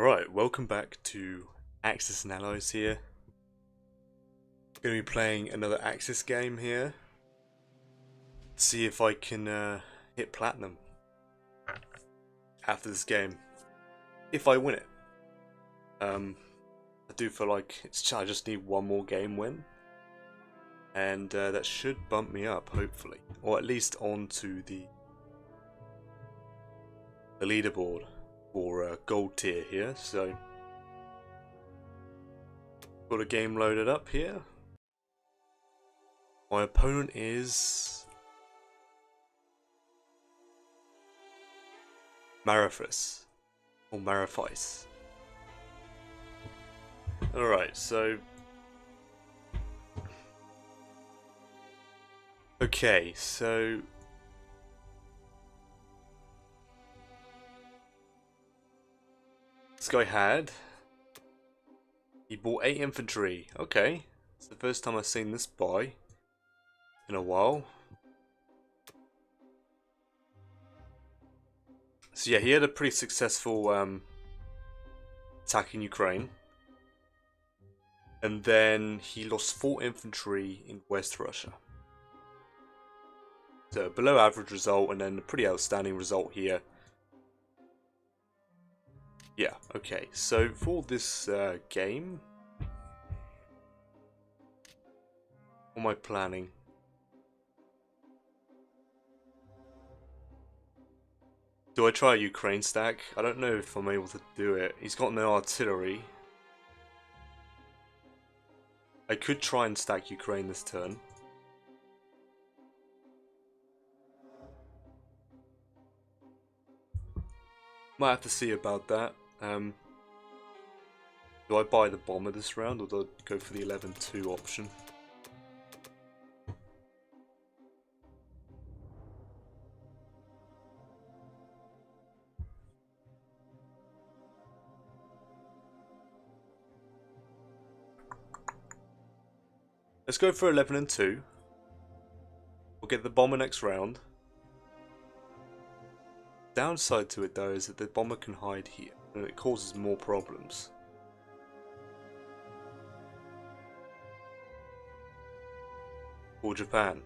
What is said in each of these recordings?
Alright, welcome back to Axis and Allies here. Gonna be playing another Axis game here. See if I can hit platinum after this game. If I win it. I do feel like I just need one more game win. And that should bump me up, hopefully. Or at least onto the leaderboard for gold tier here, so got a game loaded up here. My opponent is MARAFICE or MARAFICE. Alright, so okay, so this guy he bought 8 infantry. Okay, it's the first time I've seen this buy in a while. So yeah, he had a pretty successful attack in Ukraine. And then he lost 4 infantry in West Russia. So below average result, and then a pretty outstanding result here. Yeah, okay, so for this game, what am I planning? Do I try a Ukraine stack? I don't know if I'm able to do it. He's got no artillery. I could try and stack Ukraine this turn. Might have to see about that. Do I buy the bomber this round, or do I go for the 11-2 option? Let's go for 11-2. We'll get the bomber next round. Downside to it though is that the bomber can hide here, and it causes more problems. For Japan,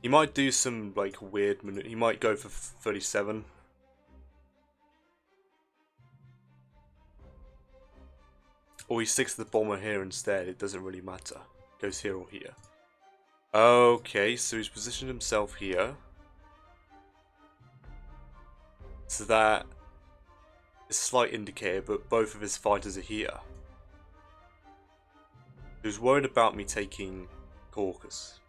he might do some like weird. He might go for 37. Or he sticks the bomber here instead. It doesn't really matter. Goes here or here. Okay, so he's positioned himself here. So that is a slight indicator, but both of his fighters are here. He was worried about me taking Caucasus.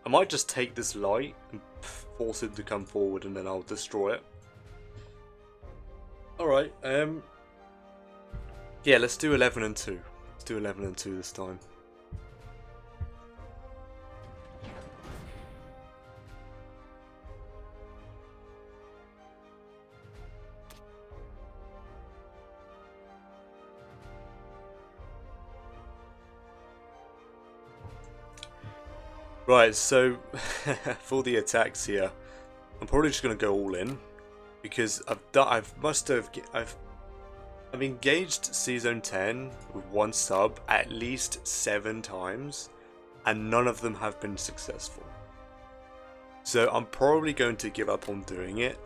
I might just take this light and force him to come forward, and then I'll destroy it. Alright, yeah, let's do 11-2. Let's do 11-2 this time. Right, so for the attacks here, I'm probably just gonna go all in because I've engaged C-Zone 10 with one sub at least 7 times, and none of them have been successful. So I'm probably going to give up on doing it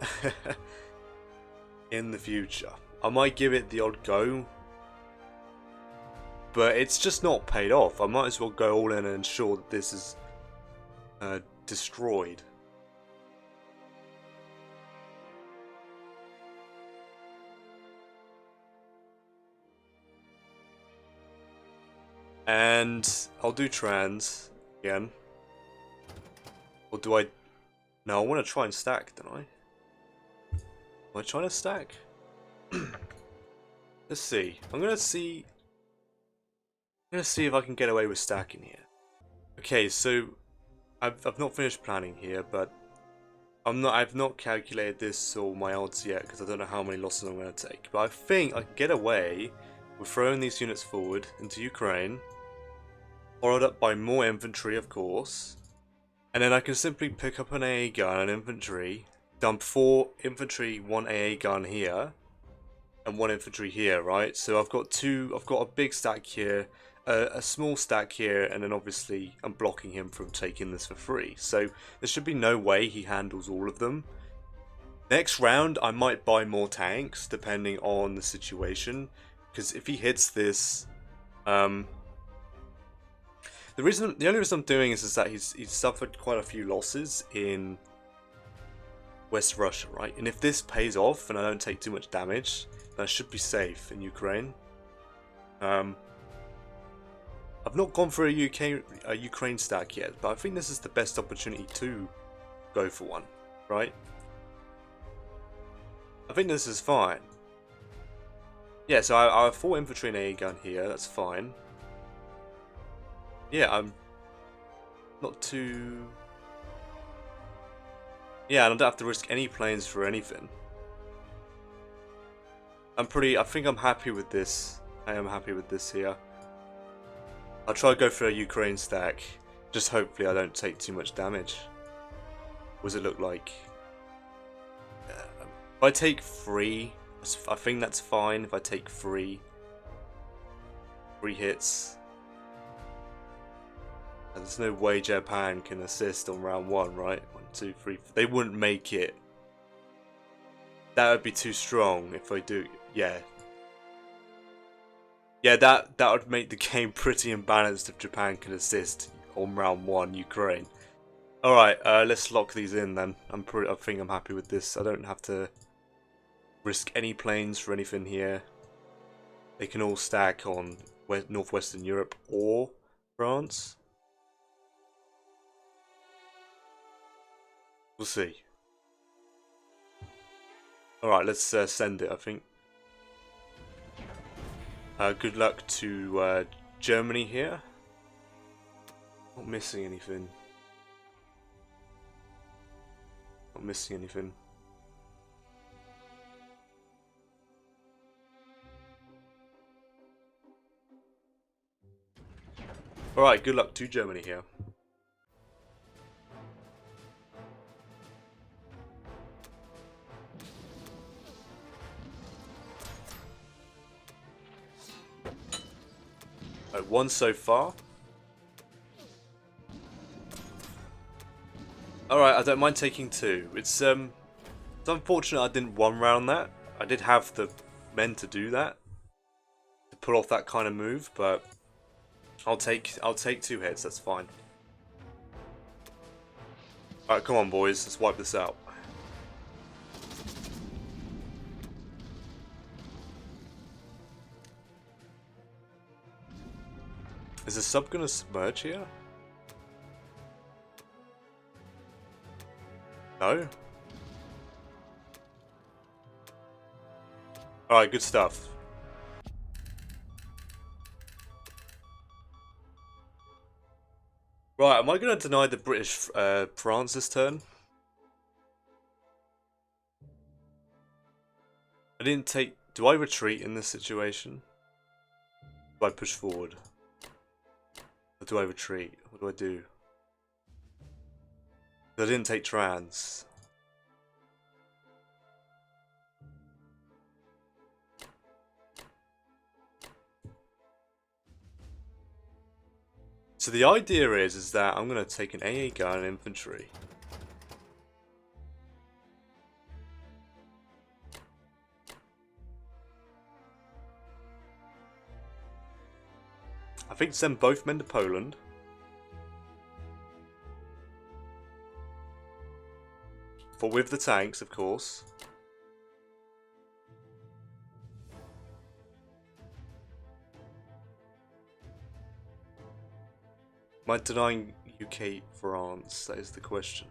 in the future. I might give it the odd go, but it's just not paid off. I might as well go all in and ensure that this is destroyed. And I'll do trans again. Or do I? No, I want to try and stack, don't I? Am I trying to stack? Let's see. I'm gonna see if I can get away with stacking here. Okay, so I've not finished planning here, but I've not calculated this or my odds yet because I don't know how many losses I'm going to take. But I think I can get away with throwing these units forward into Ukraine, followed up by more infantry, of course, and then I can simply pick up an AA gun and infantry dump 4 infantry, 1 AA gun here, and 1 infantry here, right? So I've got a big stack here, a small stack here, and then obviously I'm blocking him from taking this for free. So there should be no way he handles all of them. Next round, I might buy more tanks, depending on the situation, because if he hits this, the only reason I'm doing is that he's suffered quite a few losses in West Russia, right? And if this pays off and I don't take too much damage, then I should be safe in Ukraine. I've not gone for a Ukraine stack yet, but I think this is the best opportunity to go for one, right? I think this is fine. Yeah, so I have 4 infantry and a gun here, that's fine. Yeah, I'm not too... Yeah, I don't have to risk any planes for anything. I think I'm happy with this. I am happy with this here. I'll try to go for a Ukraine stack. Just hopefully I don't take too much damage. What does it look like? If I take 3, I think that's fine. If I take 3 hits. There's no way Japan can assist on round 1, right? 1, 2, 3. They wouldn't make it. That would be too strong if I do. Yeah. Yeah, that would make the game pretty imbalanced if Japan can assist on round 1 Ukraine. Alright, let's lock these in then. I think I'm happy with this. I don't have to risk any planes for anything here. They can all stack on northwestern Europe or France. We'll see. Alright, let's send it, I think. Good luck to Germany here. Not missing anything. Not missing anything. Alright, good luck to Germany here. One so far. Alright, I don't mind taking 2. It's unfortunate I didn't 1 round that. I did have the men to do that. To pull off that kind of move, but I'll take 2 hits, that's fine. Alright, come on boys, let's wipe this out. Is the sub gonna submerge here? No? Alright, good stuff. Right, am I gonna deny the British France this turn? I didn't take... Do I retreat in this situation? Do I push forward? Or do I retreat? What do I do? I didn't take trans. So the idea is that I'm going to take an AA gun and infantry. I think send both men to Poland. For with the tanks, of course. Am I denying UK France? That is the question.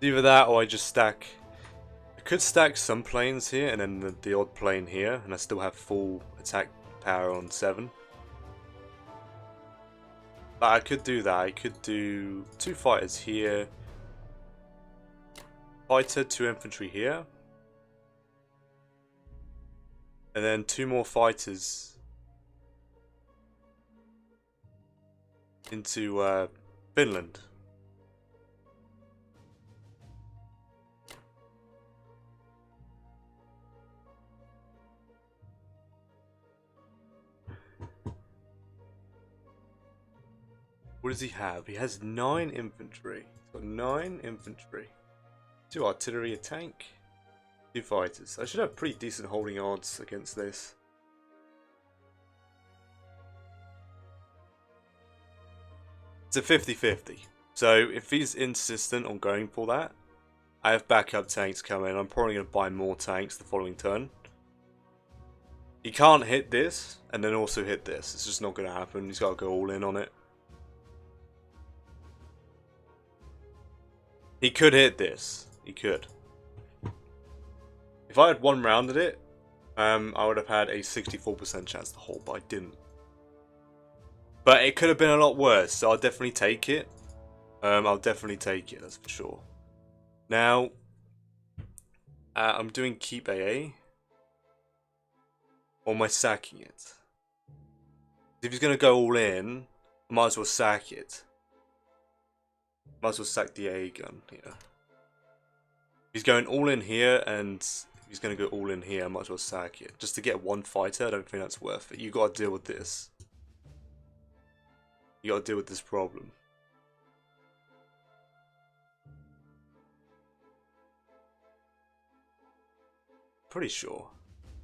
Either that or I just stack. I could stack some planes here and then the odd plane here, and I still have full attack power on 7. But I could do that. I could do 2 fighters here, fighter, 2 infantry here. And then 2 more fighters into Finland. What does he have? He has 9 infantry. He's got 9 infantry. 2 artillery, a tank, 2 fighters. I should have pretty decent holding odds against this. It's a 50-50. So if he's insistent on going for that, I have backup tanks coming. I'm probably going to buy more tanks the following turn. He can't hit this and then also hit this. It's just not going to happen. He's got to go all in on it. He could hit this. He could. If I had 1 round at it, I would have had a 64% chance to hold, but I didn't. But it could have been a lot worse, so I'll definitely take it. I'll definitely take it, that's for sure. Now, I'm doing keep AA. Or am I sacking it? If he's going to go all in, I might as well sack it. Might as well sack the AA gun here. He's going all in here, and if he's going to go all in here, I might as well sack it. Just to get 1 fighter, I don't think that's worth it. You got to deal with this. You got to deal with this problem. Pretty sure.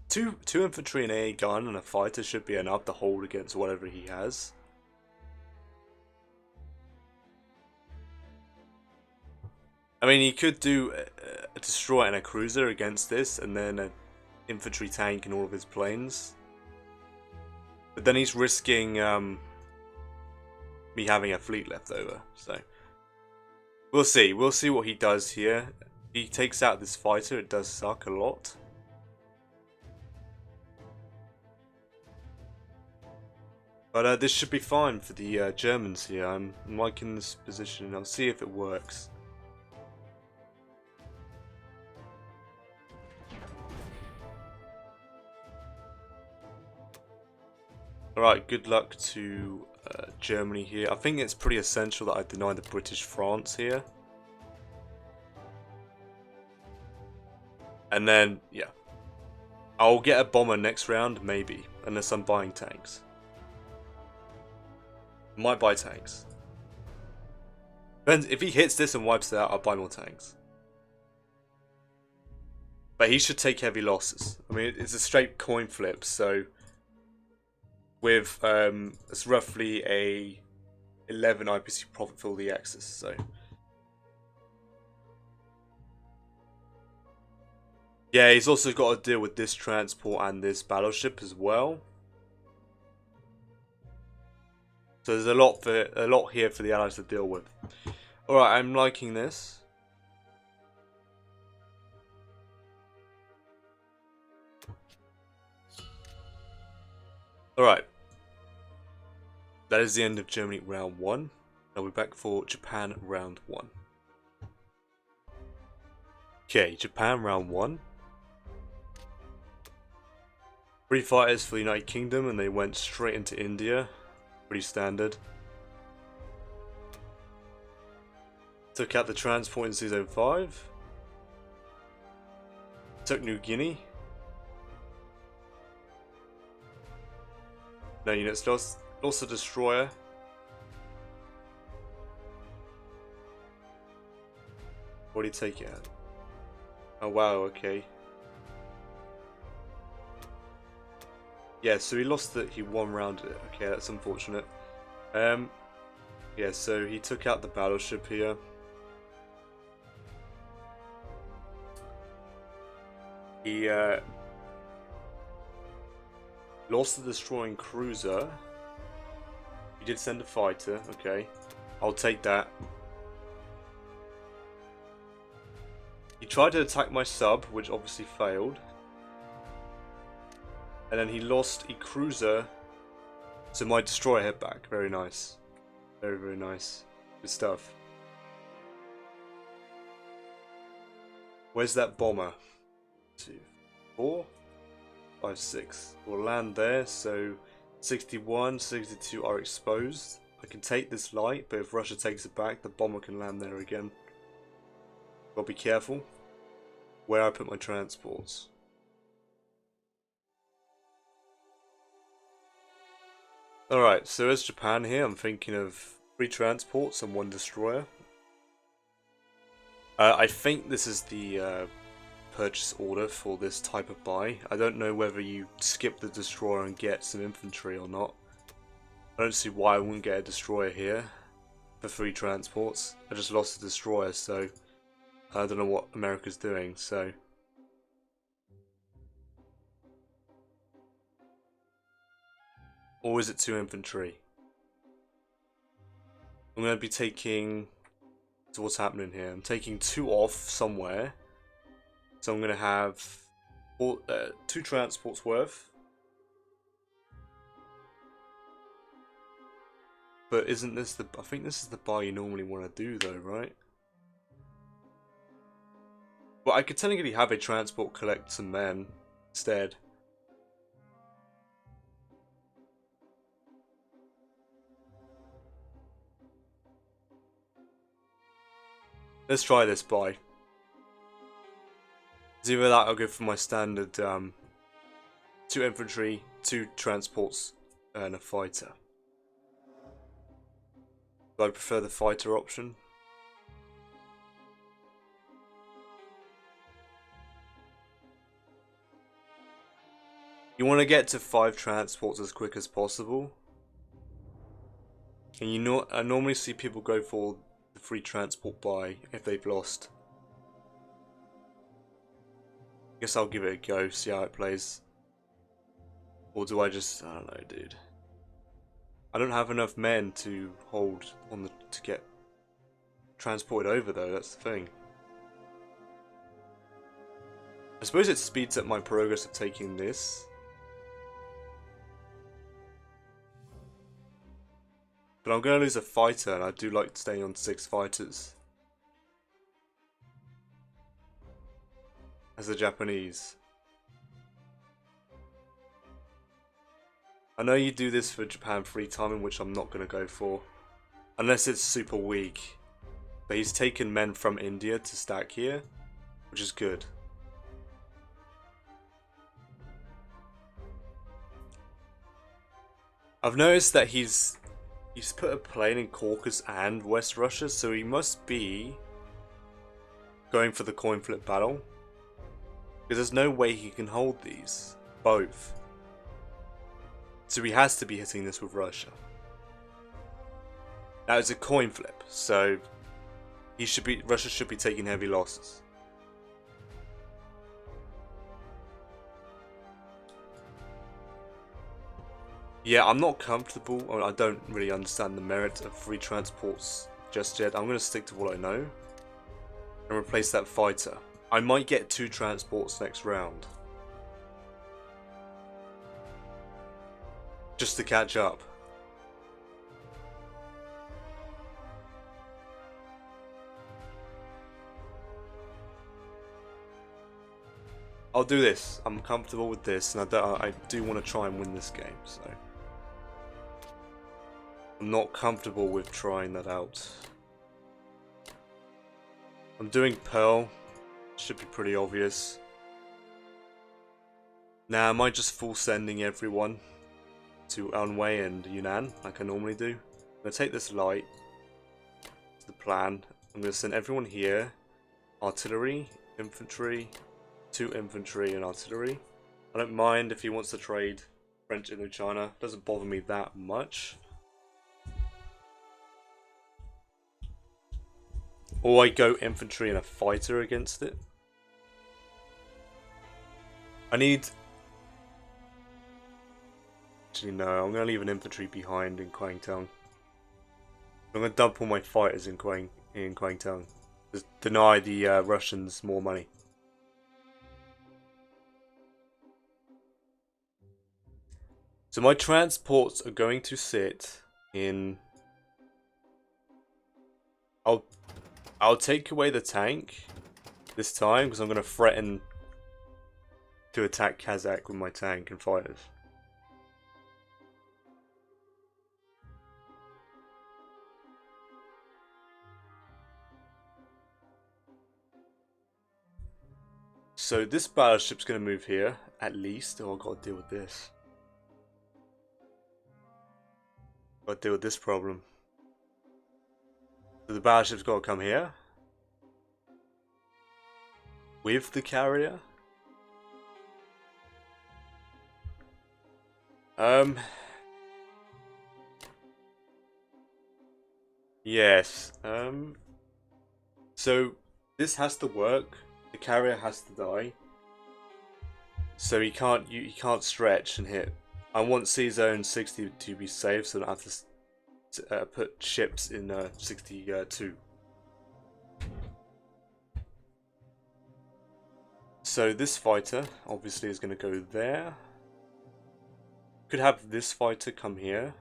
Two infantry and a gun and a fighter should be enough to hold against whatever he has. I mean, he could do a destroyer and a cruiser against this, and then an infantry tank and all of his planes. But then he's risking me having a fleet left over. So we'll see. We'll see what he does here. He takes out this fighter. It does suck a lot. But this should be fine for the Germans here. I'm liking this position. I'll see if it works. Alright, good luck to Germany here. I think it's pretty essential that I deny the British France here. And then, yeah. I'll get a bomber next round, maybe. Unless I'm buying tanks. Might buy tanks. Depends, if he hits this and wipes it out, I'll buy more tanks. But he should take heavy losses. I mean, it's a straight coin flip, so with it's roughly a 11 IPC profit for all the X's, so yeah, he's also got to deal with this transport and this battleship as well. So there's a lot here for the Allies to deal with. Alright, I'm liking this. Alright. That is the end of Germany round 1. Now we're back for Japan round 1. Okay, Japan round 1. 3 fighters for the United Kingdom and they went straight into India. Pretty standard. Took out the transport in Season 5. Took New Guinea. No units lost. Lost a destroyer. What did he take it at? Oh wow, okay. Yeah, so he lost it, he one rounded it. Okay, that's unfortunate. Yeah, so he took out the battleship here. He lost the destroying cruiser. He did send a fighter, okay. I'll take that. He tried to attack my sub, which obviously failed. And then he lost a cruiser, so my destroyer hit back. Very nice. Very, very nice. Good stuff. Where's that bomber? 2, 4, 5, 6. We'll land there, so 61, 62 are exposed. I can take this light, but if Russia takes it back, the bomber can land there again. Gotta be careful where I put my transports. Alright, so as Japan here, I'm thinking of 3 transports and 1 destroyer. I think this is the purchase order for this type of buy. I don't know whether you skip the destroyer and get some infantry or not. I don't see why I wouldn't get a destroyer here for 3 transports. I just lost the destroyer, so I don't know what America's doing, so... Or is it 2 infantry? I'm going to be taking... So what's happening here? I'm taking 2 off somewhere. So I'm going to have 2 transports worth. But isn't this the... I think this is the buy you normally want to do though, right? Well, I could technically have a transport collect some men instead. Let's try this buy. It's either that or I'll go for my standard 2 infantry, 2 transports, and a fighter. But I prefer the fighter option. You want to get to 5 transports as quick as possible. And you know, I normally see people go for the free transport buy if they've lost. Guess I'll give it a go, see how it plays. Or do I just... I don't know, dude. I don't have enough men to hold on to get transported over though, that's the thing. I suppose it speeds up my progress of taking this. But I'm going to lose a fighter, and I do like staying on 6 fighters. As the Japanese. I know you do this for Japan free timing, which I'm not going to go for. Unless it's super weak. But he's taken men from India to stack here, which is good. I've noticed that he's put a plane in Caucasus and West Russia, so he must be going for the coin flip battle. Because there's no way he can hold these, both. So he has to be hitting this with Russia. Now it's a coin flip, so Russia should be taking heavy losses. Yeah, I'm not comfortable, or I don't really understand the merit of free transports just yet. I'm going to stick to what I know and replace that fighter. I might get 2 transports next round. Just to catch up. I'll do this. I'm comfortable with this, and I do want to try and win this game, so... I'm not comfortable with trying that out. I'm doing Pearl. Should be pretty obvious. Now, am I just full sending everyone to Anhui and Yunnan like I normally do? I'm going to take this light. It's the plan. I'm going to send everyone here. Artillery, infantry, 2 infantry and artillery. I don't mind if he wants to trade French Indochina. Doesn't bother me that much. Or I go infantry and a fighter against it. I need... Actually no, I'm going to leave an infantry behind in Kwangtung. I'm going to dump all my fighters in Kwangtung. Just deny the Russians more money. So my transports are going to sit in... I'll take away the tank, this time, because I'm going to threaten to attack Kazakh with my tank and fighters. So this battleship's going to move here, at least. Oh, I've got to deal with this. Got to deal with this problem. So the battleship's got to come here. With the carrier. Yes. So this has to work. The carrier has to die. So he can't stretch and hit. I want C zone 60 to be safe, so I don't have to put ships in 62. So this fighter obviously is going to go there. Could have this fighter come here.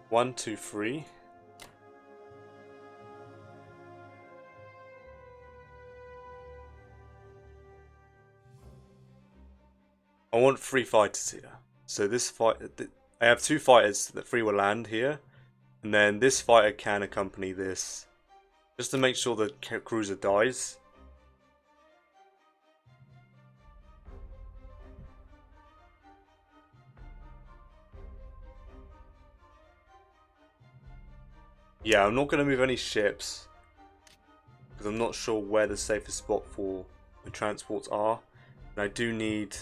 One, two, three. I want 3 fighters here. So this fight, I have 2 fighters that 3 will land here, and then this fighter can accompany this, just to make sure the cruiser dies. Yeah, I'm not going to move any ships, because I'm not sure where the safest spot for the transports are, and I do need...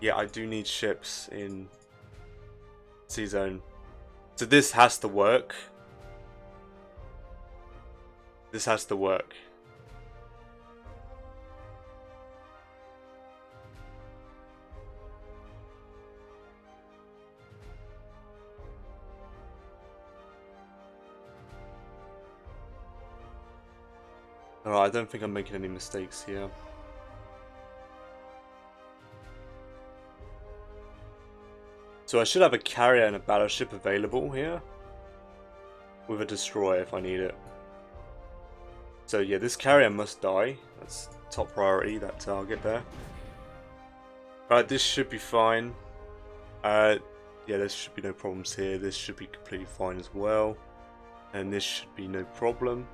Yeah, I do need ships in C zone. So this has to work. This has to work. Alright, I don't think I'm making any mistakes here. So I should have a carrier and a battleship available here, with a destroyer if I need it. So yeah, this carrier must die. That's top priority, that target there. Right, this should be fine. Yeah, there should be no problems here. This should be completely fine as well. And this should be no problem.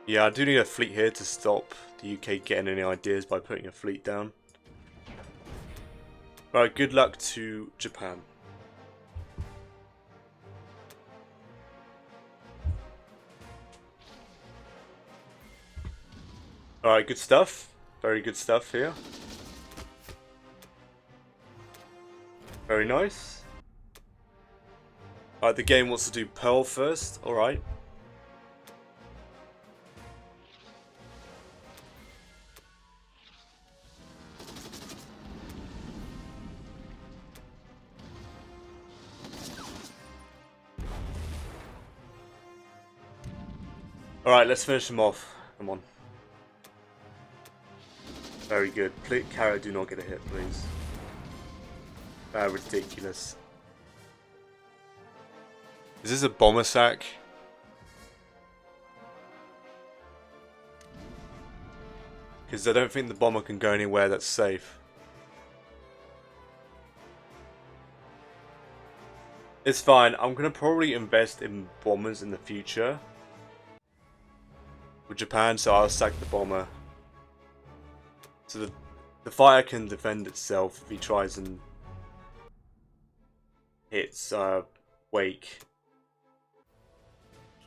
Yeah, I do need a fleet here to stop the UK getting any ideas by putting a fleet down. Right, good luck to Japan. Alright, good stuff. Very good stuff here. Very nice. Alright, the game wants to do Pearl first. Alright. Alright, let's finish him off. Come on. Very good. Carrier, do not get a hit, please. Ridiculous. Is this a bomber sack? Because I don't think the bomber can go anywhere that's safe. It's fine. I'm going to probably invest in bombers in the future. With Japan, so I'll sack the bomber. So the fighter can defend itself if he tries and hits Wake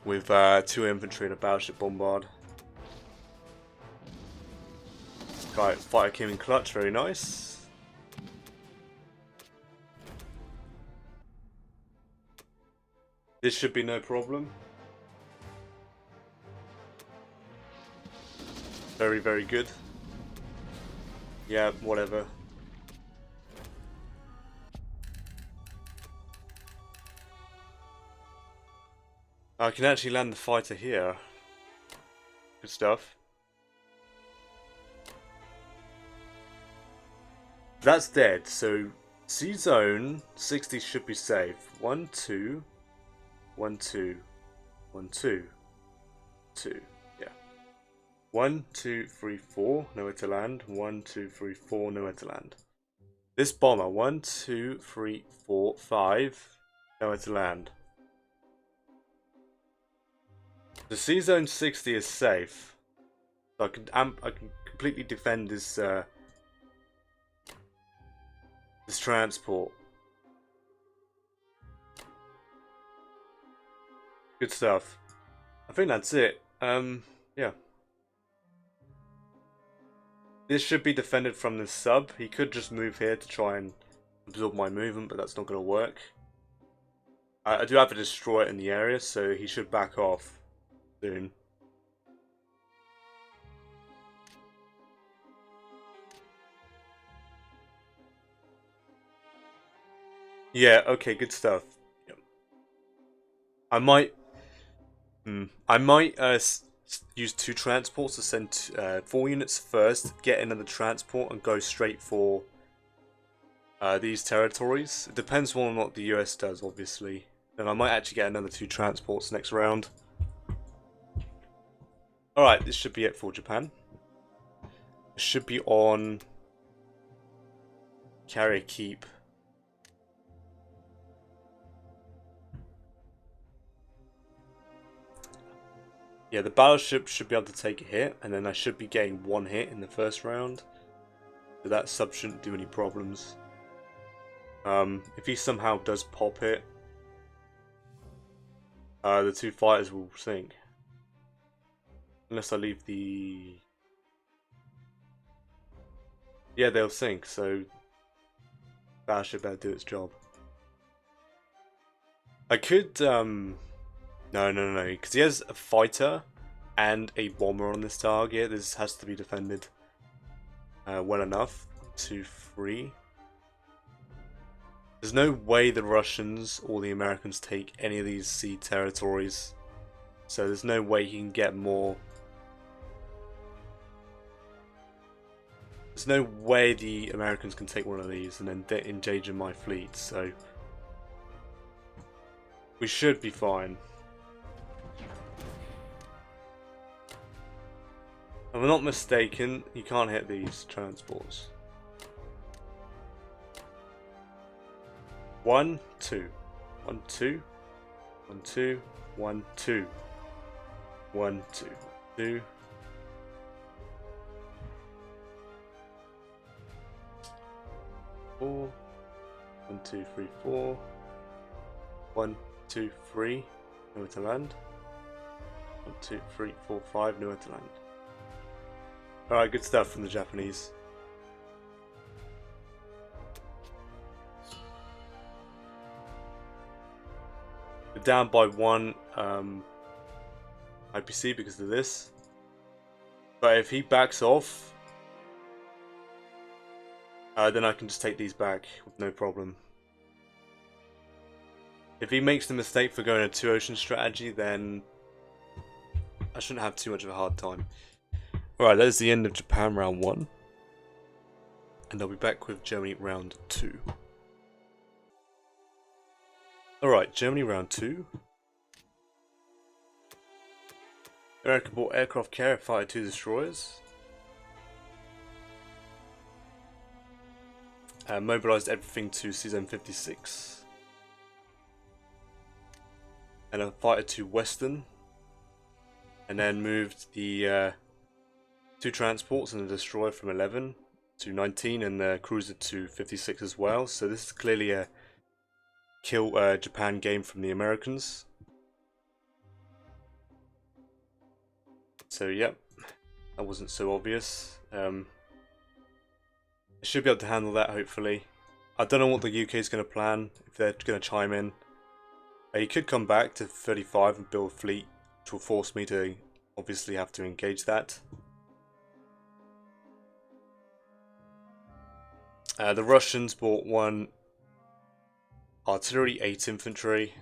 with 2 infantry and a battleship bombard. Right, fighter came in clutch, very nice. This should be no problem. Very, very good. Yeah, whatever. I can actually land the fighter here. Good stuff. That's dead, so C zone 60 should be safe. 1, 2, 1, 2, 1, 2, 2. Yeah. 1, 2, 3, 4, nowhere to land. 1, 2, 3, 4, nowhere to land. This bomber, 1, 2, 3, 4, 5, nowhere to land. The C zone 60 is safe. So I can completely defend this this transport. Good stuff. I think that's it. Yeah. This should be defended from this sub. He could just move here to try and absorb my movement, but that's not going to work. I do have a destroyer in the area, so he should back off soon. Yeah, okay, good stuff. Yep. I might use 2 transports to send 4 units first, get another transport, and go straight for these territories. It depends on what the US does, obviously. Then I might actually get another 2 transports next round. Alright, this should be it for Japan. It should be on carrier keep. Yeah, the battleship should be able to take a hit, and then I should be getting 1 hit in the first round. So that sub shouldn't do any problems. If he somehow does pop it, the 2 fighters will sink. Unless I leave the... Yeah, they'll sink, so battleship better do its job. I could, no, because he has a fighter and a bomber on this target. This has to be defended well enough. 2, 3. There's no way the Russians or the Americans take any of these sea territories. So there's no way he can get more. There's no way the Americans can take one of these and then engage in my fleet, so we should be fine. If I'm not mistaken, you can't hit these transports. 1, 2. 1, 2. 1, 2. 1, 2. 1, 2. 2. 4. 1, 2, 3, 4. 1, 2, 3. Nowhere to land. 1, 2, 3, 4, 5. Nowhere to land. Alright, good stuff from the Japanese. We're down by 1 IPC because of this. But if he backs off, then I can just take these back with no problem. If he makes the mistake for going a 2 ocean strategy, then I shouldn't have too much of a hard time. Alright, that is the end of Japan round 1. And I'll be back with Germany round 2. Alright, Germany round 2. America bought aircraft carrier, fighter 2 destroyers. Mobilised everything to season 56. And a fighter to Western. And then moved the 2 transports and a destroyer from 11 to 19 and the cruiser to 56 as well. So this is clearly a kill Japan game from the Americans. So yep, that wasn't so obvious. I should be able to handle that hopefully. I don't know what the UK is going to plan, if they're going to chime in. He could come back to 35 and build a fleet, which will force me to obviously have to engage that. The Russians bought 1 artillery, 8 infantry.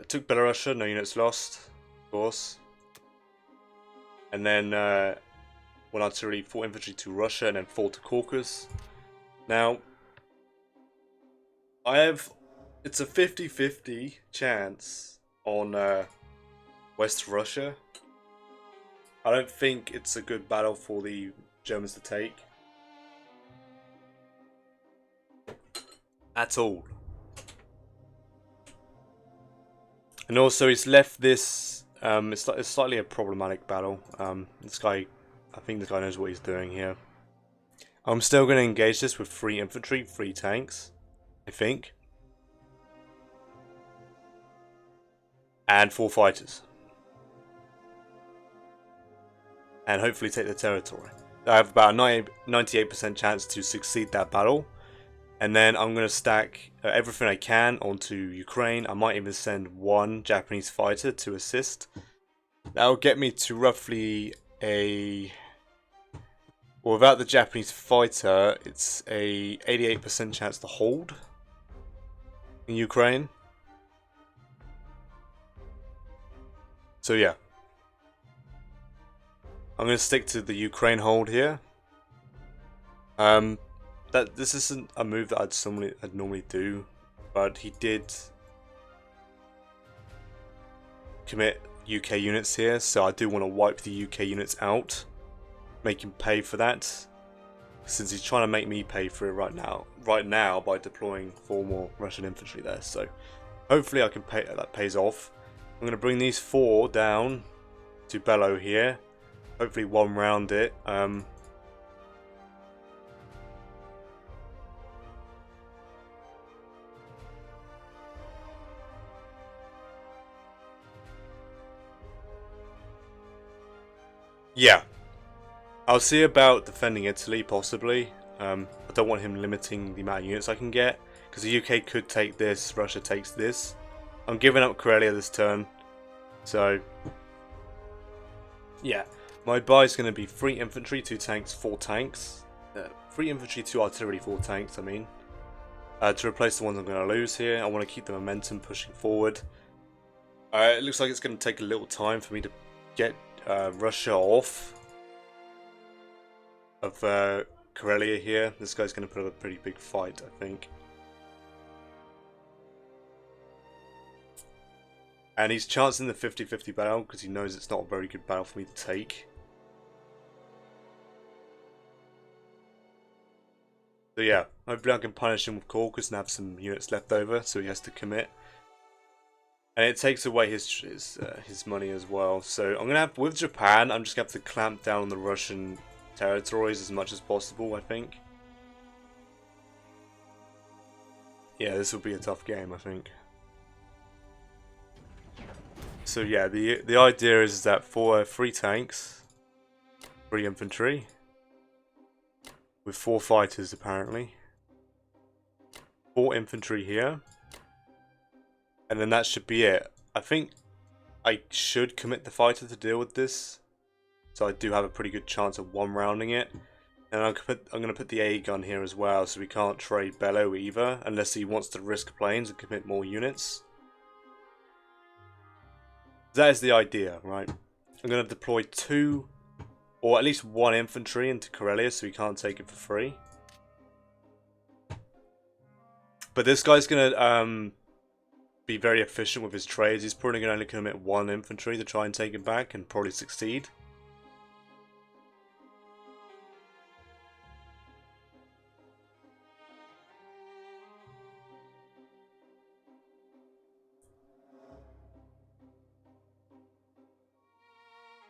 took Belarusia, no units lost, of course. And then 1 artillery, 4 infantry to Russia, and then 4 to Caucasus. Now, it's a 50-50 chance on West Russia. I don't think it's a good battle for the Germans to take. At all. And also he's left this, it's slightly a problematic battle. This guy, I think this guy knows what he's doing here. I'm still going to engage this with 3 infantry, 3 tanks, I think. And 4 fighters. And hopefully take the territory. I have about a 98% chance to succeed that battle. And then I'm going to stack everything I can onto Ukraine. I might even send 1 Japanese fighter to assist. That'll get me to roughly a... Well, without the Japanese fighter, it's a 88% chance to hold in Ukraine. So yeah. I'm going to stick to the Ukraine hold here. This isn't a move that I'd normally do, but he did commit UK units here, so I do want to wipe the UK units out, make him pay for that, since he's trying to make me pay for it right now by deploying 4 more Russian infantry there. So hopefully I can pay that pays off. I'm going to bring these 4 down to Bellow here, hopefully 1 round it. Yeah, I'll see about defending Italy, possibly. I don't want him limiting the amount of units I can get, because the UK could take this, Russia takes this. I'm giving up Karelia this turn, so yeah. My buy is going to be 3 infantry, 2 tanks, 4 tanks. 3 infantry, 2 artillery, 4 tanks, I mean. To replace the ones I'm going to lose here. I want to keep the momentum pushing forward. It looks like it's going to take a little time for me to get Russia off of Karelia here. This guy's going to put up a pretty big fight, I think. And he's chancing the 50-50 battle because he knows it's not a very good battle for me to take. So yeah, hopefully I can punish him with Caucasus and have some units left over so he has to commit. And it takes away his money as well. So I'm gonna have, with Japan, I'm just gonna have to clamp down on the Russian territories as much as possible, I think. Yeah, this will be a tough game, I think. So yeah, the idea is that for 3 tanks, 3 infantry, with 4 fighters apparently, 4 infantry here, and then that should be it. I think I should commit the fighter to deal with this, so I do have a pretty good chance of 1 rounding it. And I'm going to put the A gun here as well, so we can't trade Bello either, unless he wants to risk planes and commit more units. That is the idea, right? I'm going to deploy 2, or at least 1 infantry into Karelia, so we can't take it for free. But this guy's going to be very efficient with his trades. He's probably going to only commit 1 infantry to try and take it back, and probably succeed.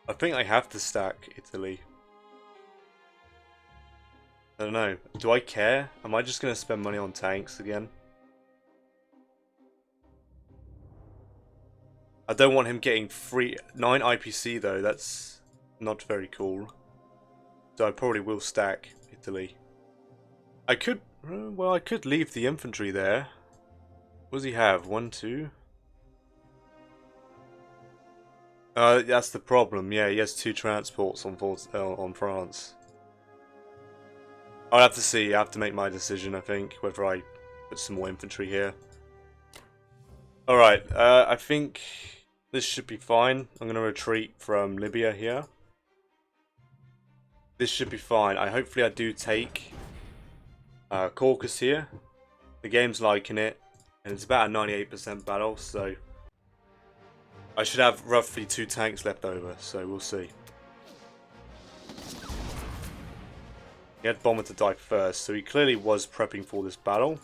I think I have to stack Italy. I don't know. Do I care? Am I just going to spend money on tanks again? I don't want him getting 9 IPC though. That's not very cool. So I probably will stack Italy. I could... Well, I could leave the infantry there. What does he have? 1, 2? That's the problem. Yeah, he has 2 transports on France. I'll have to see. I have to make my decision, I think, whether I put some more infantry here. Alright, I think this should be fine. I'm going to retreat from Libya here. This should be fine. Hopefully I do take Caucasus here. The game's liking it, and it's about a 98% battle, so I should have roughly 2 tanks left over, so we'll see. He had Bomber to die first, so he clearly was prepping for this battle.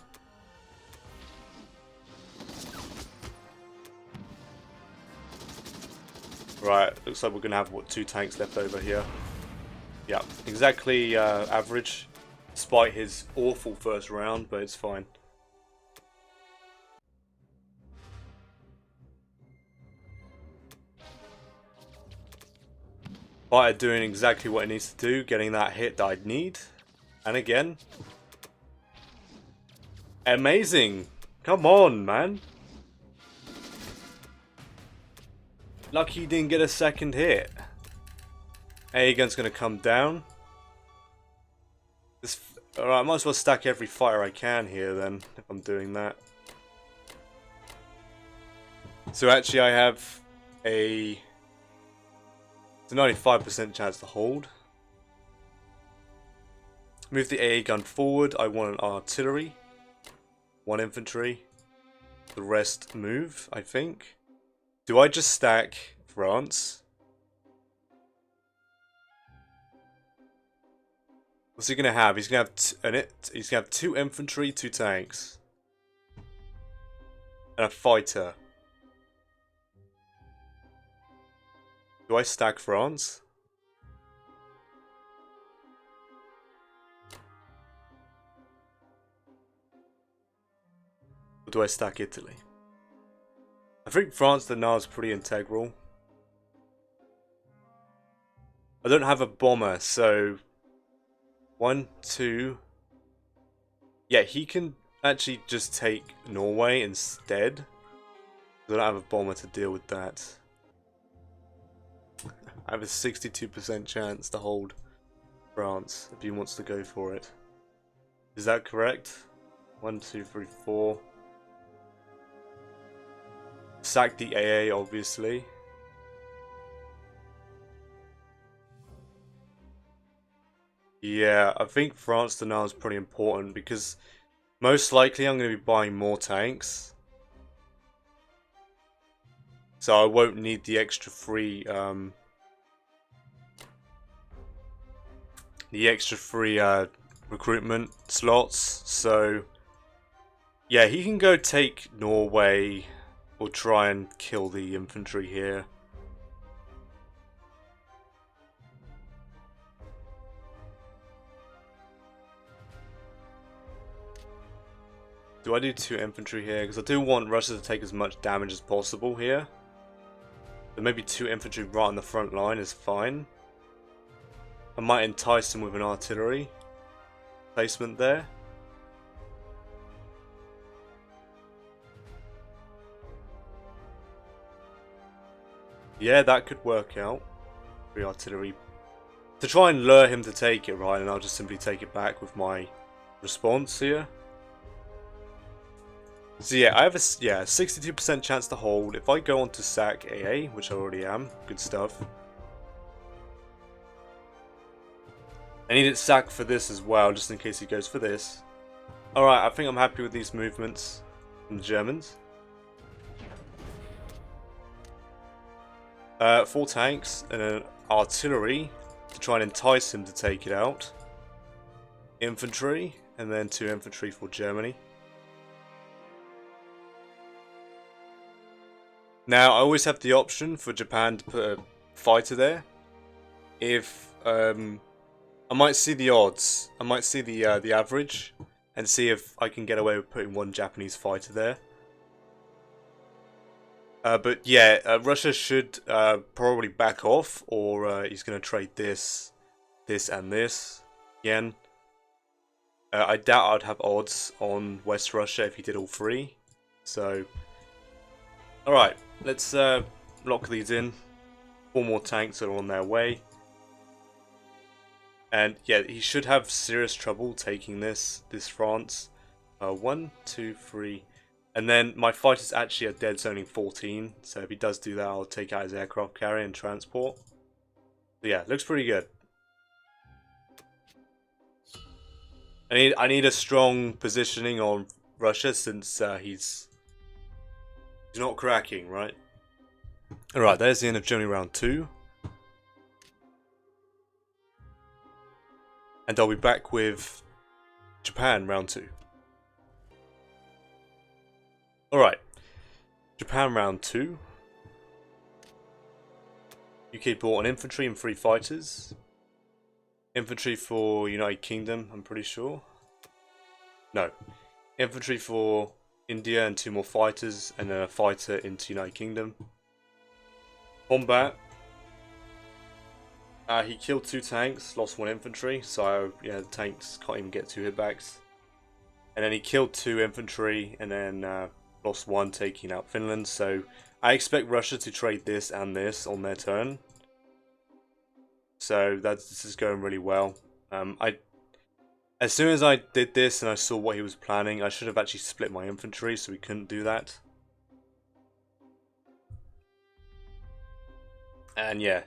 Right, looks like we're going to have, what, 2 tanks left over here. Yeah, exactly average, despite his awful first round, but it's fine. Fighter doing exactly what it needs to do, getting that hit that I'd need. And again. Amazing! Come on, man! Lucky you didn't get a second hit. AA gun's gonna come down. Alright, I might as well stack every fighter I can here then, if I'm doing that. So actually I have a 95% chance to hold. Move the AA gun forward. I want an artillery. 1 infantry. The rest move, I think. Do I just stack France? What's he gonna have? He's gonna have he's gonna have 2 infantry, 2 tanks, and a fighter. Do I stack France? Or do I stack Italy? I think France now is pretty integral. I don't have a bomber, so 1, 2. Yeah, he can actually just take Norway instead. I don't have a bomber to deal with that. I have a 62% chance to hold France if he wants to go for it. Is that correct? 1, 2, 3, 4. Sack the AA, obviously. Yeah, I think France to now is pretty important because most likely I'm going to be buying more tanks. So I won't need the extra free recruitment slots. So yeah, he can go take Norway or try and kill the infantry here. Do I do 2 infantry here? Because I do want Russia to take as much damage as possible here. So maybe 2 infantry right on the front line is fine. I might entice him with an artillery placement there. Yeah, that could work out. The artillery. To try and lure him to take it, right? And I'll just simply take it back with my response here. So yeah, I have a 62% chance to hold. If I go on to sack AA, which I already am, good stuff. I need it sacked for this as well, just in case he goes for this. Alright, I think I'm happy with these movements from the Germans. 4 tanks and an artillery to try and entice him to take it out. Infantry, and then 2 infantry for Germany. Now, I always have the option for Japan to put a fighter there. If I might see the odds, I might see the average, and see if I can get away with putting 1 Japanese fighter there. But yeah, Russia should probably back off, or he's going to trade this, and this again. I doubt I'd have odds on West Russia if he did all 3. So, alright, let's lock these in. 4 more tanks are on their way. And yeah, he should have serious trouble taking this France. 1, 2, 3, And then my fighters actually are dead zoning 14, so if he does do that, I'll take out his aircraft carrier and transport. So yeah, looks pretty good. I need a strong positioning on Russia since he's not cracking, right? Alright, there's the end of Germany round 2. And I'll be back with Japan round 2. Alright, Japan round 2. UK bought an infantry and 3 fighters. Infantry for United Kingdom, I'm pretty sure. No. Infantry for India and 2 more fighters, and then a fighter into United Kingdom. Combat. He killed 2 tanks, lost 1 infantry, so yeah, the tanks can't even get 2 hitbacks. And then he killed 2 infantry, and then lost 1, taking out Finland. So I expect Russia to trade this and this on their turn. So this is going really well. As soon as I did this and I saw what he was planning, I should have actually split my infantry, so we couldn't do that. And yeah,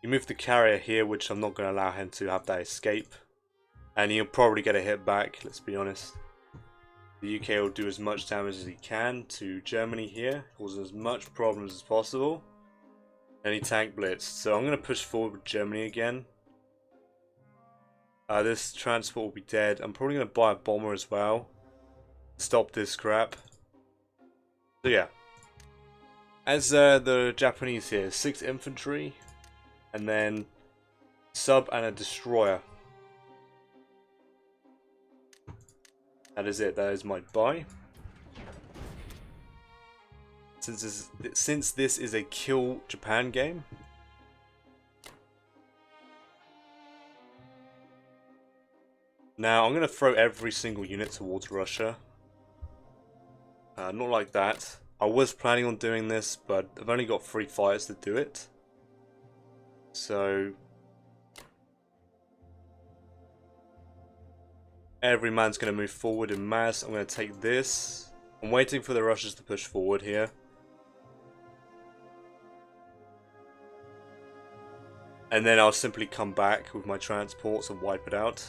he moved the carrier here, which I'm not going to allow him to have that escape. And he'll probably get a hit back, let's be honest. The UK will do as much damage as he can to Germany here, causing as much problems as possible. And he tank blitzed, so I'm going to push forward with Germany again. This transport will be dead. I'm probably going to buy a bomber as well. Stop this crap. So yeah. As the Japanese here, 6 infantry. And then sub and a destroyer. That is it. That is my buy. Since this is a kill Japan game. Now I'm going to throw every single unit towards Russia. Not like that. I was planning on doing this, but I've only got 3 fighters to do it. So every man's going to move forward in mass. I'm going to take this. I'm waiting for the Russians to push forward here. And then I'll simply come back with my transports and wipe it out.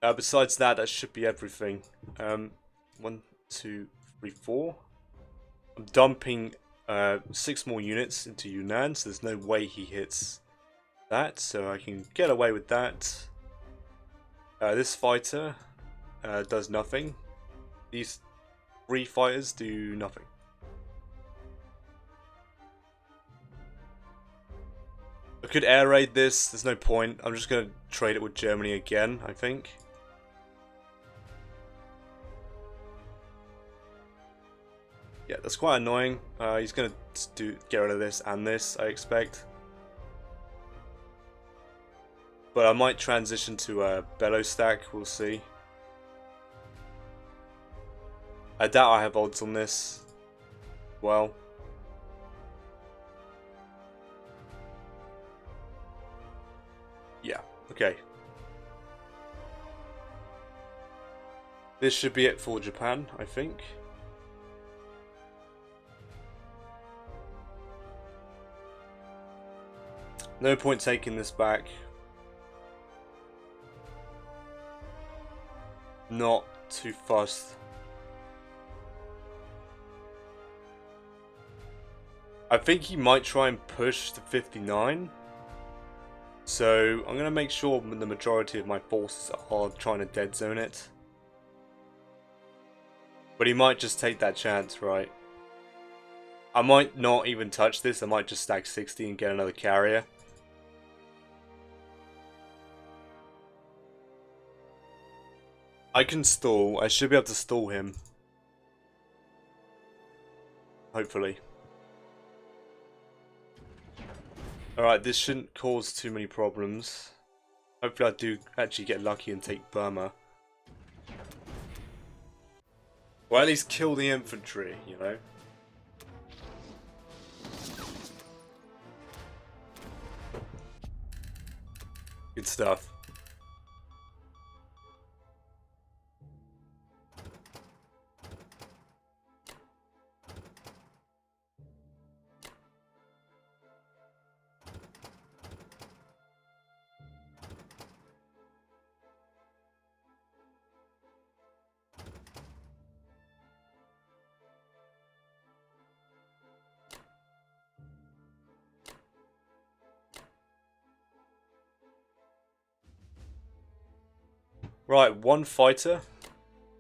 Besides that, that should be everything. 1, 2, 3, 4. I'm dumping 6 more units into Yunnan, so there's no way he hits that. So I can get away with that. This fighter does nothing. These 3 fighters do nothing. I could air raid this, there's no point. I'm just going to trade it with Germany again, I think. Yeah, that's quite annoying. He's going to get rid of this and this, I expect. But I might transition to a bellow stack, we'll see. I doubt I have odds on this. Well. Yeah, okay. This should be it for Japan, I think. No point taking this back. Not too fast. I think he might try and push to 59. So I'm going to make sure the majority of my forces are trying to dead zone it. But he might just take that chance, right? I might not even touch this. I might just stack 60 and get another carrier. I can stall. I should be able to stall him. Hopefully. Alright, this shouldn't cause too many problems. Hopefully I do actually get lucky and take Burma. Or at least kill the infantry, you know? Good stuff. Right, one fighter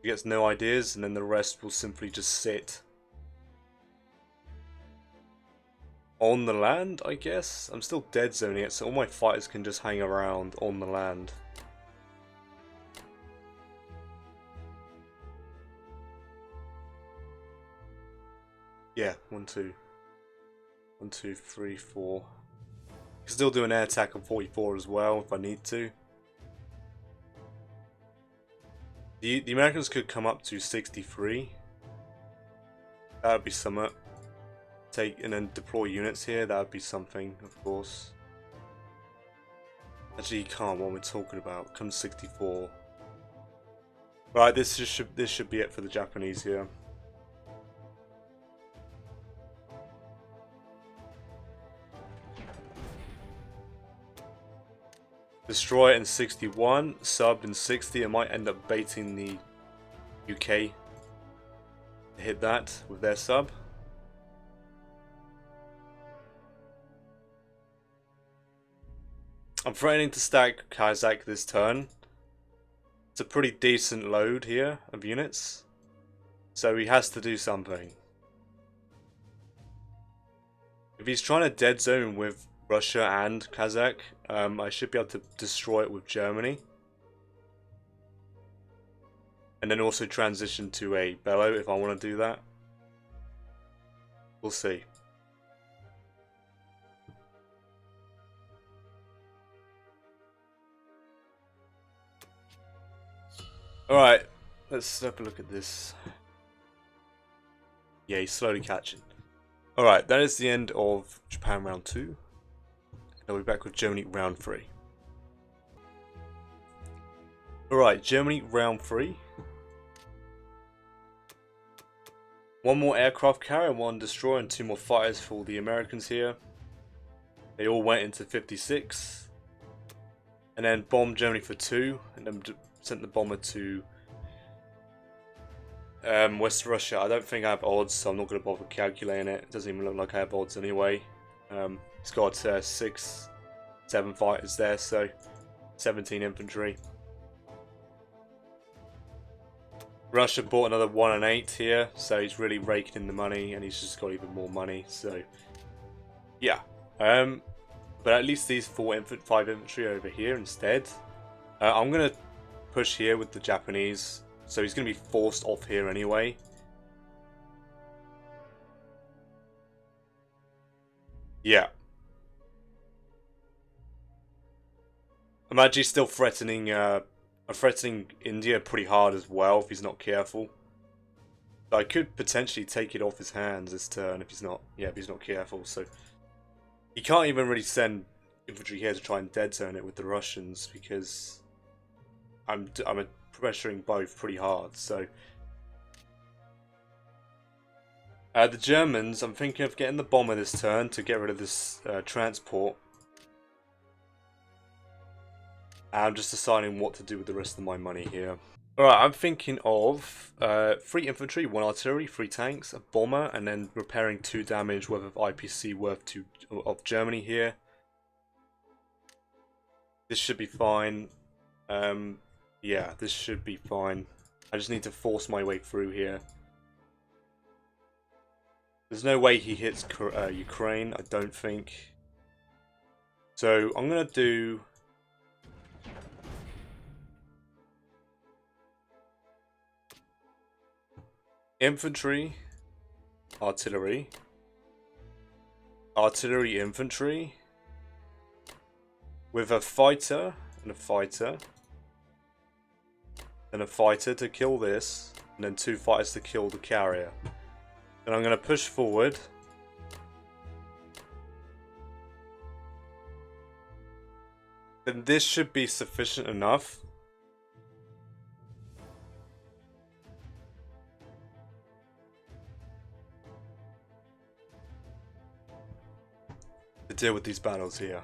who gets no ideas, and then the rest will simply just sit on the land, I guess. I'm still dead zoning it, so all my fighters can just hang around on the land. Yeah, 1, 2. 1, 2, 3, 4. I can still do an air attack on 44 as well if I need to. The Americans could come up to 63. That would be somewhat. Take and then deploy units here. That would be something, of course. Actually, you can't. What we're talking about. Come 64. Right, this should be it for the Japanese here. Destroy it in 61, subbed in 60. It might end up baiting the UK to hit that with their sub. I'm threatening to stack Kazakh this turn. It's a pretty decent load here of units, so he has to do something. If he's trying to dead zone with Russia and Kazakh, I should be able to destroy it with Germany. And then also transition to a bellow if I want to do that. We'll see. Alright, let's have a look at this. Yeah, he's slowly catching. Alright, that is the end of Japan round 2. I'll be back with Germany round 3. Alright, Germany round 3. One more aircraft carrier, one destroyer, and 2 more fighters for the Americans here. They all went into 56. And then bombed Germany for 2, and then sent the bomber to West Russia. I don't think I have odds, so I'm not going to bother calculating it. It doesn't even look like I have odds anyway. It's got 6, 7 fighters there, so 17 infantry. Russia bought another 1 and 8 here, so he's really raking in the money, and he's just got even more money. So yeah, but at least these 5 infantry are over here instead. I'm gonna push here with the Japanese, so he's gonna be forced off here anyway. Yeah. I'm actually still threatening India pretty hard as well if he's not careful. So I could potentially take it off his hands this turn if he's not careful. So he can't even really send infantry here to try and dead zone it with the Russians because I'm pressuring both pretty hard. So the Germans, I'm thinking of getting the bomber this turn to get rid of this transport. I'm just deciding what to do with the rest of my money here. Alright, I'm thinking of 3 infantry, 1 artillery, 3 tanks, a bomber, and then repairing 2 damage worth of IPC worth 2 of Germany here. This should be fine. Yeah, this should be fine. I just need to force my way through here. There's no way he hits Ukraine, I don't think. So I'm going to do... infantry, artillery, infantry, with a fighter, and a fighter, and a fighter to kill this, and then 2 fighters to kill the carrier. And I'm going to push forward. Then this should be sufficient enough. To deal with these battles here.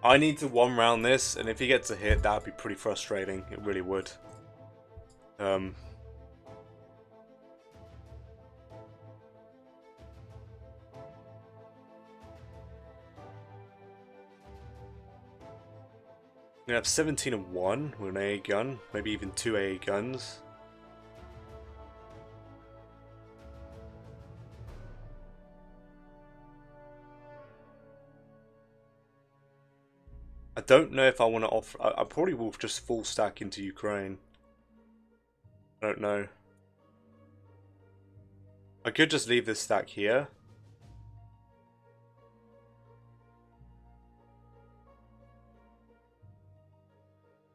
I need to 1 round this, and if he gets a hit, that would be pretty frustrating. It really would. We have 17 and 1 with an AA gun, maybe even 2 AA guns. I don't know if I want to offer. I probably will just full stack into Ukraine. I don't know. I could just leave this stack here.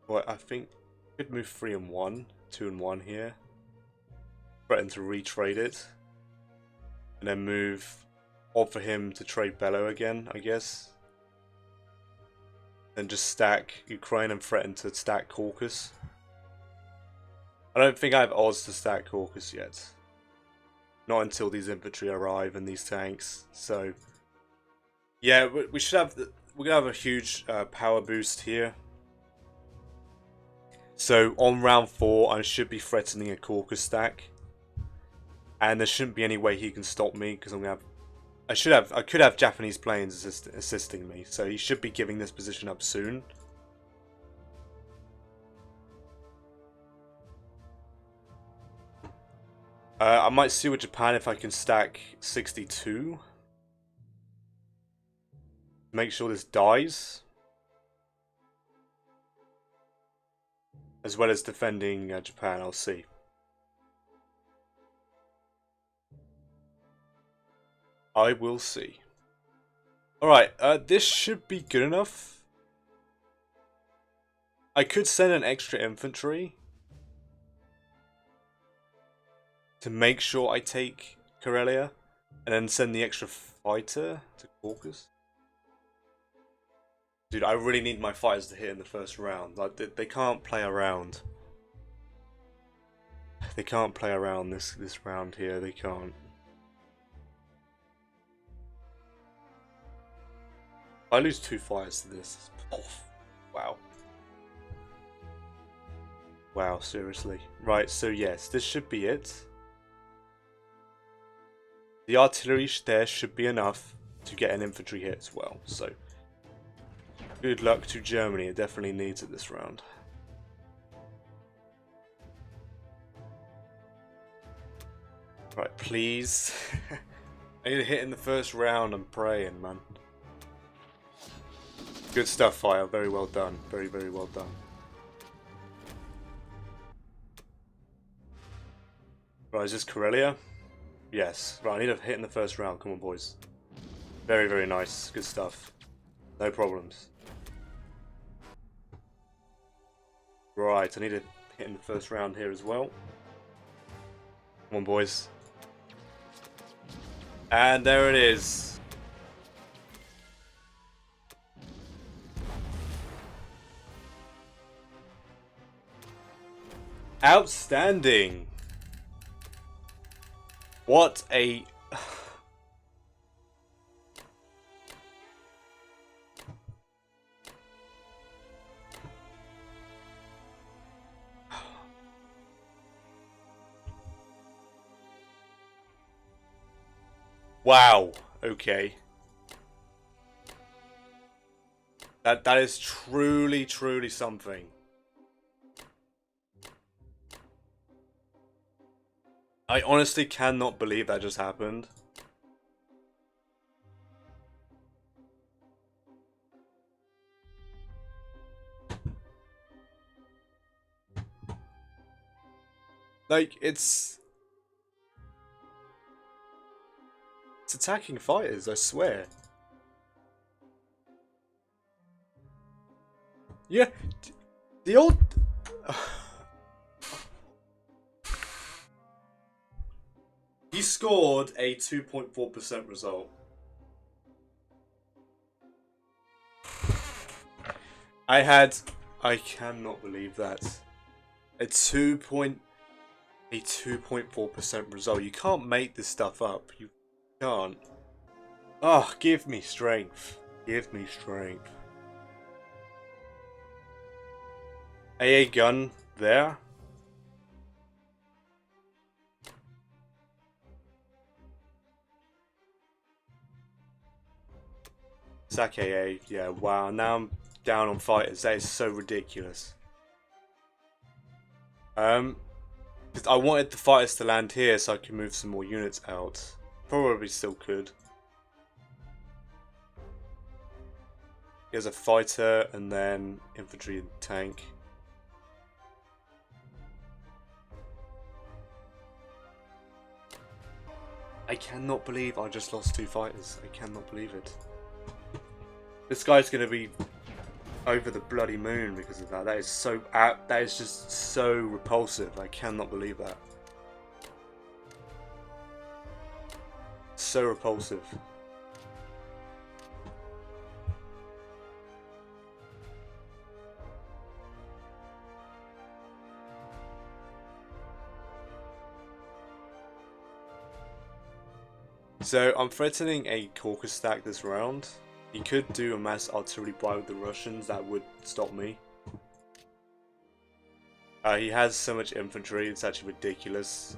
Well, I think I could move 3 and 1, 2 and 1 here. Threaten to retrade it. And then move, offer him to trade Bello again, I guess. Then just stack Ukraine and threaten to stack Caucasus. I don't think I have odds to stack Caucasus yet. Not until these infantry arrive and these tanks. So, yeah, we should have. We're gonna have a huge power boost here. So on round 4, I should be threatening a Caucasus stack, and there shouldn't be any way he can stop me because I'm gonna have. I could have Japanese planes assisting me, so he should be giving this position up soon. I might see with Japan if I can stack 62. Make sure this dies. As well as defending Japan, I'll see. I will see. Alright, this should be good enough. I could send an extra infantry to make sure I take Karelia, and then send the extra fighter to Caucasus. Dude, I really need my fighters to hit in the first round. Like, they can't play around. They can't play around this round here. They can't. I lose 2 fighters to this. Oh, wow. Wow, seriously. Right, so yes, this should be it. The artillery there should be enough to get an infantry hit as well. So, good luck to Germany. It definitely needs it this round. Right, please. I need a hit in the first round. I'm praying, man. Good stuff, Fire. Very well done. Very, very well done. Right, is this Karelia? Yes. Right, I need a hit in the first round. Come on, boys. Very, very nice. Good stuff. No problems. Right, I need a hit in the first round here as well. Come on, boys. And there it is. Outstanding. What a... Wow. Okay. That is truly, truly something. I honestly cannot believe that just happened. Like, it's attacking fighters, I swear. Yeah, the old... He scored a 2.4% result. I cannot believe that. A 2.4% result. You can't make this stuff up. You can't. Oh, give me strength. Give me strength. AA gun there. Sack AA. Yeah, wow. Now I'm down on fighters. That is so ridiculous. 'Cause I wanted the fighters to land here so I could move some more units out. Probably still could. Here's a fighter and then infantry and tank. I cannot believe I just lost 2 fighters. I cannot believe it. This guy's gonna be over the bloody moon because of that. That is so that is just so repulsive. I cannot believe that. So repulsive. So I'm threatening a Caucus stack this round. He could do a mass artillery buy with the Russians, that would stop me. He has so much infantry, it's actually ridiculous.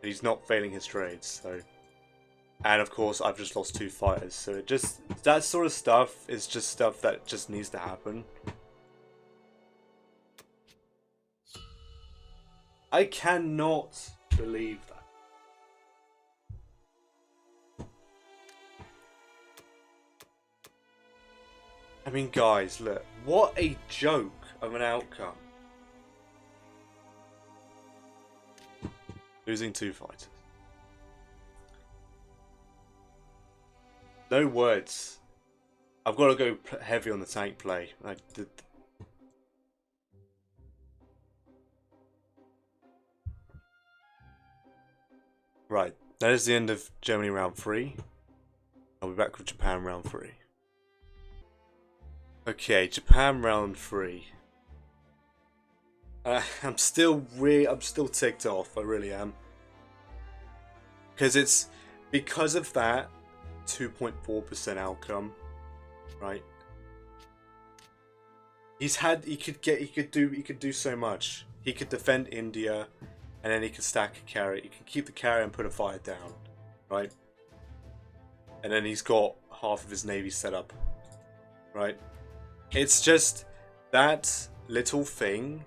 He's not failing his trades, so... And of course I've just lost 2 fighters, so it just... That sort of stuff is just stuff that just needs to happen. I cannot believe that. I mean, guys, look. What a joke of an outcome. Losing 2 fighters. No words. I've got to go heavy on the tank play. I did. Right. That is the end of Germany round 3. I'll be back with Japan round 3. Okay, Japan round 3. I'm still ticked off. I really am, because of that 2.4% outcome, right? He could do so much. He could defend India, and then he could stack a carry. He could keep the carry and put a fire down, right? And then he's got half of his navy set up, right? It's just that little thing.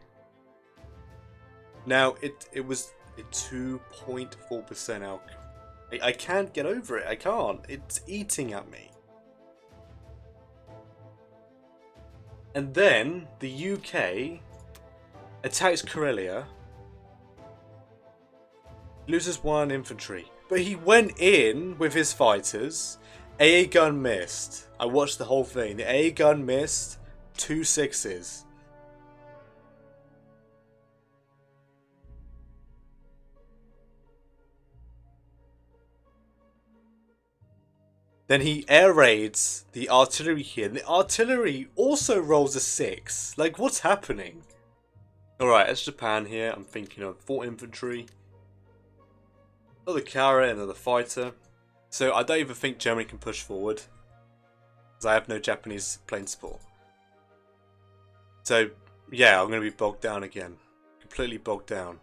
Now it was a 2.4% outcome. I can't get over it. I can't. It's eating at me. And then the UK attacks Karelia, loses 1 infantry, but he went in with his fighters. AA gun missed. I watched the whole thing. The AA gun missed 2 6s. Then he air raids the artillery here. And the artillery also rolls a 6. Like, what's happening? Alright, it's Japan here. I'm thinking of 4 infantry. Another carrier, another fighter. So I don't even think Germany can push forward, because I have no Japanese plane support. So yeah, I'm going to be bogged down again. Completely bogged down.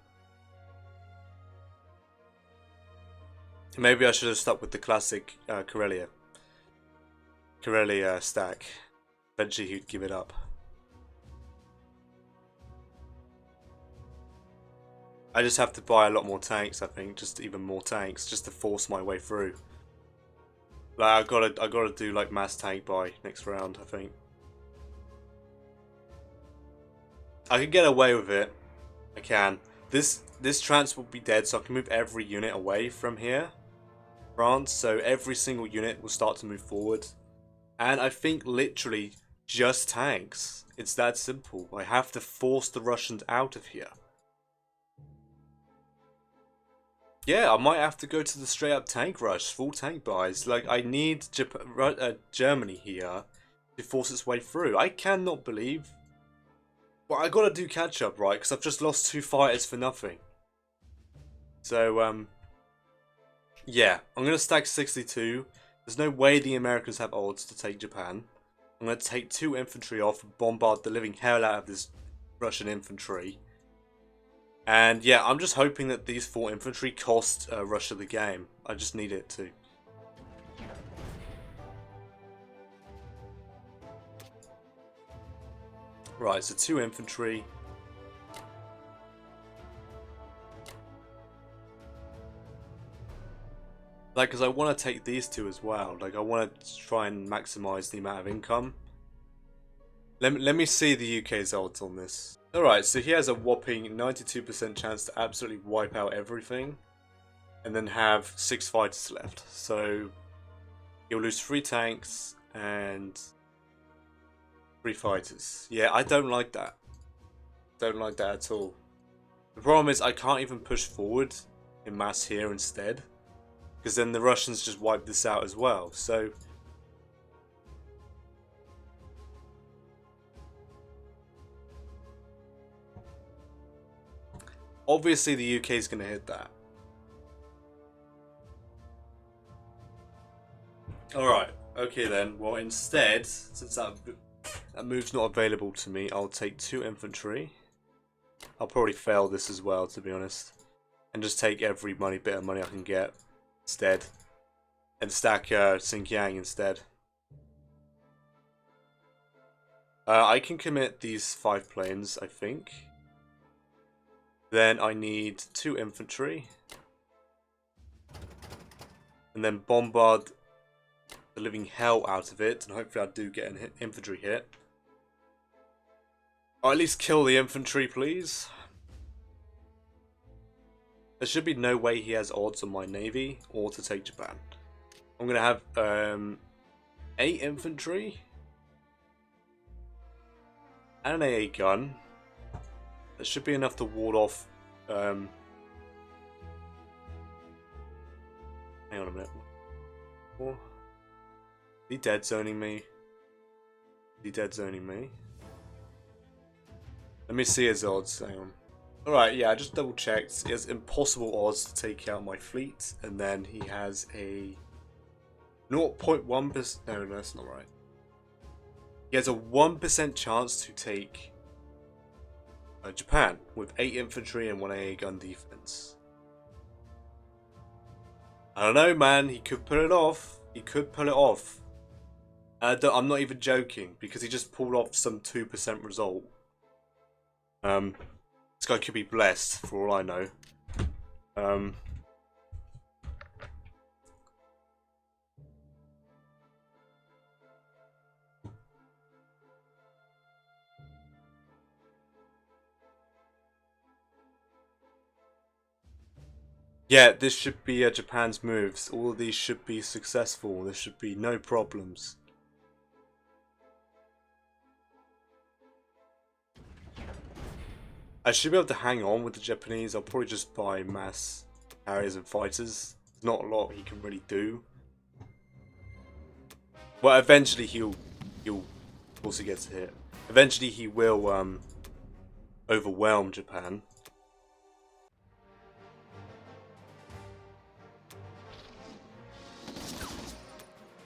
Maybe I should have stuck with the classic Karelia stack. Eventually he'd give it up. I just have to buy a lot more tanks, I think, just even more tanks, just to force my way through. Like I gotta do like mass tank buy next round, I think. I can get away with it. I can. This trans will be dead, so I can move every unit away from here, France. So every single unit will start to move forward, and I think literally just tanks. It's that simple. I have to force the Russians out of here. Yeah, I might have to go to the straight up tank rush, full tank buys. Like, I need Germany here to force its way through. I cannot believe. Well, I gotta do catch up, right? Because I've just lost 2 fighters for nothing. So, yeah, I'm gonna stack 62. There's no way the Americans have odds to take Japan. I'm gonna take 2 infantry off and bombard the living hell out of this Russian infantry. And yeah, I'm just hoping that these 4 infantry cost Russia the game. I just need it to. Right, so 2 infantry. Like, because I want to take these 2 as well. Like, I want to try and maximize the amount of income. Let me see the UK's odds on this. Alright, so he has a whopping 92% chance to absolutely wipe out everything. And then have 6 fighters left. So, he'll lose 3 tanks and 3 fighters. Yeah, I don't like that. Don't like that at all. The problem is I can't even push forward in mass here instead. Because then the Russians just wipe this out as well. So obviously the UK is going to hit that. Alright, okay then. Well, instead, since that move's not available to me, I'll take 2 infantry. I'll probably fail this as well, to be honest. And just take every bit of money I can get instead. And stack Xinjiang instead. I can commit these 5 planes, I think. Then I need 2 infantry. And then bombard the living hell out of it. And hopefully I do get an infantry hit. Or at least kill the infantry, please. There should be no way he has odds on my navy or to take Japan. I'm going to have 8 infantry. And an AA gun. That should be enough to ward off. Hang on a minute. Is he dead zoning me? Is he dead zoning me? Let me see his odds. Hang on. Alright, yeah, I just double checked. He has impossible odds to take out my fleet. And then he has a 0.1%. No, that's not right. He has a 1% chance to take Japan with 8 infantry and 1 AA gun defense. I don't know, man. He could pull it off. He could pull it off. I'm not even joking because he just pulled off some 2% result. This guy could be blessed for all I know. Yeah, this should be Japan's moves. All of these should be successful. There should be no problems. I should be able to hang on with the Japanese. I'll probably just buy mass carriers and fighters. There's not a lot he can really do. Well, eventually he'll also get hit. Eventually he will overwhelm Japan.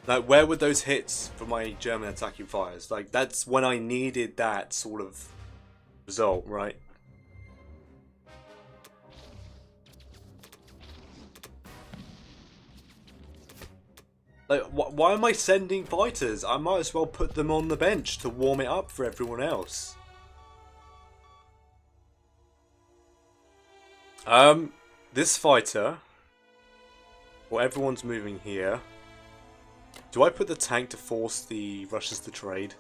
Like, where were those hits for my German attacking fires? Like, that's when I needed that sort of result, right? Like, why am I sending fighters? I might as well put them on the bench to warm it up for everyone else. This fighter... Well, everyone's moving here. Do I put the tank to force the Russians to trade?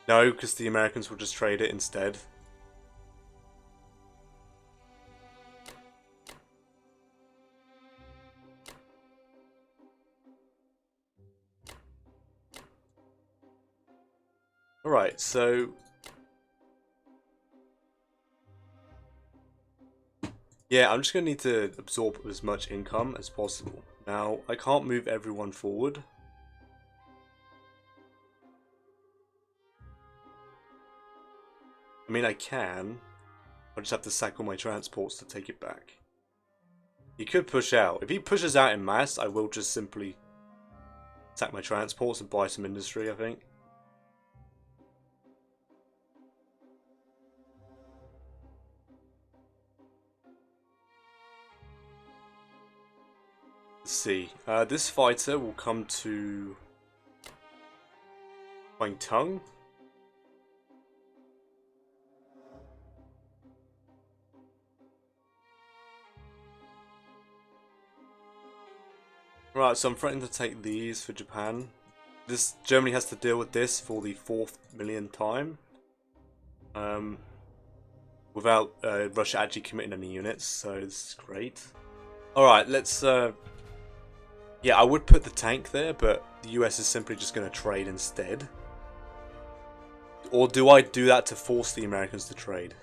No, because the Americans will just trade it instead. Alright, so... yeah, I'm just going to need to absorb as much income as possible. Now, I can't move everyone forward. I mean, I can. I just have to sack all my transports to take it back. He could push out. If he pushes out in mass, I will just simply sack my transports and buy some industry, I think. Let's see. This fighter will come to Wangtung. Right, so I'm threatening to take these for Japan. This Germany has to deal with this for the 4th millionth time. Without Russia actually committing any units, so this is great. Alright, let's... yeah, I would put the tank there, but the US is simply just going to trade instead. Or do I do that to force the Americans to trade?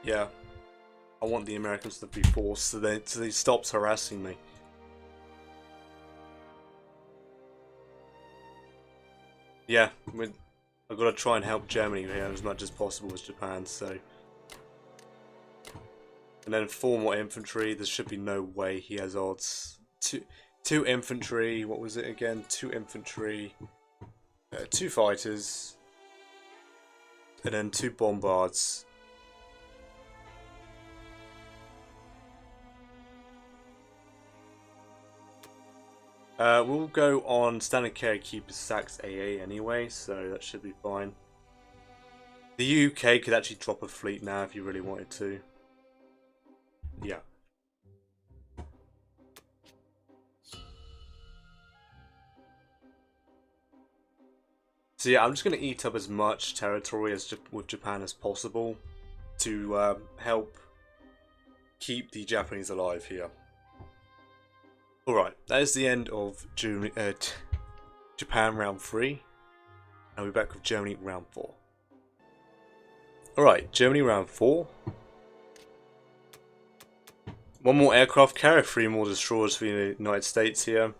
Yeah. I want the Americans to be forced so he stops harassing me. Yeah, I've got to try and help Germany here as much as possible as Japan, so... And then 4 more infantry, there should be no way he has odds. Two infantry, what was it again? 2 infantry, 2 fighters, and then 2 bombards. We'll go on standard care keep Sachs AA anyway, so that should be fine. The UK could actually drop a fleet now if you really wanted to. Yeah. So yeah, I'm just going to eat up as much territory with Japan as possible to help keep the Japanese alive here. Alright, that is the end of Japan round 3. I'll be back with Germany round 4. Alright, Germany round 4. 1 more aircraft carrier, 3 more destroyers for the United States here.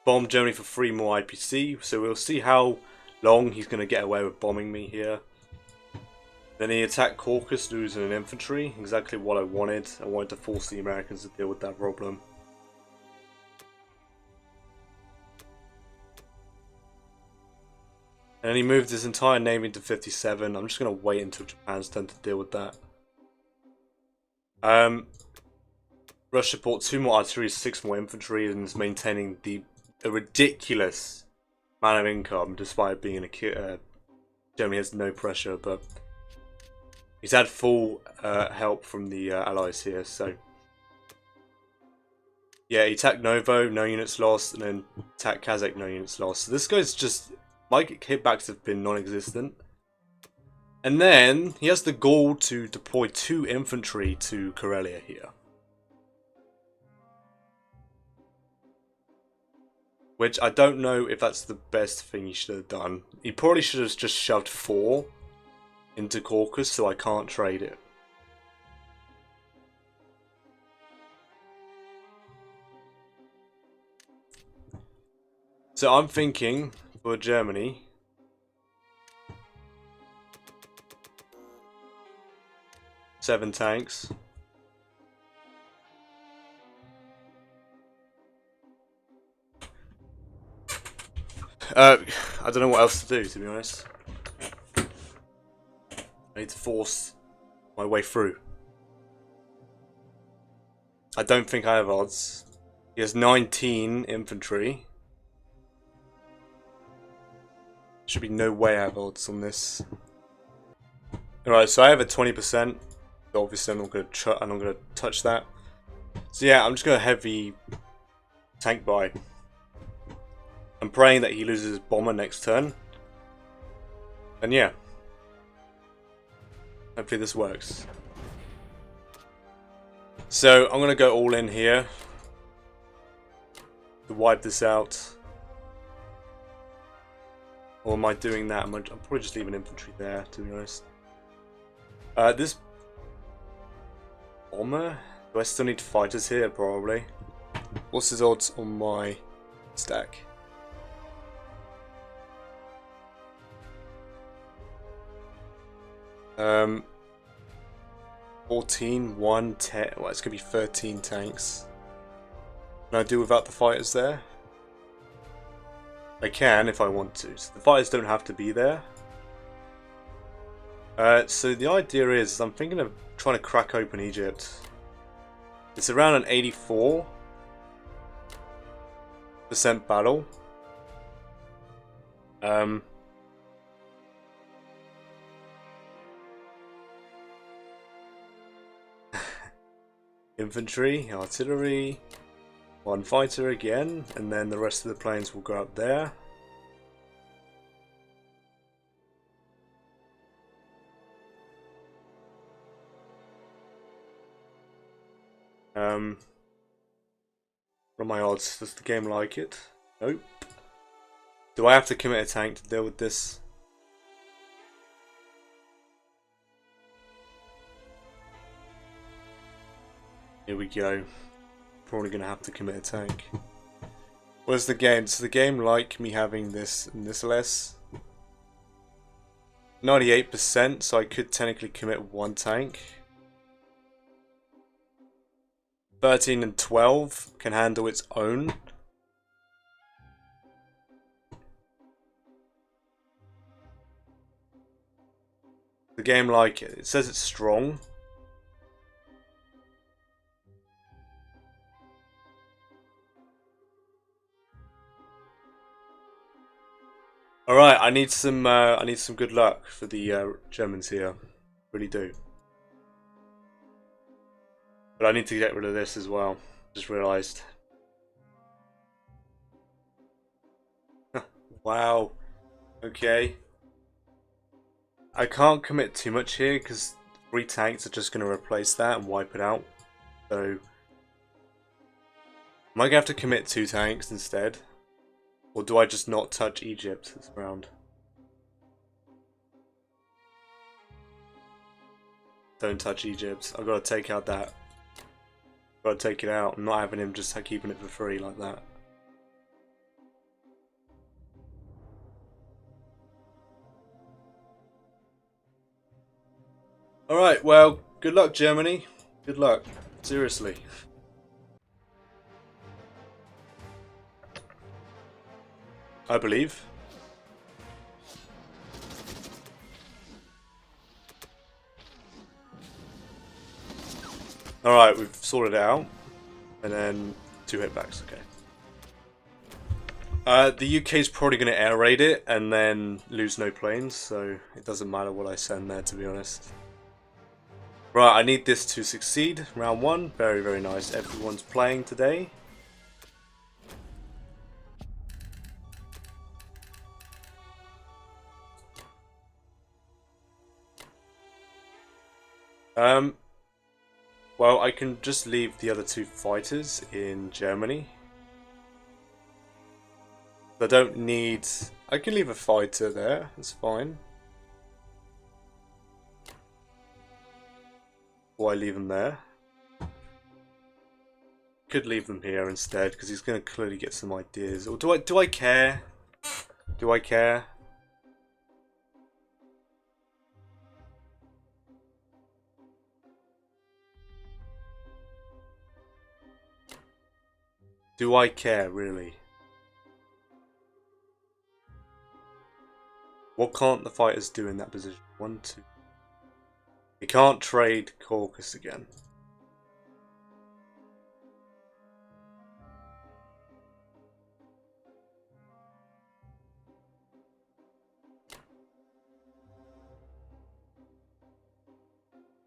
Bomb Germany for 3 more IPC, so we'll see how long he's going to get away with bombing me here. Then he attacked Caucasus, losing an infantry, exactly what I wanted. I wanted to force the Americans to deal with that problem. And he moved his entire navy to 57. I'm just going to wait until Japan's turn to deal with that. Russia bought 2 more artillery, 6 more infantry, and is maintaining a ridiculous amount of income despite being Germany has no pressure, but he's had full help from the allies here, so yeah, he attacked Novo, no units lost, and then attacked Kazakh, no units lost. So this guy's just, my hitbacks have been non-existent. And then he has the gall to deploy 2 infantry to Karelia here. Which I don't know if that's the best thing he should have done. He probably should have just shoved 4 into Caucasus so I can't trade it. So I'm thinking for Germany, seven tanks. I don't know what else to do, to be honest. I need to force my way through. I don't think I have odds. He has 19 infantry. Should be no way I have odds on this. Alright, so I have a 20%. Obviously, I'm not gonna touch that. So yeah, I'm just gonna heavy tank buy. I'm praying that he loses his bomber next turn. And yeah. Hopefully this works. So I'm gonna go all in here to wipe this out. Or am I doing that? I'm probably just leaving infantry there, to be honest. This bomber? Do I still need fighters here? Probably. What's his odds on my stack? Um, 14, 1, 10. Well, it's gonna be 13 tanks. Can I do without the fighters there? I can if I want to. So the fighters don't have to be there. So the idea is, I'm thinking of trying to crack open Egypt. It's around an 84% battle. Can infantry, artillery, one fighter again, and then the rest of the planes will go up there. What are my odds? Does the game like it? Nope. Do I have to commit a tank to deal with this? Here we go. Probably gonna have to commit a tank. Where's the game? Does the game like me having this and this less? 98%, so I could technically commit one tank. 13 and 12 can handle its own. The game like it. It says it's strong. Alright, I need some good luck for the Germans here. Really do. But I need to get rid of this as well. Just realised. Wow. Okay. I can't commit too much here because 3 tanks are just going to replace that and wipe it out. So am I going to have to commit 2 tanks instead? Or do I just not touch Egypt this round? Don't touch Egypt. I've got to take out that. Got to take it out. I'm not having him just keeping it for free like that. Alright, well, good luck, Germany. Good luck. Seriously. I believe. Alright, we've sorted it out. And then 2 hitbacks, okay. The UK's probably going to air raid it and then lose no planes, so it doesn't matter what I send there, to be honest. Right, I need this to succeed. Round 1, very, very nice. Everyone's playing today. Well, I can just leave the other 2 fighters in Germany. I don't need... I can leave a fighter there, that's fine. Or I leave them there. Could leave them here instead, because he's going to clearly get some ideas. Or do I care? Do I care? Do I care, really? What can't the fighters do in that position? 1, 2. He can't trade Caucasus again.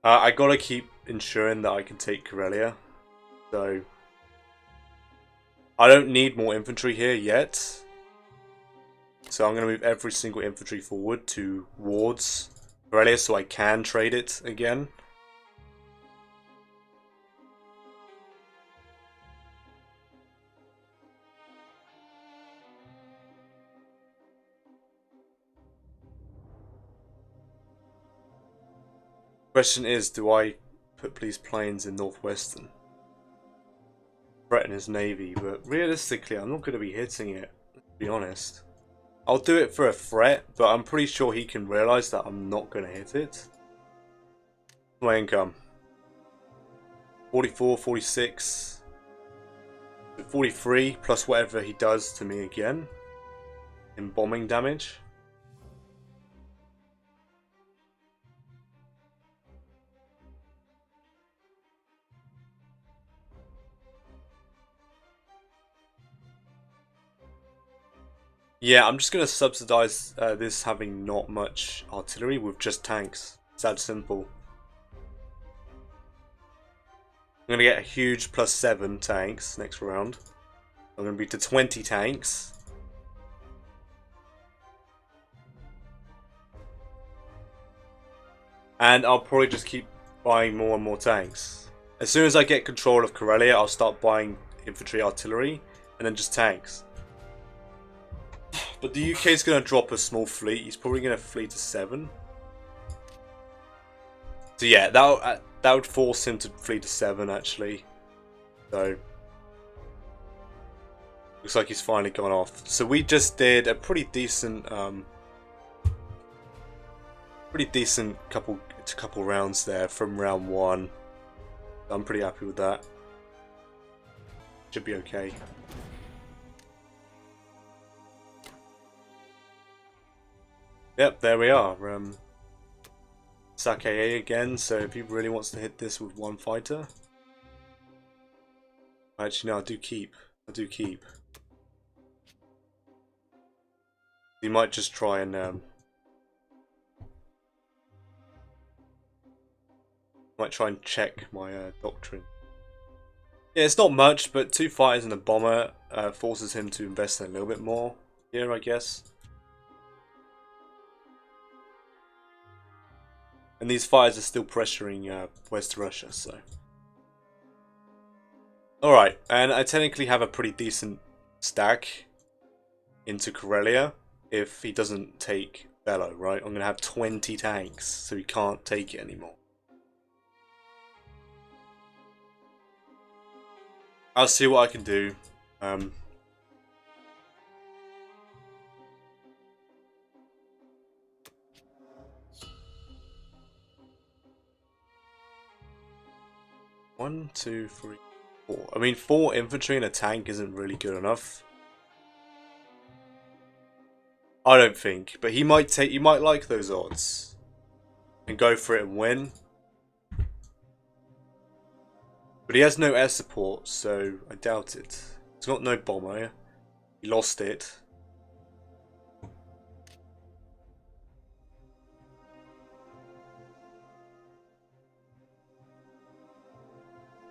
I gotta keep ensuring that I can take Karelia. So I don't need more infantry here yet. So I'm going to move every single infantry forward towards Karelia so I can trade it again. Question is, do I put these planes in Northwestern? Threaten his navy, but realistically I'm not going to be hitting it, to be honest. I'll do it for a threat, but I'm pretty sure he can realise that I'm not going to hit it. My income. 44, 46, 43 plus whatever he does to me again in bombing damage. Yeah, I'm just going to subsidize this having not much artillery with just tanks. It's that simple. I'm going to get a huge +7 tanks next round. I'm going to be to 20 tanks. And I'll probably just keep buying more and more tanks. As soon as I get control of Karelia, I'll start buying infantry, artillery, and then just tanks. But the UK is going to drop a small fleet. He's probably going to fleet to 7. So yeah, that would force him to fleet to 7 actually. So looks like he's finally gone off. So we just did a pretty decent couple rounds there from round 1. I'm pretty happy with that. Should be okay. Yep, there we are. Sake again, so if he really wants to hit this with one fighter. Actually, no, I do keep. He might just try and check my doctrine. Yeah, it's not much, but 2 fighters and a bomber forces him to invest in a little bit more here, I guess. And these fighters are still pressuring West Russia, so. Alright, and I technically have a pretty decent stack into Karelia if he doesn't take Bello, right? I'm going to have 20 tanks, so he can't take it anymore. I'll see what I can do. One, two, three, 4. I mean, 4 infantry and a tank isn't really good enough. I don't think, but he might like those odds and go for it and win. But he has no air support, so I doubt it. He's got no bomber. He lost it.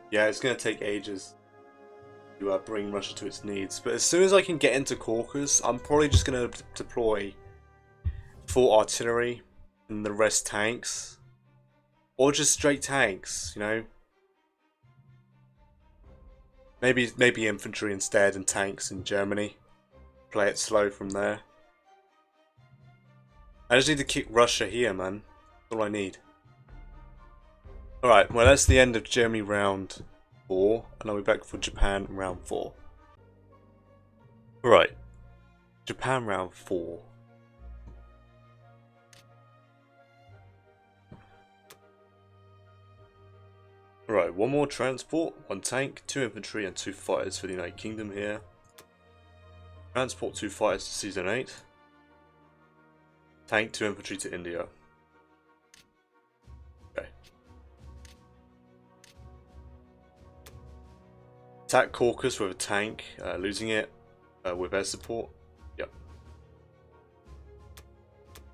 Yeah, it's going to take ages to bring Russia to its needs. But as soon as I can get into Caucasus, I'm probably just going to deploy 4 artillery and the rest tanks. Or just straight tanks, you know. Maybe infantry instead and tanks in Germany. Play it slow from there. I just need to kick Russia here, man. That's all I need. Alright, well that's the end of Germany round 4, and I'll be back for Japan round 4. Alright, Japan round 4. Alright, 1 more transport, 1 tank, 2 infantry and 2 fighters for the United Kingdom here. Transport 2 fighters to Season 8. Tank 2 infantry to India. Okay. Attack Caucasus with a tank, losing it with air support. Yep.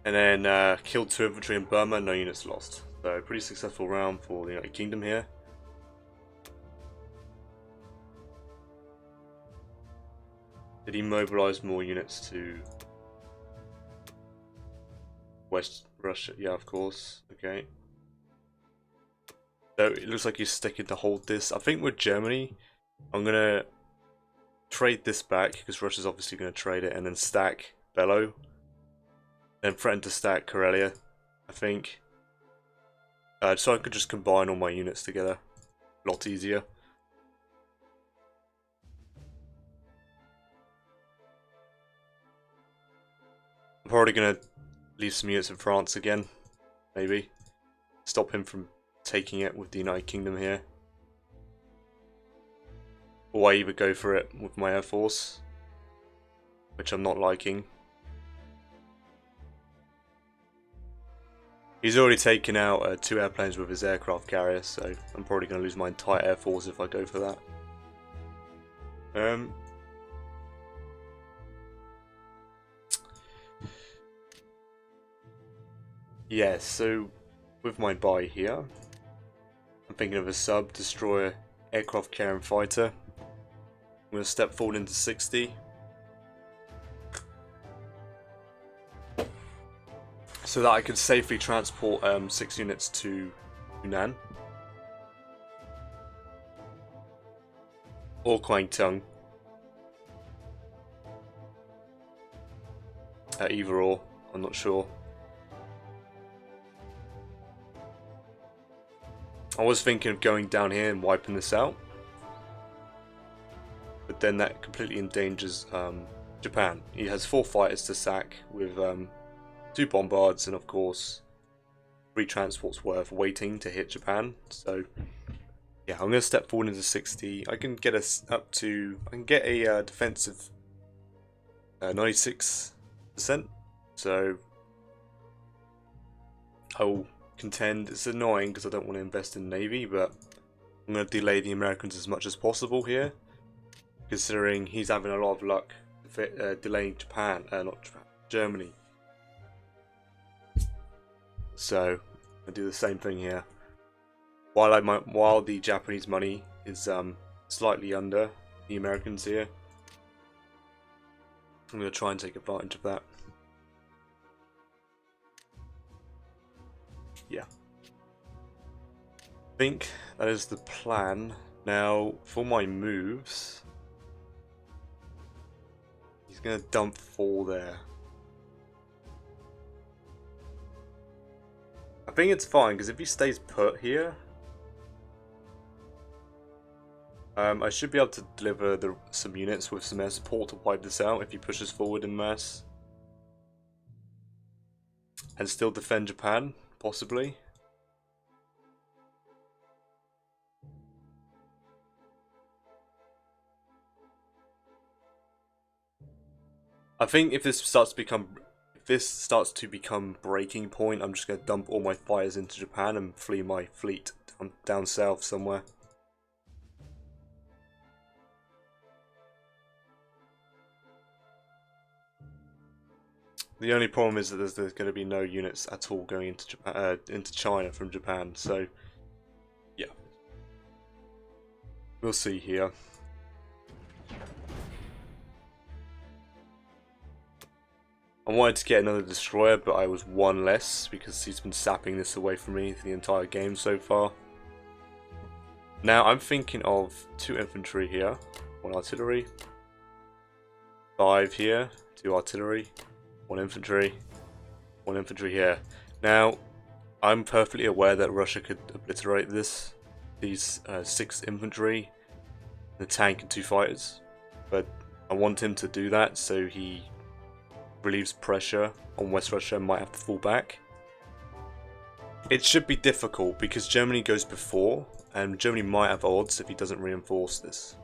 And then killed 2 infantry in Burma, no units lost. So pretty successful round for the United Kingdom here. Did he mobilize more units to West Russia? Yeah, of course. Okay. So it looks like he's sticking to hold this. I think with Germany, I'm going to trade this back because Russia's obviously going to trade it and then stack Bello. Then threaten to stack Karelia, I think. So I could just combine all my units together. A lot easier. I'm probably going to leave some units in France again. Maybe. Stop him from taking it with the United Kingdom here. Or I either go for it with my air force, which I'm not liking. He's already taken out 2 airplanes with his aircraft carrier, so I'm probably going to lose my entire air force if I go for that. Yeah, so with my buy here, I'm thinking of a sub destroyer aircraft carrying fighter. I'm going to step forward into 60. So that I could safely transport 6 units to Yunnan. Or Kwangtung. Either or, I'm not sure. I was thinking of going down here and wiping this out. But then that completely endangers Japan. He has 4 fighters to sack with 2 bombards and of course 3 transports worth waiting to hit Japan. So yeah, I'm going to step forward into 60. I can get us up to, I can get a defensive 96%. So I will contend. It's annoying because I don't want to invest in Navy, but I'm going to delay the Americans as much as possible here, considering he's having a lot of luck delaying Japan, not Japan, Germany. So I do the same thing here. While the Japanese money is slightly under the Americans here, I'm going to try and take advantage of that. Yeah. I think that is the plan. Now, for my moves, he's going to dump 4 there. I think it's fine, because if he stays put here, I should be able to deliver some units with some air support to wipe this out if he pushes forward in mass. And still defend Japan, possibly. I think if this starts to become breaking point, I'm just going to dump all my fighters into Japan and flee my fleet down south somewhere. The only problem is that there's going to be no units at all going into Japan, into China from Japan. So, yeah, we'll see here. I wanted to get another destroyer, but I was 1 less because he's been sapping this away from me the entire game so far. Now I'm thinking of 2 infantry here, 1 artillery, 5 here, 2 artillery, 1 infantry, 1 infantry here. Now, I'm perfectly aware that Russia could obliterate these 6 infantry, a tank and 2 fighters, but I want him to do that so he relieves pressure on West Russia and might have to fall back. It should be difficult because Germany goes before, and Germany might have odds if he doesn't reinforce this.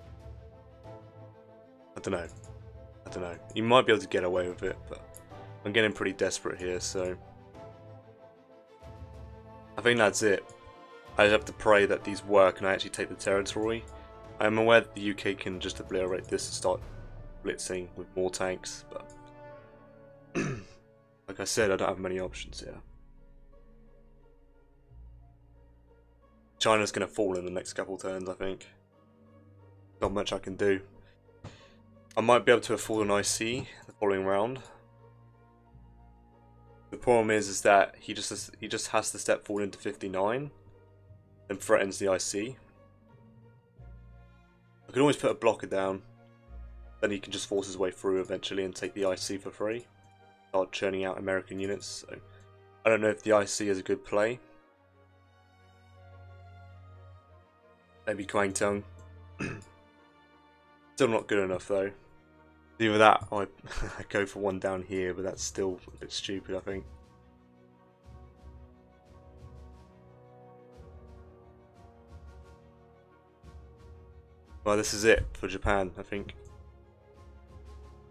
I don't know. He might be able to get away with it, but I'm getting pretty desperate here, so I think that's it. I just have to pray that these work and I actually take the territory. I'm aware that the UK can just obliterate this and start blitzing with more tanks, but like I said, I don't have many options here. China's going to fall in the next couple turns, I think. Not much I can do. I might be able to afford an IC the following round. The problem is that he just has to step forward into 59 and threatens the IC. I can always put a blocker down, then he can just force his way through eventually and take the IC for free. Start churning out American units. So I don't know if the IC is a good play. Maybe Kwangtung. Still not good enough though. Either that or I go for 1 down here, but that's still a bit stupid, I think. Well, this is it for Japan, I think.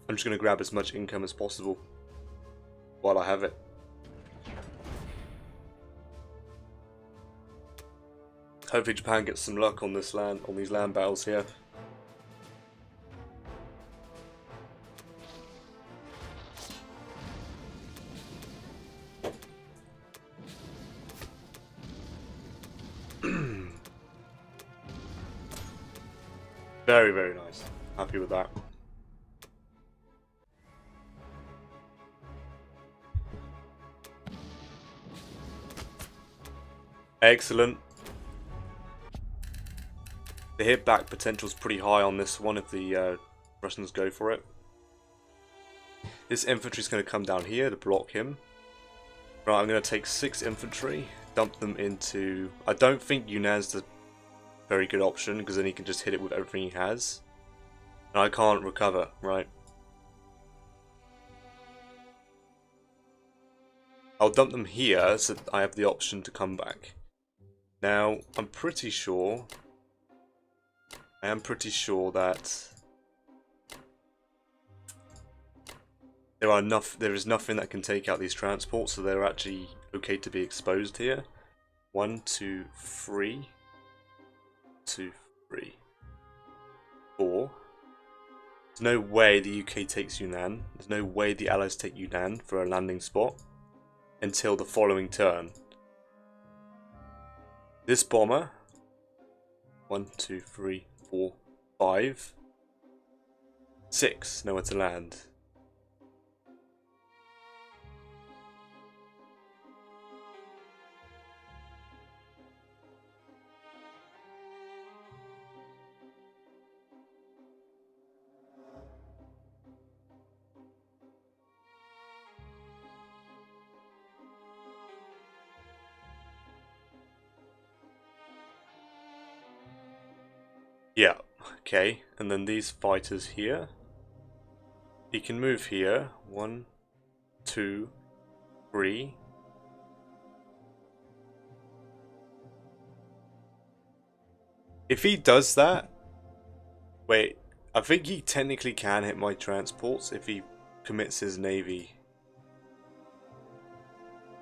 I'm just going to grab as much income as possible while I have it. Hopefully Japan gets some luck on these land battles here. Very, very nice. Happy with that. Excellent. The hit back potential is pretty high on this one if the Russians go for it. This infantry is going to come down here to block him. Right, I'm going to take 6 infantry, dump them into... I don't think Yunnan's the very good option, because then he can just hit it with everything he has. And I can't recover, right? I'll dump them here so that I have the option to come back. Now, I'm pretty sure... I am pretty sure that... there is nothing that can take out these transports, so they're actually okay to be exposed here. 1, 2, 3. 2, 3. 4. There's no way the UK takes Yunnan. There's no way the Allies take Yunnan for a landing spot until the following turn. This bomber. 1, 2, 3, 4, 5. 6. Nowhere to land. Yeah, okay, and then these fighters here. He can move here. 1, 2, 3. If he does that... Wait, I think he technically can hit my transports if he commits his navy.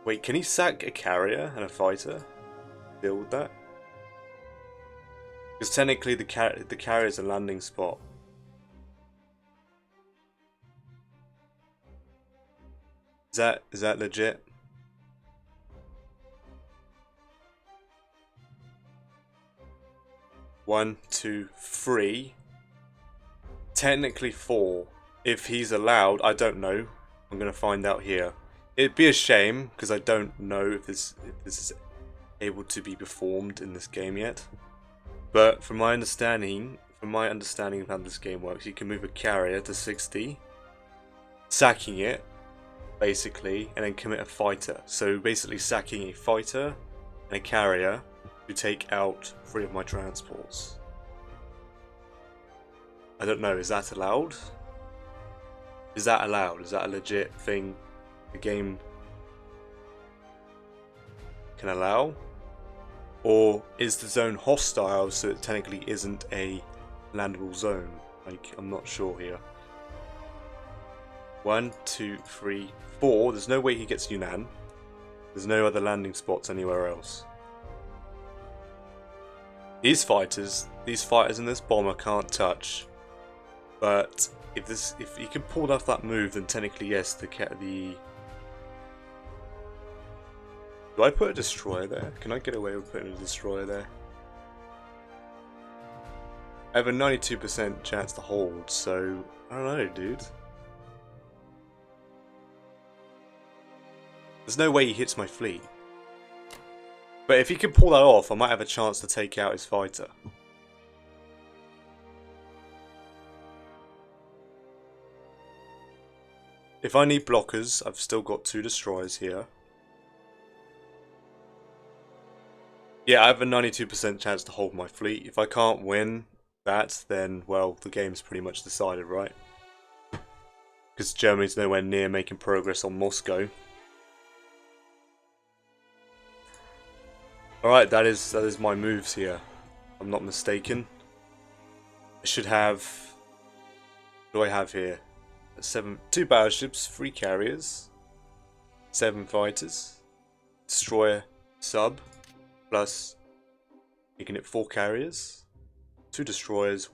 Wait, can he sack a carrier and a fighter? Deal with that? Because technically the carrier is a landing spot. Is that legit? One, 2, 3. Technically 4. If he's allowed, I don't know. I'm gonna find out here. It'd be a shame because I don't know if this is able to be performed in this game yet. But from my understanding of how this game works, you can move a carrier to 60, sacking it, basically, and then commit a fighter. So basically sacking a fighter and a carrier to take out 3 of my transports. I don't know, is that allowed? Is that allowed? Is that a legit thing the game can allow? Or is the zone hostile so it technically isn't a landable zone? Like, I'm not sure here. 1, 2, 3, 4. There's no way he gets Yunnan. There's no other landing spots anywhere else. These fighters and this bomber can't touch. But if he can pull off that move, then technically yes, Do I put a destroyer there? Can I get away with putting a destroyer there? I have a 92% chance to hold, so I don't know, dude. There's no way he hits my fleet. But if he can pull that off, I might have a chance to take out his fighter. If I need blockers, I've still got 2 destroyers here. Yeah, I have a 92% chance to hold my fleet. If I can't win that, then, well, the game's pretty much decided, right? Because Germany's nowhere near making progress on Moscow. Alright, that is my moves here. If I'm not mistaken. I should have... What do I have here? 2 battleships, 3 carriers, 7 fighters, destroyer, sub, plus making it 4 carriers, 2 destroyers,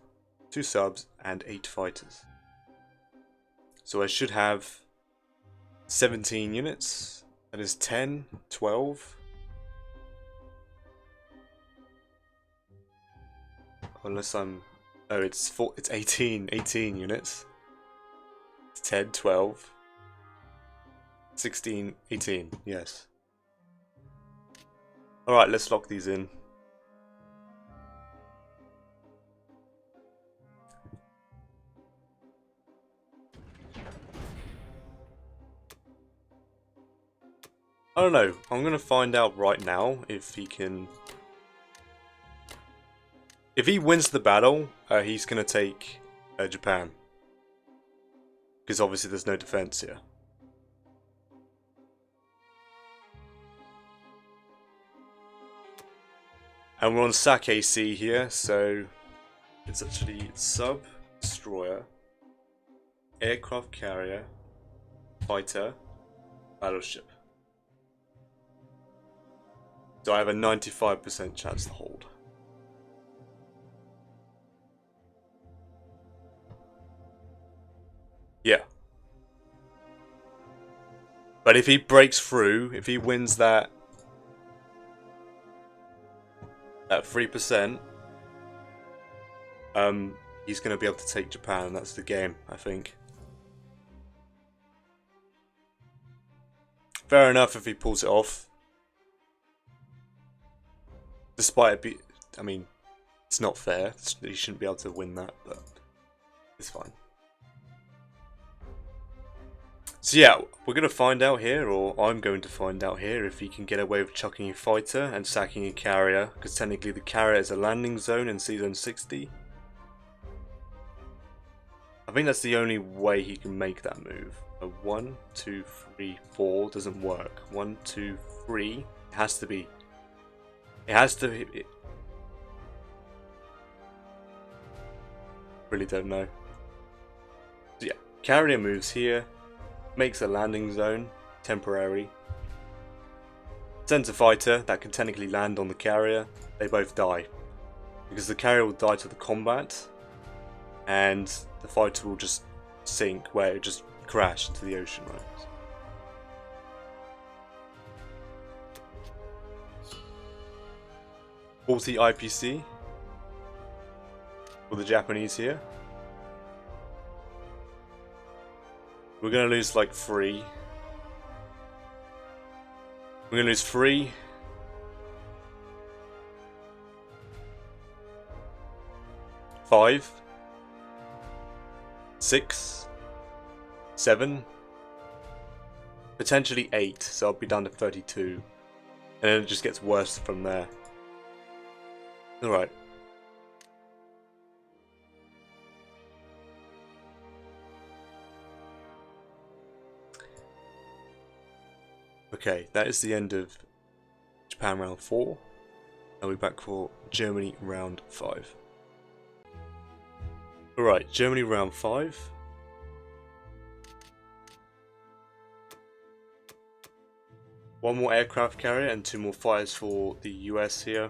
2 subs, and 8 fighters. So I should have 17 units. That is 10, 12. Unless I'm Oh, it's 18 units. It's 10, 12, 16, 18, yes. Alright, let's lock these in. I don't know, I'm gonna find out right now if he can... If he wins the battle, he's gonna take Japan. Because obviously there's no defense here. And we're on SAC AC here, so it's actually sub, destroyer, aircraft carrier, fighter, battleship. So I have a 95% chance to hold. Yeah. But if he breaks through, if he wins that at 3%, he's going to be able to take Japan, and that's the game, I think. Fair enough if he pulls it off. Despite it be... I mean, it's not fair. He shouldn't be able to win that, but it's fine. So yeah, we're going to find out here, or I'm going to find out here, if he can get away with chucking a fighter and sacking a carrier, because technically the carrier is a landing zone in C-Zone 60. I think that's the only way he can make that move. A 1, 2, 3, 4 doesn't work. 1, 2, 3. It has to be. It has to be. Really don't know. So yeah, carrier moves here. Makes a landing zone. Temporary. Sends a fighter that can technically land on the carrier. They both die. Because the carrier will die to the combat. And the fighter will just sink, where it just crash into the ocean, right? 40 IPC for the Japanese here. We're gonna lose like 3. We're gonna lose 3. 5. 6. 7. Potentially 8, so I'll be down to 32. And then it just gets worse from there. Alright. Okay, that is the end of Japan round 4. I'll be back for Germany round 5. Alright, Germany round 5. One more aircraft carrier and 2 more fighters for the US here.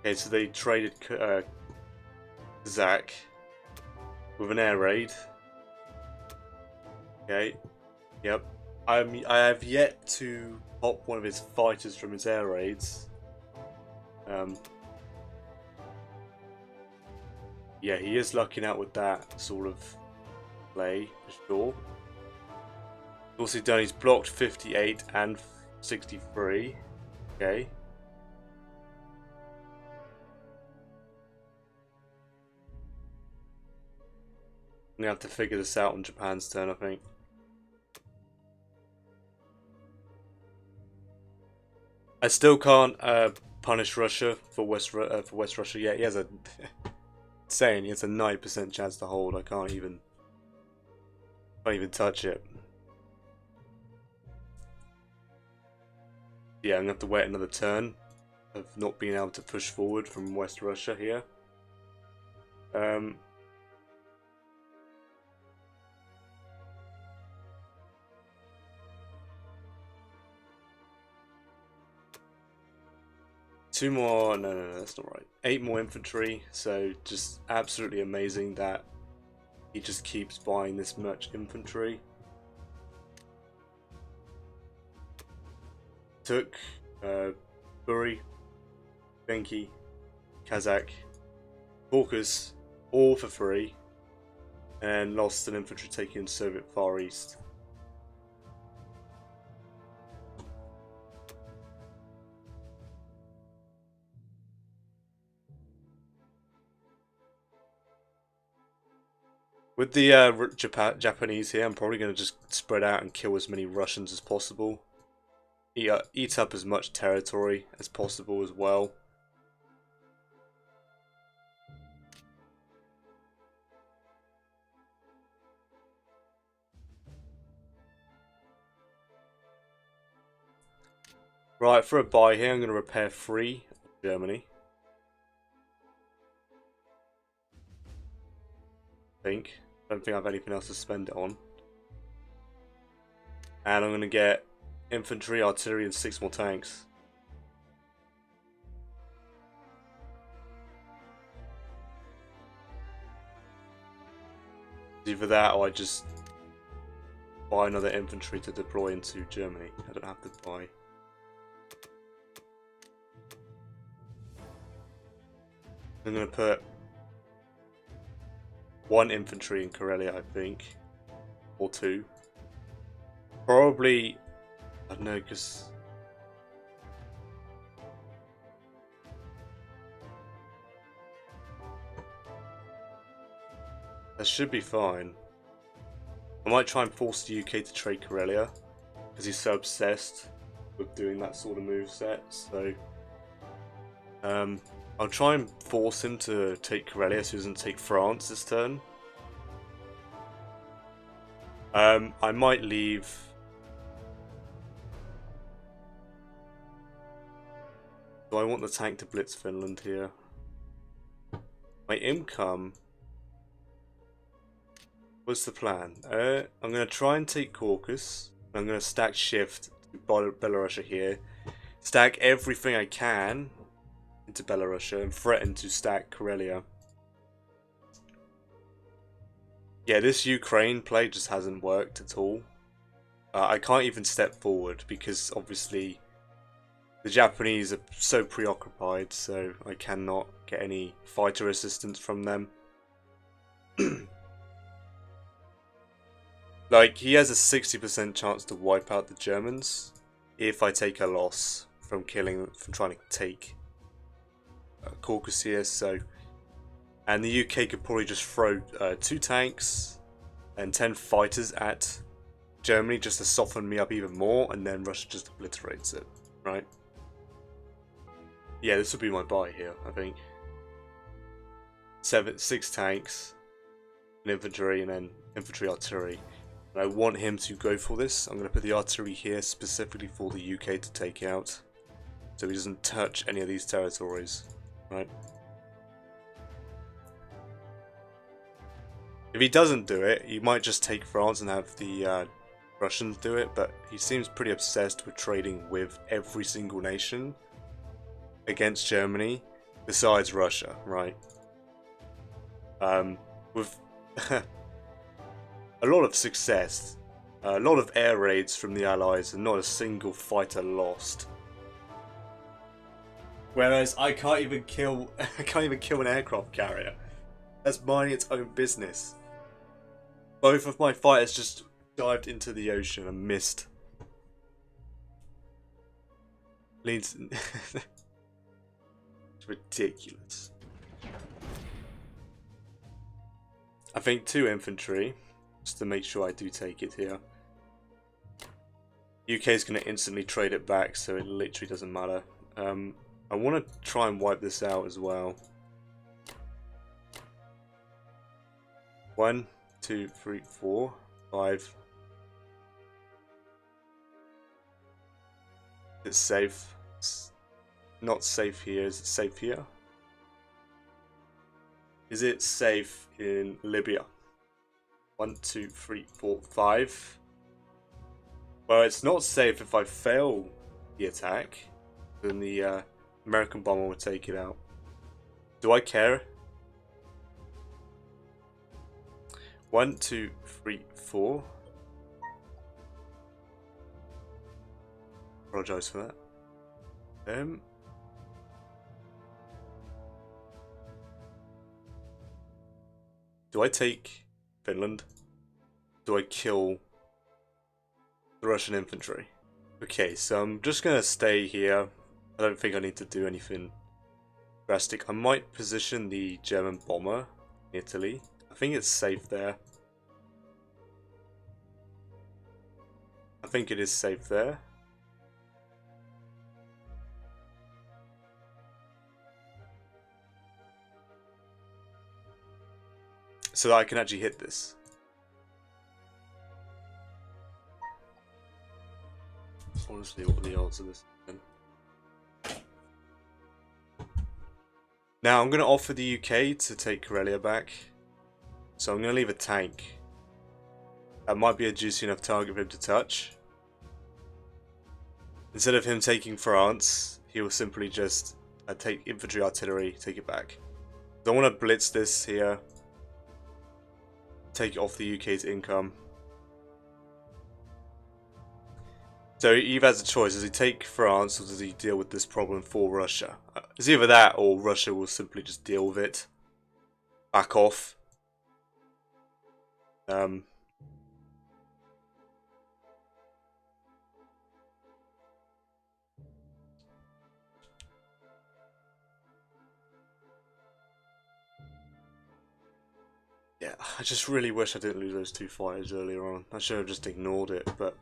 Okay, so they traded Zach with an air raid. Okay, yep. I have yet to pop one of his fighters from his air raids. Yeah, he is lucking out with that sort of play for sure. Also done, he's blocked 58 and 63. Okay. I'm gonna have to figure this out on Japan's turn, I think. I still can't punish Russia for West Russia yet. He has a insane. He has a 9% chance to hold. I can't even touch it. Yeah, I'm gonna have to wait another turn of not being able to push forward from West Russia here. Two more, no, that's not right. 8 more infantry, so just absolutely amazing that he just keeps buying this much infantry. took Buri, Benki, Kazakh, Caucasus, all for free, and lost an infantry taking Soviet Far East. With the Japanese here, I'm probably going to just spread out and kill as many Russians as possible. Eat up as much territory as possible as well. Right, for a buy here, I'm going to repair 3 Germany. I don't think I have anything else to spend it on. And I'm going to get infantry, artillery, and 6 more tanks. Either that or I just buy another infantry to deploy into Germany. I don't have to buy. I'm going to put 1 infantry in Karelia, I think. Or 2. Probably, I don't know, because that should be fine. I might try and force the UK to trade Karelia, because he's so obsessed with doing that sort of moveset. So I'll try and force him to take Karelia so he doesn't take France this turn. I might leave. Do I want the tank to blitz Finland here? My income. What's the plan? I'm going to try and take Caucasus. I'm going to stack shift to Belarusia here. Stack everything I can into Belarusia and threaten to stack Karelia. Yeah, this Ukraine play just hasn't worked at all. I can't even step forward because obviously the Japanese are so preoccupied, so I cannot get any fighter assistance from them. Like, he has a 60% chance to wipe out the Germans if I take a loss from trying to take Caucasus, so... And the UK could probably just throw 2 tanks and 10 fighters at Germany just to soften me up even more, and then Russia just obliterates it, right? Yeah, this would be my buy here, I think. 6 tanks, an infantry, and then infantry artillery. And I want him to go for this. I'm going to put the artillery here specifically for the UK to take out, so he doesn't touch any of these territories, right? If he doesn't do it, he might just take France and have the Russians do it, but he seems pretty obsessed with trading with every single nation against Germany, besides Russia, right? With a lot of success, a lot of air raids from the Allies, and not a single fighter lost. Whereas I can't even kill an aircraft carrier. That's minding its own business. Both of my fighters just dived into the ocean and missed. It's ridiculous. I think 2 infantry, just to make sure I do take it here. UK is going to instantly trade it back, so it literally doesn't matter. I want to try and wipe this out as well. 1, 2, 3, 4, 5. It's safe. It's not safe here. Is it safe here? Is it safe in Libya? 1, 2, 3, 4, 5. Well, it's not safe if I fail the attack. Then the American bomber would take it out. Do I care? 1, 2, 3, 4. Apologise for that. Do I take Finland? Do I kill the Russian infantry? Okay, so I'm just gonna stay here. I don't think I need to do anything drastic. I might position the German bomber in Italy. I think it's safe there. I think it is safe there. So that I can actually hit this. Honestly, what are the odds of this? Now I'm going to offer the UK to take Karelia back. So I'm going to leave a tank. That might be a juicy enough target for him to touch. Instead of him taking France, he will simply just take infantry artillery, take it back. So I want to blitz this here. Take it off the UK's income. So he either has a choice. Does he take France or does he deal with this problem for Russia? It's either that or Russia will simply just deal with it. Back off. Yeah, I just really wish I didn't lose those two fighters earlier on. I should have just ignored it, but...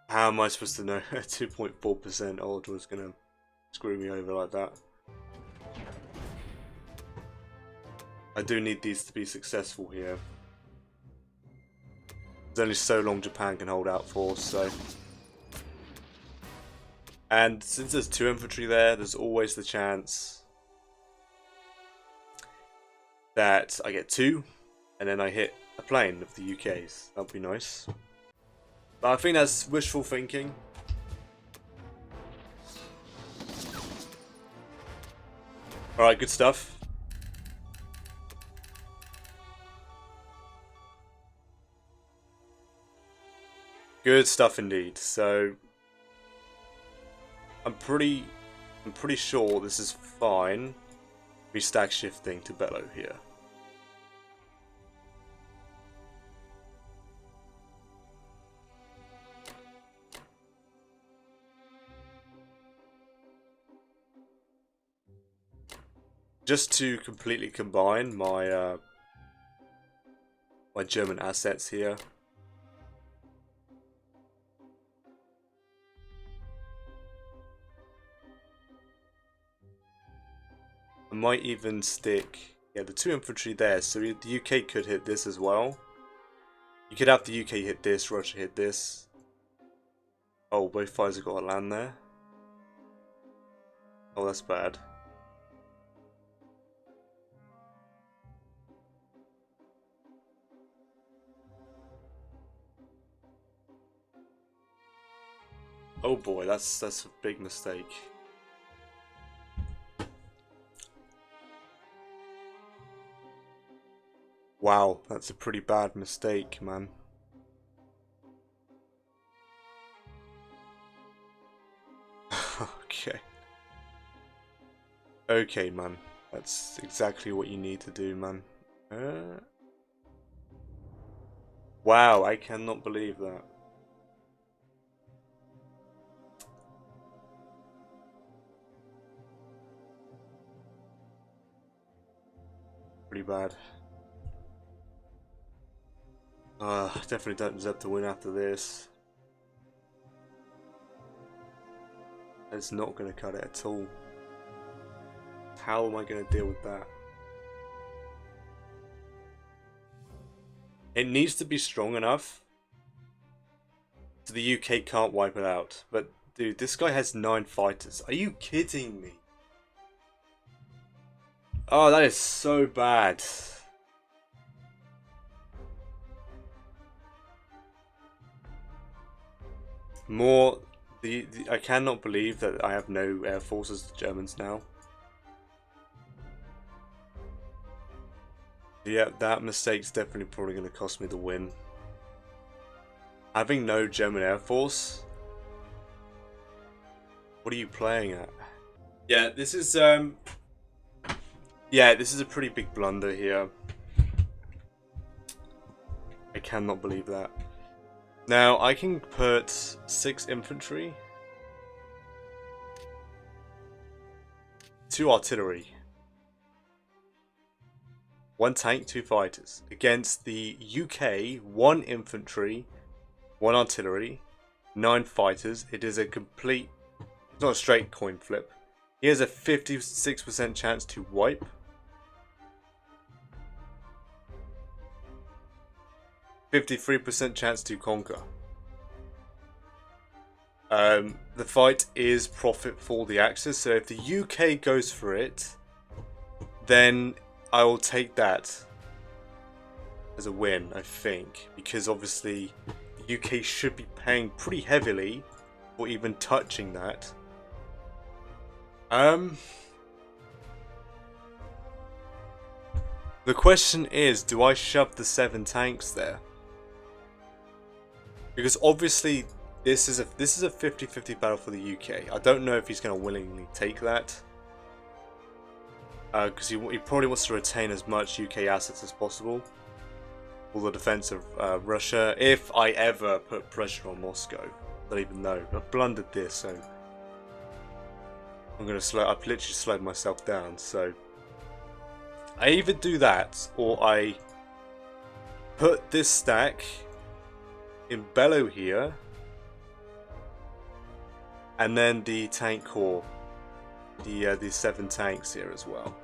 How am I supposed to know a 2.4% odd was going to screw me over like that? I do need these to be successful here. There's only so long Japan can hold out for, so... And since there's 2 infantry there, there's always the chance that I get 2, and then I hit a plane of the UK's. That'd be nice. But I think that's wishful thinking. Alright, good stuff. Good stuff indeed. So I'm pretty sure this is fine. We stack shifting to Bellow here. Just to completely combine my my German assets here. I might even stick, yeah, the 2 infantry there, so the UK could hit this as well. You could have the UK hit this, Russia hit this. Oh, both fighters have got to land there. Oh, that's bad. Oh boy, that's a big mistake. Wow, that's a pretty bad mistake, man. Okay. Okay, man. That's exactly what you need to do, man. Wow, I cannot believe that. Pretty bad. Definitely don't deserve to win after this. It's not going to cut it at all. How am I going to deal with that? It needs to be strong enough so the UK can't wipe it out. But dude, this guy has 9 fighters. Are you kidding me? Oh, that is so bad. I cannot believe that I have no air forces to Germans now. Yeah, that mistake's definitely probably going to cost me the win. Having no German Air Force? What are you playing at? Yeah, this is a pretty big blunder here. I cannot believe that. Now, I can put 6 infantry, 2 artillery, 1 tank, 2 fighters. Against the UK, 1 infantry, 1 artillery, 9 fighters. It is a complete, it's not a straight coin flip. He has a 56% chance to wipe. 53% chance to conquer. The fight is profit for the Axis, so if the UK goes for it, then I will take that as a win, I think, because obviously the UK should be paying pretty heavily for even touching that. The question is, do I shove the 7 tanks there? Because obviously this is a 50-50 battle for the UK. I don't know if he's going to willingly take that. Because he probably wants to retain as much UK assets as possible for the defense of Russia. If I ever put pressure on Moscow, I don't even know. I've blundered this, so I've literally slowed myself down. So I either do that or I put this stack in Bellow here, and then the tank corps, the 7 tanks here as well.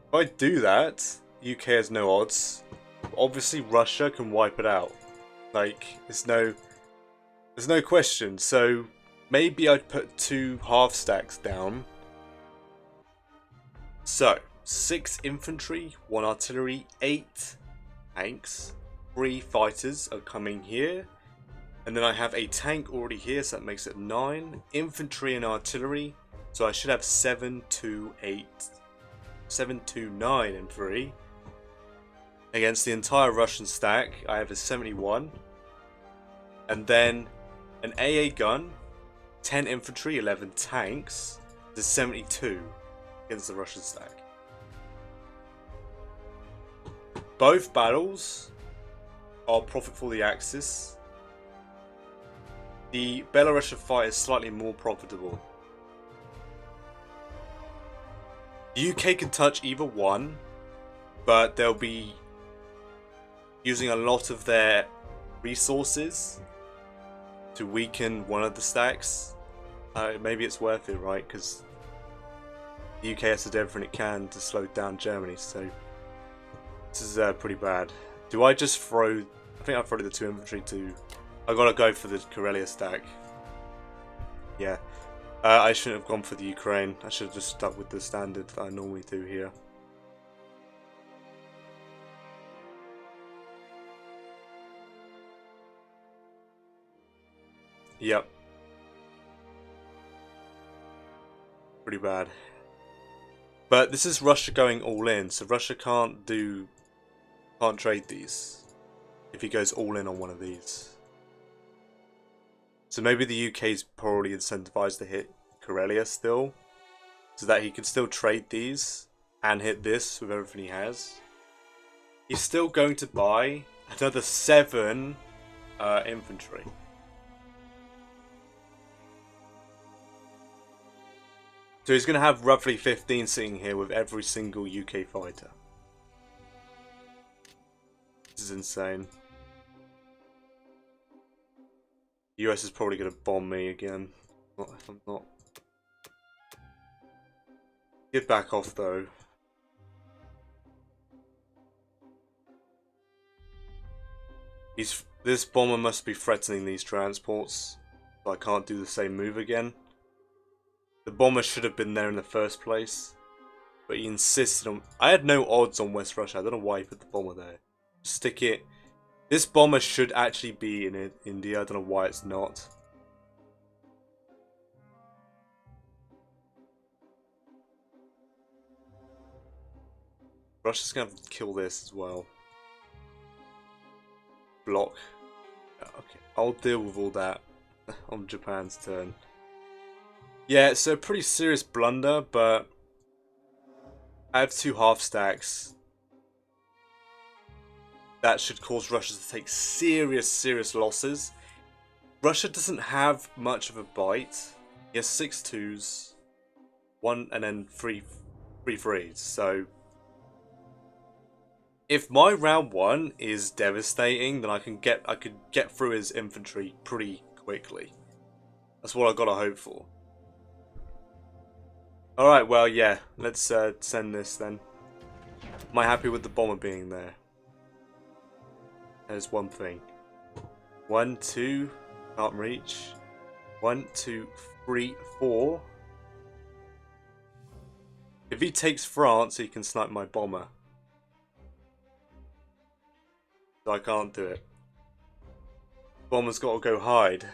If I do that, UK has no odds. Obviously, Russia can wipe it out. Like, there's no question. So maybe I'd put 2 half stacks down. So 6 infantry, 1 artillery, 8 tanks. 3 fighters are coming here, and then I have a tank already here, so that makes it 9 infantry and artillery, so I should have 7 to 9 in 3. Against the entire Russian stack, I have a 71, and then an AA gun, 10 infantry, 11 tanks, is 72 against the Russian stack. Both battles are profit for the Axis. The Belarusian fight is slightly more profitable. The UK can touch either one, but they'll be using a lot of their resources to weaken one of the stacks. Maybe it's worth it, right? Because the UK has to do everything it can to slow down Germany, so this is pretty bad. Do I just throw... I think I'll throw the 2 infantry to... I gotta go for the Karelia stack. Yeah. I shouldn't have gone for the Ukraine. I should have just stuck with the standard that I normally do here. Yep. Pretty bad. But this is Russia going all in, so Russia can't trade these if he goes all in on one of these. So maybe the UK's probably incentivized to hit Karelia still, so that he can still trade these and hit this with everything he has. He's still going to buy another 7 infantry. So he's going to have roughly 15 sitting here with every single UK fighter. This is insane. The US is probably going to bomb me again. If I'm not. Get back off though. This bomber must be threatening these transports, so I can't do the same move again. The bomber should have been there in the first place, but he insisted on... I had no odds on West Russia. I don't know why he put the bomber there. Stick it. This bomber should actually be in India. I don't know why it's not. Russia's going to have to kill this as well. block. Okay, I'll deal with all that on Japan's turn. Yeah, it's a pretty serious blunder, but I have 2 half stacks. That should cause Russia to take serious losses. Russia doesn't have much of a bite. He has 6 twos, 1 and then 3 threes. So if my round 1 is devastating, then I could get through his infantry pretty quickly. That's what I gotta hope for. Alright, well, yeah, let's send this then. Am I happy with the bomber being there? There's one thing. 1, 2, can't reach. 1, 2, 3, 4. If he takes France, he can snipe my bomber. So I can't do it. Bomber's got to go hide.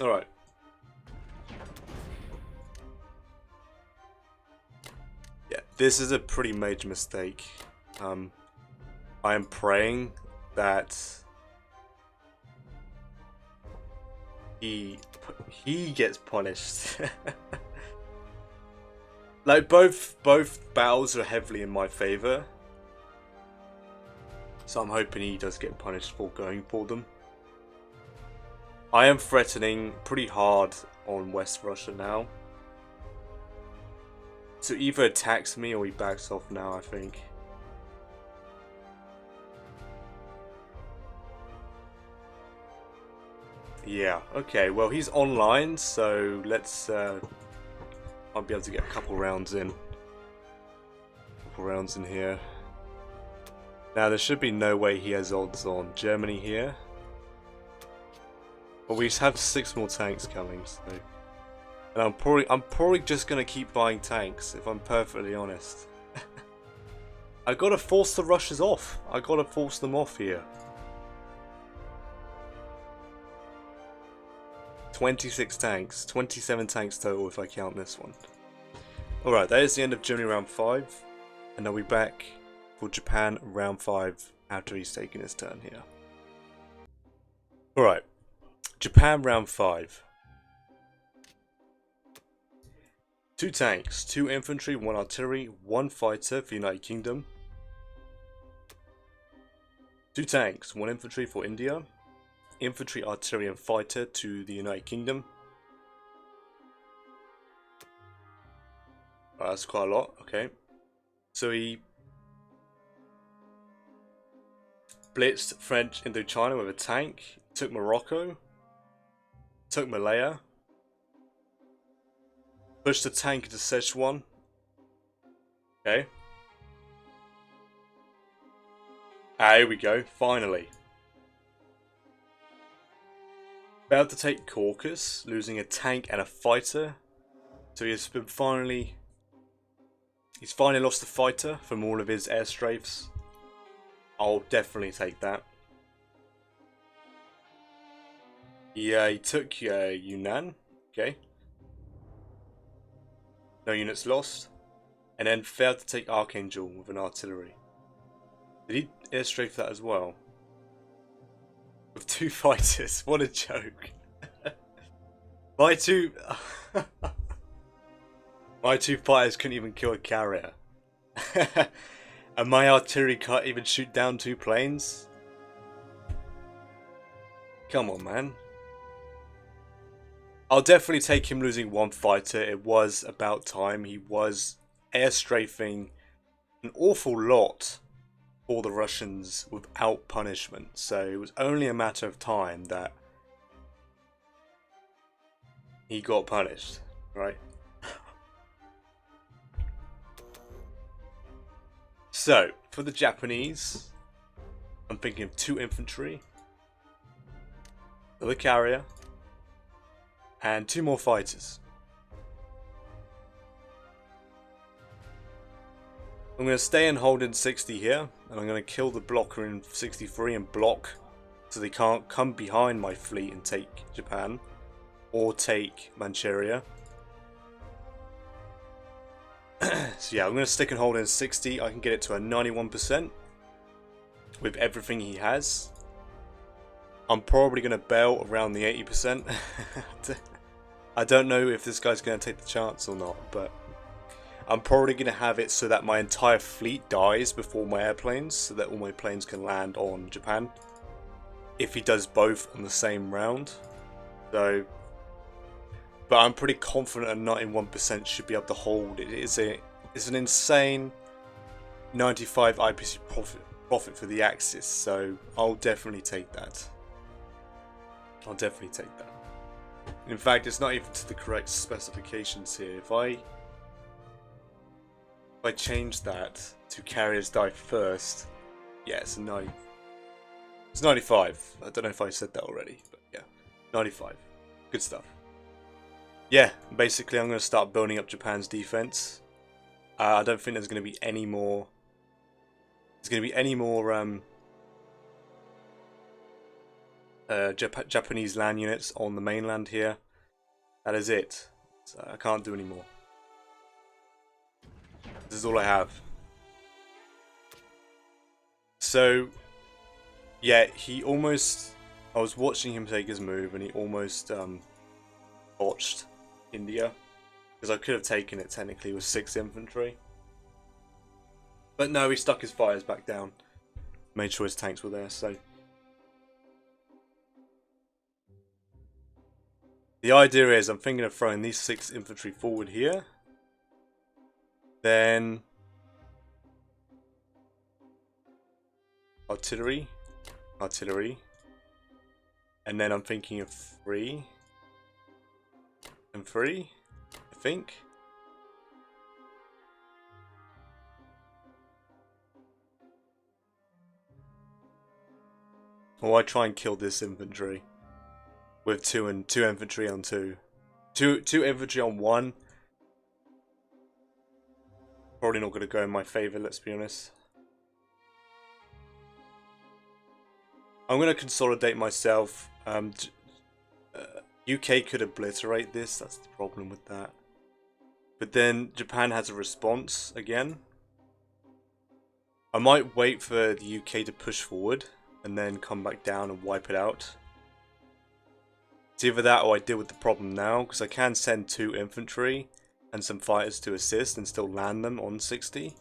Alright. Yeah, this is a pretty major mistake. I am praying that he gets punished. Like both battles are heavily in my favor, so I'm hoping he does get punished for going for them. I am threatening pretty hard on West Russia now. So either attacks me or he backs off now, I think. Yeah, okay, well he's online, so let's I'll be able to get a couple rounds in. Here. Now there should be no way he has odds on Germany here. But we have 6 more tanks coming, so. And I'm probably just gonna keep buying tanks, if I'm perfectly honest. I gotta force the Russians off. I gotta force them off here. 26 tanks, 27 tanks total if I count this one. Alright, that is the end of Germany round 5. And I'll be back for Japan round 5 after he's taken his turn here. Alright, Japan round 5. 2 tanks, 2 infantry, 1 artillery, 1 fighter for the United Kingdom. 2 tanks, 1 infantry for India. Infantry, artillery and fighter to the United Kingdom. That's quite a lot, okay. So he blitzed French Indochina with a tank, took Morocco, took Malaya, pushed the tank into Szechuan. Okay. Ah, here we go, finally. About to take Caucasus, losing a tank and a fighter. So he's finally lost the fighter from all of his airstrafes. I'll definitely take that. Yeah, he took Yunnan. Okay. No units lost. And then failed to take Archangel with an artillery. Did he airstrafe that as well? With 2 fighters. What a joke. My two fighters couldn't even kill a carrier. And my artillery can't even shoot down 2 planes? Come on, man. I'll definitely take him losing 1 fighter. It was about time. He was airstrafing an awful lot for the Russians without punishment. So it was only a matter of time that he got punished, right? So, for the Japanese, I'm thinking of 2 infantry, another carrier, and 2 more fighters. I'm going to stay and hold in 60 here, and I'm going to kill the blocker in 63 and block, so they can't come behind my fleet and take Japan, or take Manchuria. So yeah, I'm going to stick and hold in 60. I can get it to a 91% with everything he has. I'm probably going to bail around the 80%. I don't know if this guy's going to take the chance or not, but I'm probably going to have it so that my entire fleet dies before my airplanes, so that all my planes can land on Japan. If he does both on the same round. So, but I'm pretty confident a 91% should be able to hold. It's an insane 95 IPC profit for the Axis, so I'll definitely take that. I'll definitely take that. In fact, it's not even to the correct specifications here. If I change that to carriers die first, yeah, it's a 9. It's 95. I don't know if I said that already, but yeah, 95. Good stuff. Yeah, basically I'm going to start building up Japan's defense. I don't think there's going to be any more. There's going to be any more Japanese land units on the mainland here. That is it. So I can't do any more. This is all I have. So, yeah, he almost. I was watching him take his move, and he almost botched India, because I could have taken it technically with 6 infantry. But no, he stuck his fires back down. Made sure his tanks were there, so. The idea is, I'm thinking of throwing these 6 infantry forward here. Then artillery. And then I'm thinking of 3 and 3, I think. Or I try and kill this infantry with 2 infantry on 2. 2 infantry on 1. Probably not going to go in my favour, let's be honest. I'm going to consolidate myself. UK could obliterate this, that's the problem with that. But then Japan has a response again. I might wait for the UK to push forward and then come back down and wipe it out. It's either that or I deal with the problem now, because I can send 2 infantry and some fighters to assist and still land them on 60.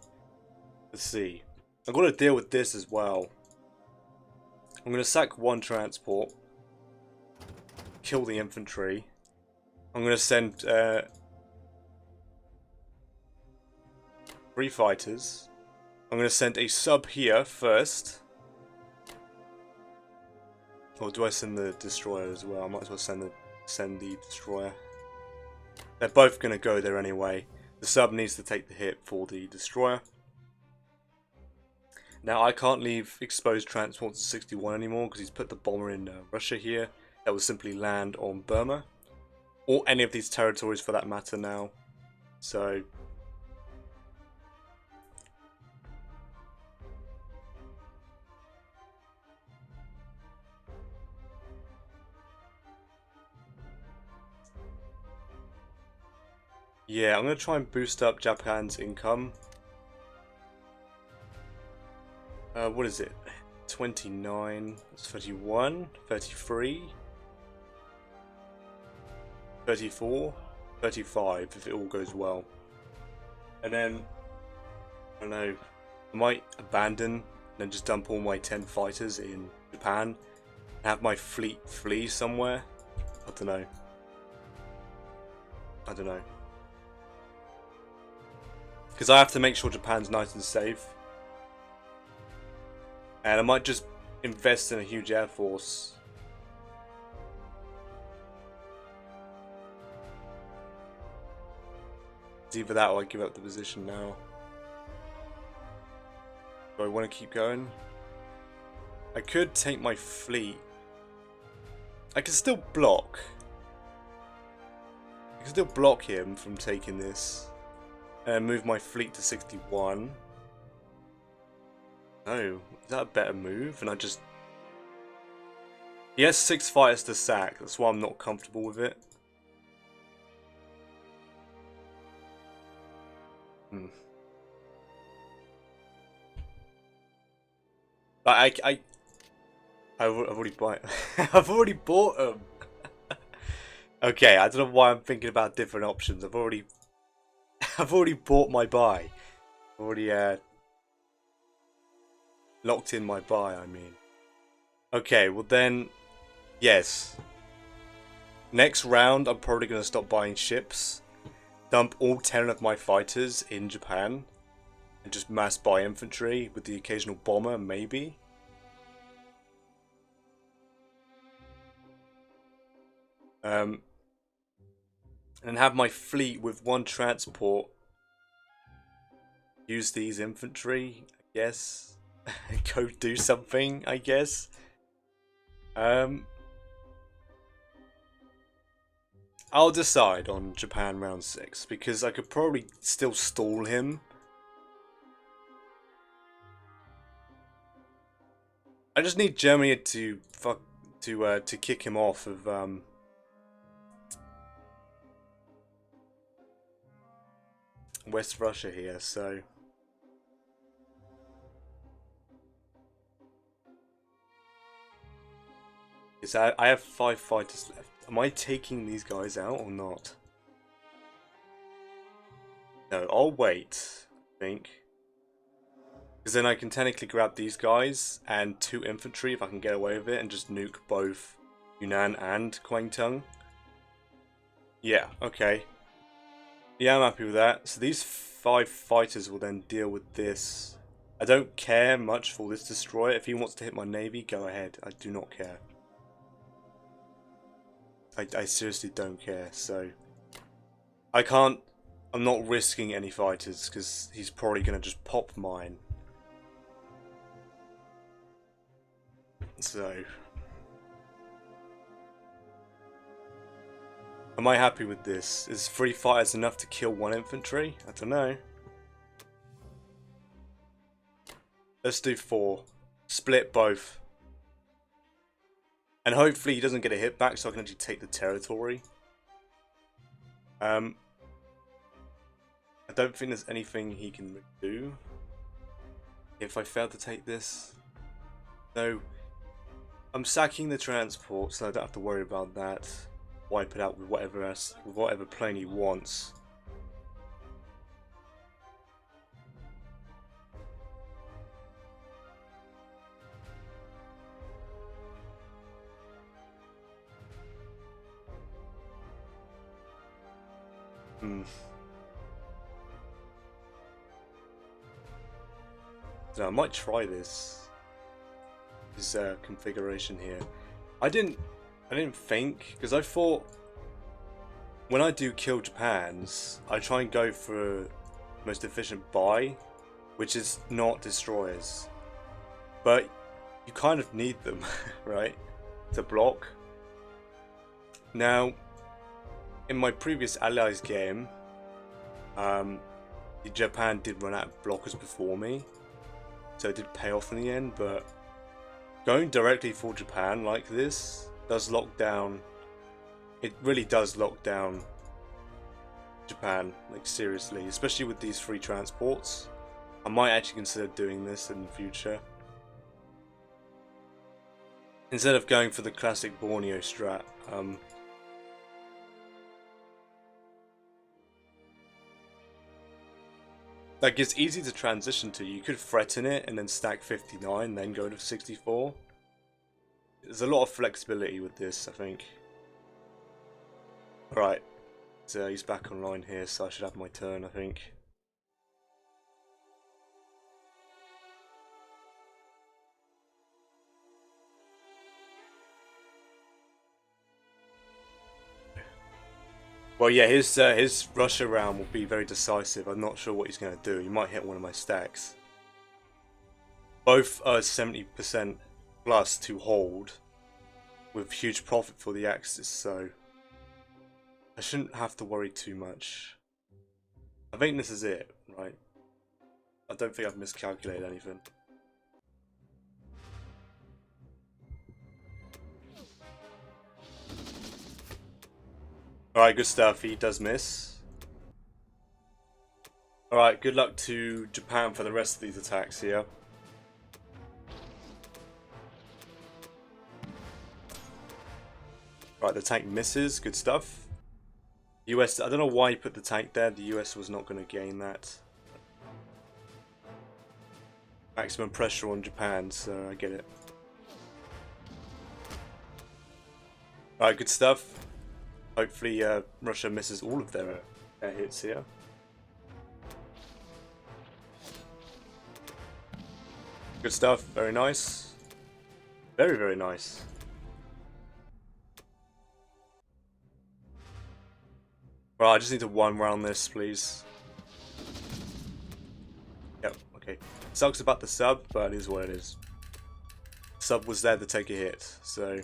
Let's see. I've got to deal with this as well. I'm going to sack 1 transport. Kill the infantry. I'm going to send 3 fighters. I'm going to send a sub here first. Or do I send the destroyer as well? I might as well send the destroyer. They're both going to go there anyway. The sub needs to take the hit for the destroyer. Now I can't leave exposed transports to 61 anymore because he's put the bomber in Russia here. That will simply land on Burma. Or any of these territories for that matter now. So. Yeah, I'm going to try and boost up Japan's income. What is it? 29, 31, 33, 34, 35 if it all goes well. And then, I don't know, I might abandon and then just dump all my 10 fighters in Japan and have my fleet flee somewhere. I don't know. Because I have to make sure Japan's nice and safe. And I might just invest in a huge air force. It's either that or I give up the position now. Do I want to keep going? I could take my fleet. I can still block. I can still block him from taking this. And move my fleet to 61. No, is that a better move? And I just... He has 6 fighters to sack, that's why I'm not comfortable with it. Hmm. I've already bought. I've already bought them. Okay, I don't know why I'm thinking about different options. I've already bought my buy. I've already locked in my buy. I mean. Okay, well then, yes. Next round, I'm probably gonna stop buying ships, dump all 10 of my fighters in Japan, and just mass buy infantry with the occasional bomber, maybe. And have my fleet with one transport use these infantry, I guess. Go do something, I guess. I'll decide on Japan round 6 because I could probably still stall him. I just need Germany to kick him off of West Russia here, so I have 5 fighters left. Am I taking these guys out or not? No, I'll wait, I think. Because then I can technically grab these guys and 2 infantry if I can get away with it and just nuke both Yunnan and Kwangtung. Yeah, okay. Yeah, I'm happy with that. So these 5 fighters will then deal with this. I don't care much for this destroyer. If he wants to hit my navy, go ahead. I do not care. I seriously don't care, so... I'm not risking any fighters, because he's probably going to just pop mine. So... Am I happy with this? Is 3 fighters enough to kill 1 infantry? I don't know. Let's do 4. Split both. And hopefully he doesn't get a hit back so I can actually take the territory. I don't think there's anything he can do if I fail to take this. No. I'm sacking the transport so I don't have to worry about that. Wipe it out with whatever plane he wants. So I might try this configuration here. I didn't think, because I thought when I do kill Japan's, I try and go for most efficient buy, which is not destroyers, but you kind of need them, right, to block. Now, in my previous Allies game, Japan did run out of blockers before me, so it did pay off in the end, but going directly for Japan like this does lock down. It really does lock down Japan, like seriously, especially with these 3 transports. I might actually consider doing this in the future. Instead of going for the classic Borneo strat. Like, it's easy to transition to. You could threaten it and then stack 59, then go to 64. There's a lot of flexibility with this, I think. Right, so he's back online here, so I should have my turn, I think. Well, yeah, his Russia round will be very decisive. I'm not sure what he's going to do. He might hit one of my stacks. Both are 70% plus to hold, with huge profit for the Axis, so I shouldn't have to worry too much. I think this is it, right? I don't think I've miscalculated anything. Alright, good stuff. He does miss. Alright, good luck to Japan for the rest of these attacks here. Right, the tank misses, good stuff. US, I don't know why he put the tank there, the US was not going to gain that. Maximum pressure on Japan, so I get it. Alright, good stuff. Hopefully Russia misses all of their air hits here. Good stuff, very nice. Very, very nice. Right, I just need to one round this, please. Yep, okay. Sucks about the sub, but it is what it is. Sub was there to take a hit, so...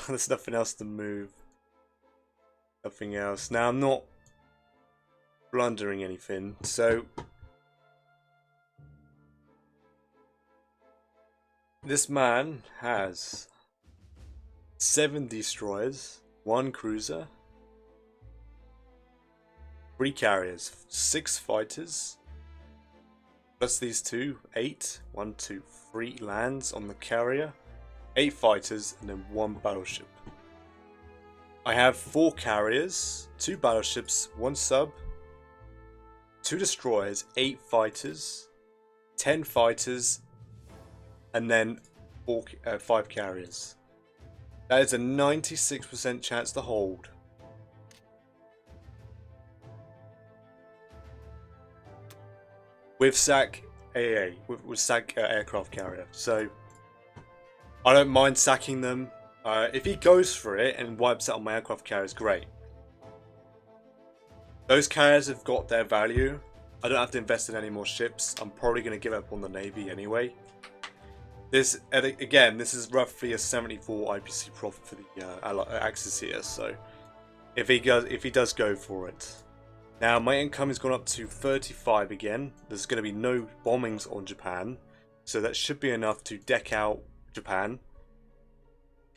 There's nothing else to move. Nothing else. Now, I'm not blundering anything, so... This man has 7 destroyers, 1 cruiser, 3 carriers, 6 fighters, plus these 2, 8, 1, 2, 3 lands on the carrier, 8 fighters, and then 1 battleship. I have 4 carriers, 2 battleships, 1 sub, 2 destroyers, 8 fighters, 10 fighters, and then 5 carriers. That is a 96% chance to hold. With SAC AA, with SAC aircraft carrier. So, I don't mind sacking them. If he goes for it and wipes out my aircraft carriers, great. Those carriers have got their value. I don't have to invest in any more ships. I'm probably going to give up on the Navy anyway. This, again, this is roughly a 74 IPC profit for the Axis here. So, if he does go for it. Now, my income has gone up to 35 again. There's going to be no bombings on Japan. So that should be enough to deck out Japan.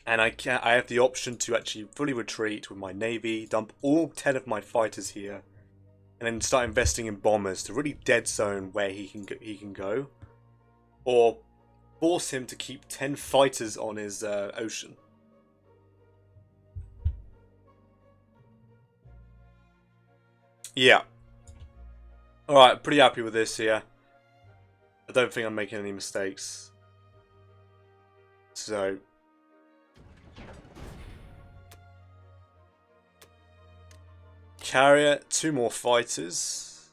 And I have the option to actually fully retreat with my navy, dump all 10 of my fighters here, and then start investing in bombers to really dead zone where he can go, or force him to keep 10 fighters on his ocean. Yeah. Alright, pretty happy with this here. I don't think I'm making any mistakes. So... Carrier, 2 more fighters.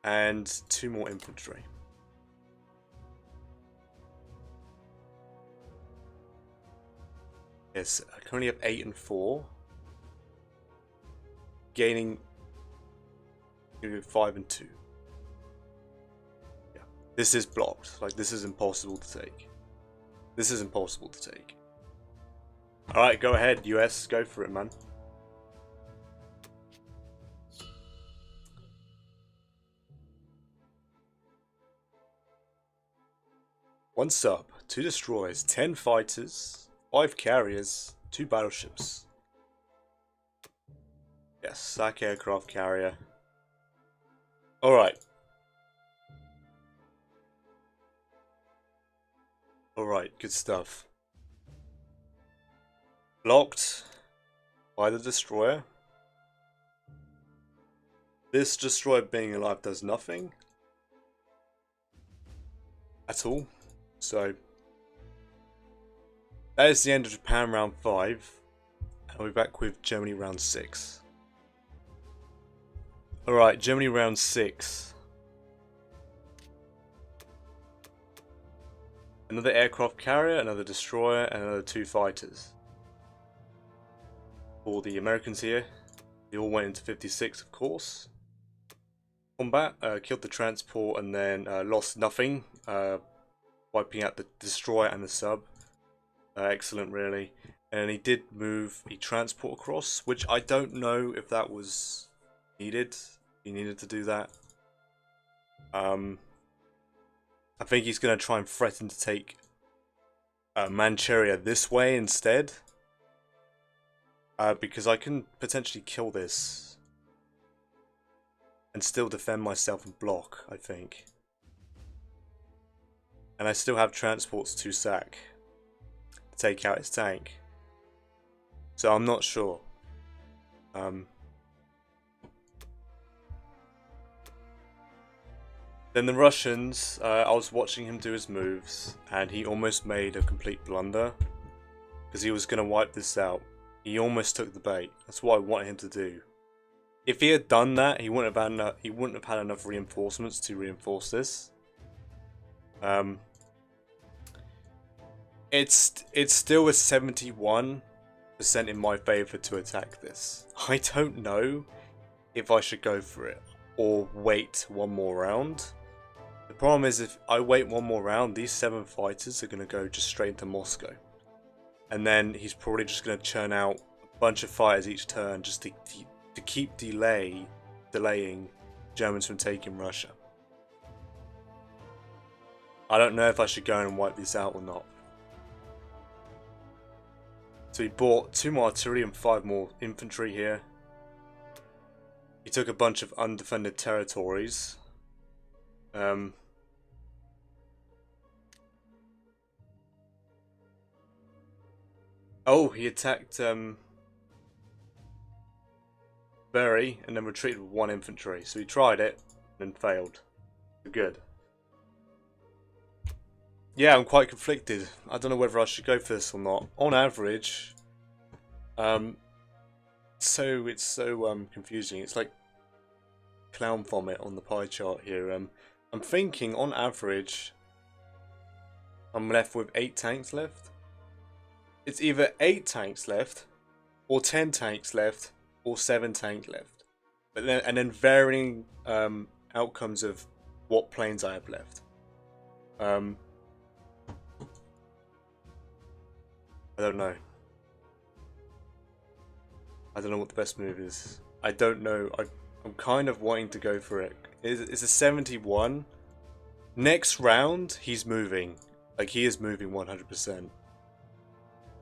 And 2 more infantry. Yes, I currently have 8 and 4. Gaining 5 and 2. Yeah. This is blocked. Like, this is impossible to take. This is impossible to take. Alright, go ahead, US. Go for it, man. One sub, 2 destroyers, 10 fighters, 5 carriers, 2 battleships. Yes, SAC aircraft carrier. Alright. Alright, good stuff. Blocked by the destroyer. This destroyer being alive does nothing at all. So that is the end of Japan round 5. And I'll be back with Germany round 6. Alright, Germany round 6. Another aircraft carrier, another destroyer, and another 2 fighters. For the Americans here, they all went into 56, of course. Combat, killed the transport and then lost nothing, wiping out the destroyer and the sub. Excellent, really. And he did move the transport across, which I don't know if that was needed. He needed to do that. I think he's going to try and threaten to take Manchuria this way instead. Because I can potentially kill this and still defend myself and block, I think. And I still have transports to sack to take out his tank. So I'm not sure. Then the Russians, I was watching him do his moves, and he almost made a complete blunder. Because he was going to wipe this out. He almost took the bait. That's what I wanted him to do. If he had done that, he wouldn't have had enough reinforcements to reinforce this. It's still a 71% in my favour to attack this. I don't know if I should go for it or wait one more round. The problem is if I wait one more round, these 7 fighters are going to go just straight into Moscow. And then he's probably just going to churn out a bunch of fighters each turn just to keep delaying Germans from taking Russia. I don't know if I should go and wipe this out or not. So he bought 2 more artillery and 5 more infantry here. He took a bunch of undefended territories. Oh, he attacked Berry and then retreated with 1 infantry. So he tried it and failed. Good. Yeah, I'm quite conflicted. I don't know whether I should go for this or not. On average, it's so confusing. It's like clown vomit on the pie chart here. I'm thinking on average, I'm left with 8 tanks left. It's either 8 tanks left, or 10 tanks left, or 7 tanks left. But then varying outcomes of what planes I have left. I don't know. I don't know what the best move is. I don't know. I'm kind of wanting to go for it. It's a 71. Next round, he's moving. Like, he is moving 100%.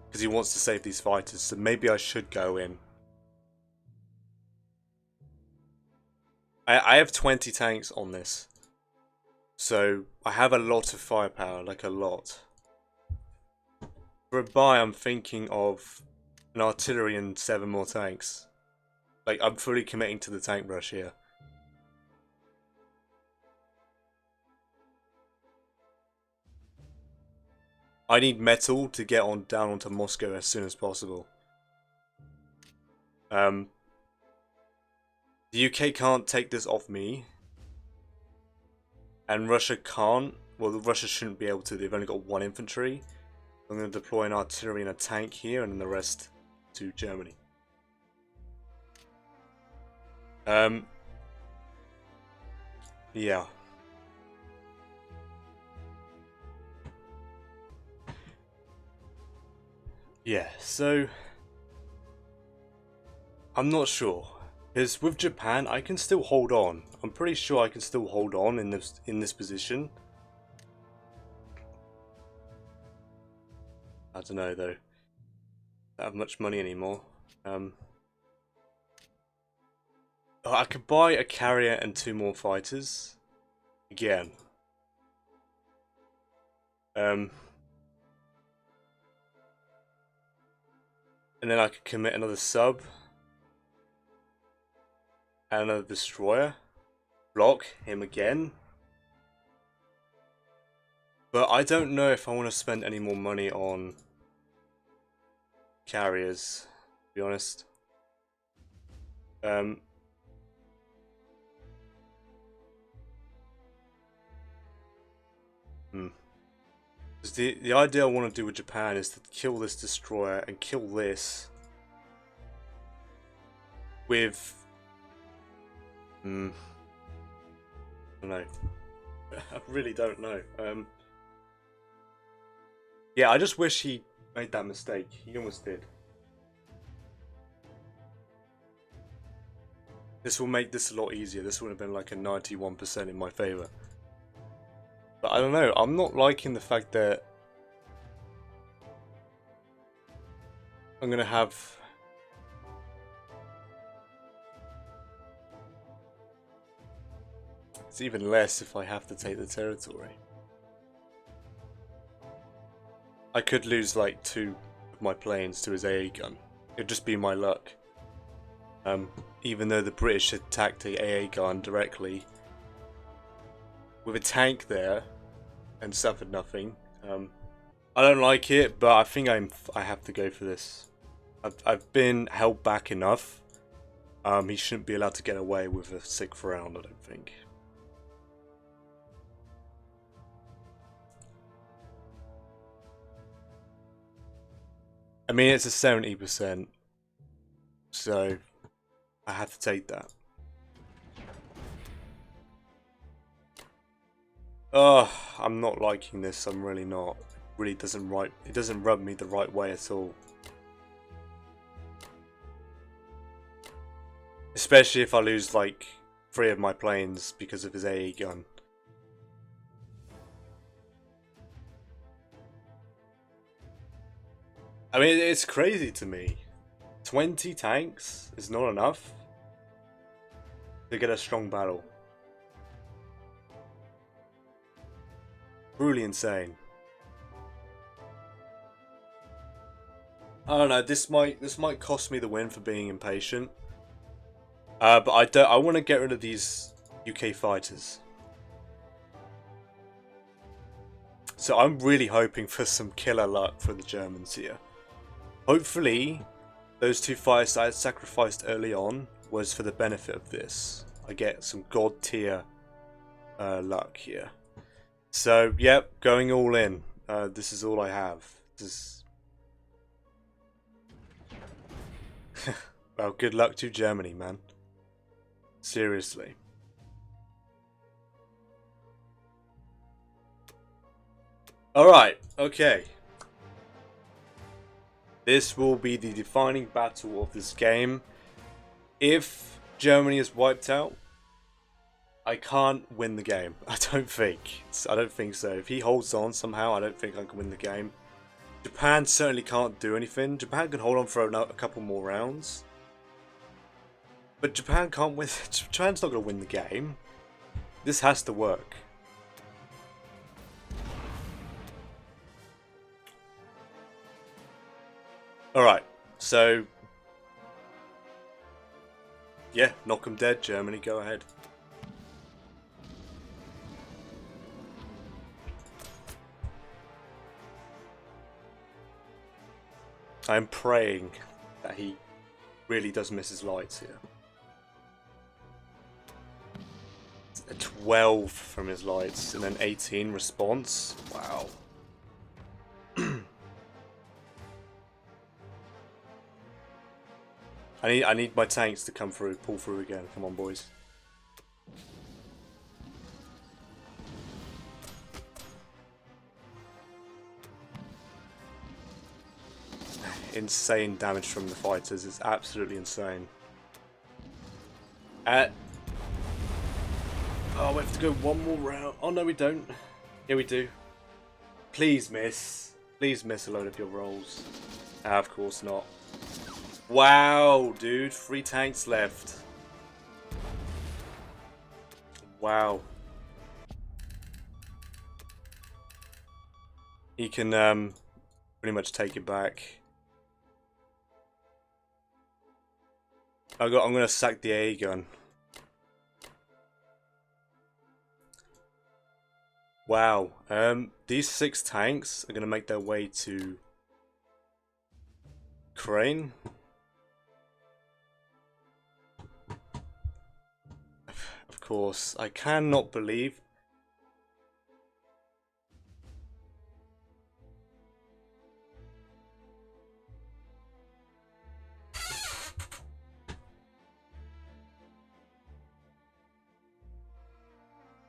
Because he wants to save these fighters, so maybe I should go in. I have 20 tanks on this. So, I have a lot of firepower, like a lot. For a buy, I'm thinking of an artillery and 7 more tanks. Like, I'm fully committing to the tank rush here. I need metal to get down onto Moscow as soon as possible. The UK can't take this off me. And Russia can't. Well, Russia shouldn't be able to. They've only got 1 infantry. I'm going to deploy an artillery and a tank here, and then the rest to Germany. Yeah. Yeah, so I'm not sure. Because with Japan, I can still hold on. I'm pretty sure I can still hold on in this position. I don't know though. I don't have much money anymore. I could buy a carrier and 2 more fighters. Again. And then I could commit another sub. And another destroyer. Block him again. But I don't know if I want to spend any more money on carriers, to be honest. The idea I want to do with Japan is to kill this destroyer and kill this with I don't know. I really don't know. Yeah, I just wish he made that mistake. He almost did. This will make this a lot easier. This would have been like a 91% in my favour. But I don't know, I'm not liking the fact that I'm gonna have... It's even less if I have to take the territory. I could lose like 2 of my planes to his AA gun. It'd just be my luck. Even though the British attacked the AA gun directly with a tank there and suffered nothing. I don't like it, but I think I have to go for this. I've been held back enough. He shouldn't be allowed to get away with a 6th round, I don't think. I mean, it's a 70%, so I have to take that. Oh, I'm not liking this. I'm really not. It really doesn't rub me the right way at all. Especially if I lose like 3 of my planes because of his AA gun. I mean, it's crazy to me. 20 tanks is not enough to get a strong battle. Truly insane. I don't know. This might cost me the win for being impatient. But I want to get rid of these UK fighters. So I'm really hoping for some killer luck for the Germans here. Hopefully, those 2 fighters I had sacrificed early on was for the benefit of this. I get some god tier luck here. So, yep, going all in. This is all I have. Well, good luck to Germany, man. Seriously. Alright, okay. This will be the defining battle of this game. If Germany is wiped out, I can't win the game. I don't think so. If he holds on somehow, I don't think I can win the game. Japan certainly can't do anything. Japan can hold on for a couple more rounds. But Japan can't win. Japan's not going to win the game. This has to work. Alright, so... yeah, knock 'em dead, Germany, go ahead. I'm praying that he really does miss his lights here. A 12 from his lights and then 18 response. Wow. I need my tanks to come through, pull through again. Come on, boys. Insane damage from the fighters. It's absolutely insane. Oh, we have to go one more round. Oh, no, we don't. Yeah, we do. Please miss. Please miss a load of your rolls. Of course not. Wow, dude. 3 tanks left. Wow. He can pretty much take it back. I'm gonna sack the AA gun. Wow. These 6 tanks are gonna make their way to Ukraine. Of course, I cannot believe.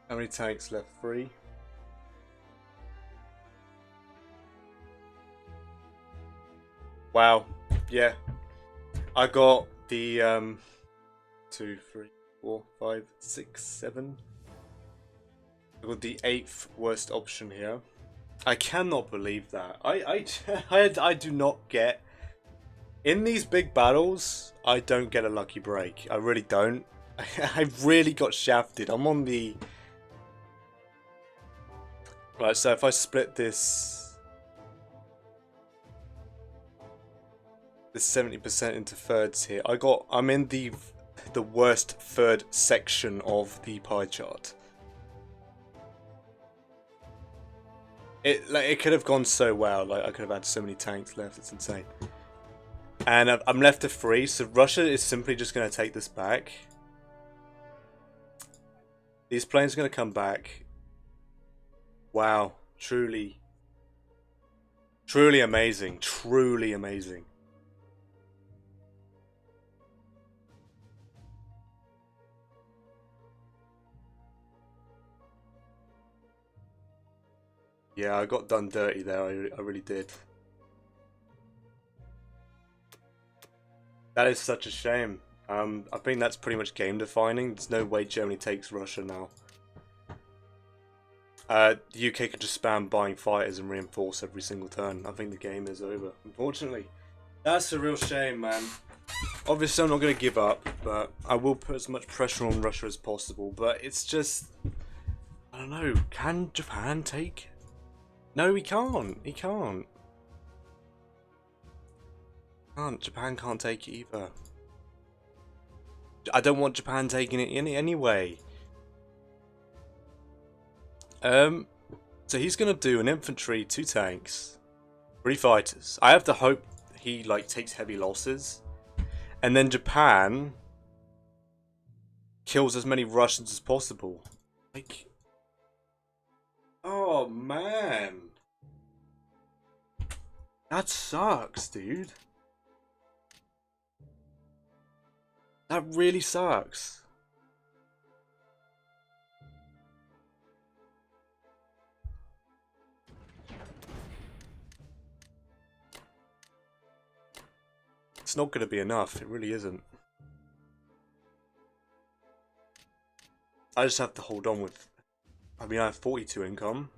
How many tanks left? 3? Wow. Yeah. I got the 2, 3, 4, 5, 6, 7. I've got the 8th worst option here. I cannot believe that. I do not get... In these big battles, I don't get a lucky break. I really don't. I really got shafted. I'm on the... Right, so if I split this 70% into thirds here, I'm in the worst third section of the pie chart. It could have gone so well. Like, I could have had so many tanks left. It's insane. And I'm left to 3, so Russia is simply just going to take this back. These planes are going to come back. Wow, truly amazing. Truly amazing. Yeah, I got done dirty there. I really did. That is such a shame. I think that's pretty much game defining. There's no way Germany takes Russia now. The UK could just spam buying fighters and reinforce every single turn. I think the game is over, unfortunately. That's a real shame, man. Obviously, I'm not going to give up, but I will put as much pressure on Russia as possible. But it's just... I don't know. Can Japan take... No, he can't. He can't. Japan can't take it either. I don't want Japan taking it anyway. So he's gonna do an infantry, 2 tanks, 3 fighters. I have to hope he like takes heavy losses, and then Japan kills as many Russians as possible. Like, oh man, that sucks, dude. That really sucks. It's not going to be enough. It really isn't. I just have to hold on with... I mean, I have 42 income.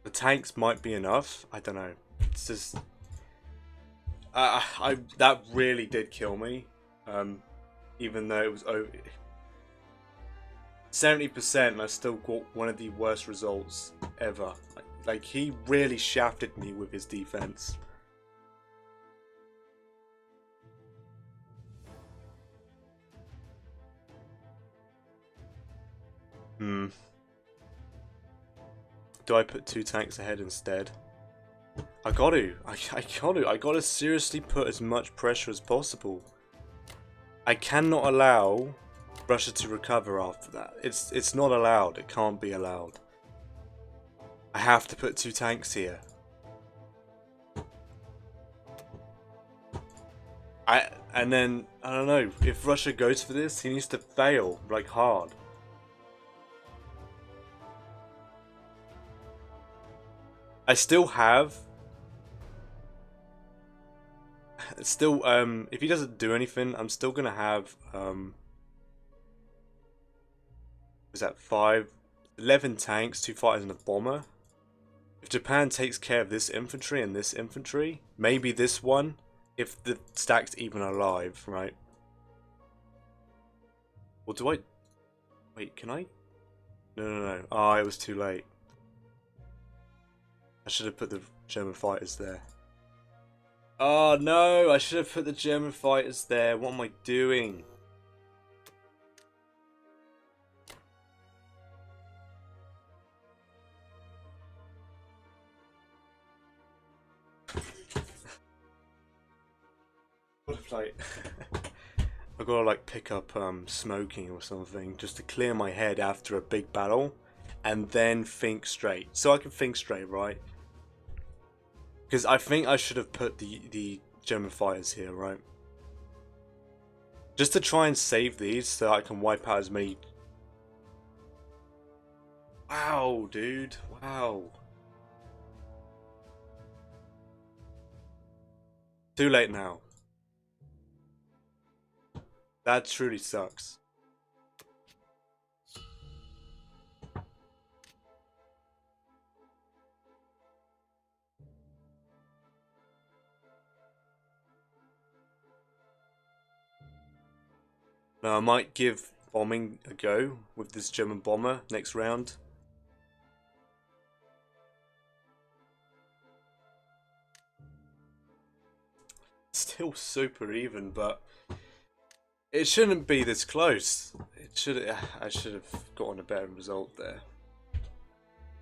The tanks might be enough. I don't know. It's just... that really did kill me. Even though it was over... 70% and I still got one of the worst results ever. Like he really shafted me with his defense. Do I put 2 tanks ahead instead? I got to. I got to seriously put as much pressure as possible. I cannot allow Russia to recover after that. It's not allowed. It can't be allowed. I have to put 2 tanks here. And then I don't know, if Russia goes for this, he needs to fail like hard. I still have... Still, if he doesn't do anything, I'm still gonna have, is that 11 tanks, 2 fighters and a bomber. If Japan takes care of this infantry and this infantry, maybe this one, if the stack's even alive, right? Or do I... Wait, can I? No. Oh, it was too late. I should have put the German fighters there. Oh no, I should have put the German fighters there. What am I doing? What if like... I've got to like pick up smoking or something just to clear my head after a big battle and then think straight. So I can think straight, right? Because I think I should have put the German fighters here, right? Just to try and save these so I can wipe out as many... Wow, dude. Wow. Too late now. That truly sucks. Now I might give bombing a go with this German bomber next round. Still super even, but it shouldn't be this close. I should have gotten a better result there.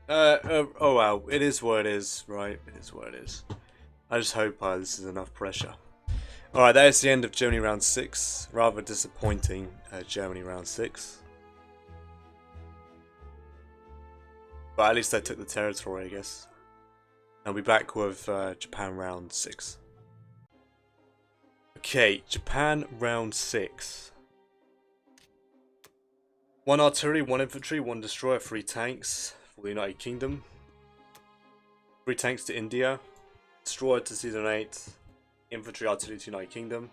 Oh well, it is what it is, right? It is what it is. I just hope this is enough pressure. Alright, that is the end of Germany round 6. Rather disappointing Germany round 6. But at least I took the territory, I guess. I'll be back with Japan round 6. Okay, Japan round 6. 1 artillery, 1 infantry, 1 destroyer, 3 tanks for the United Kingdom. 3 tanks to India. Destroyer to Season 8. Infantry artillery to United Kingdom.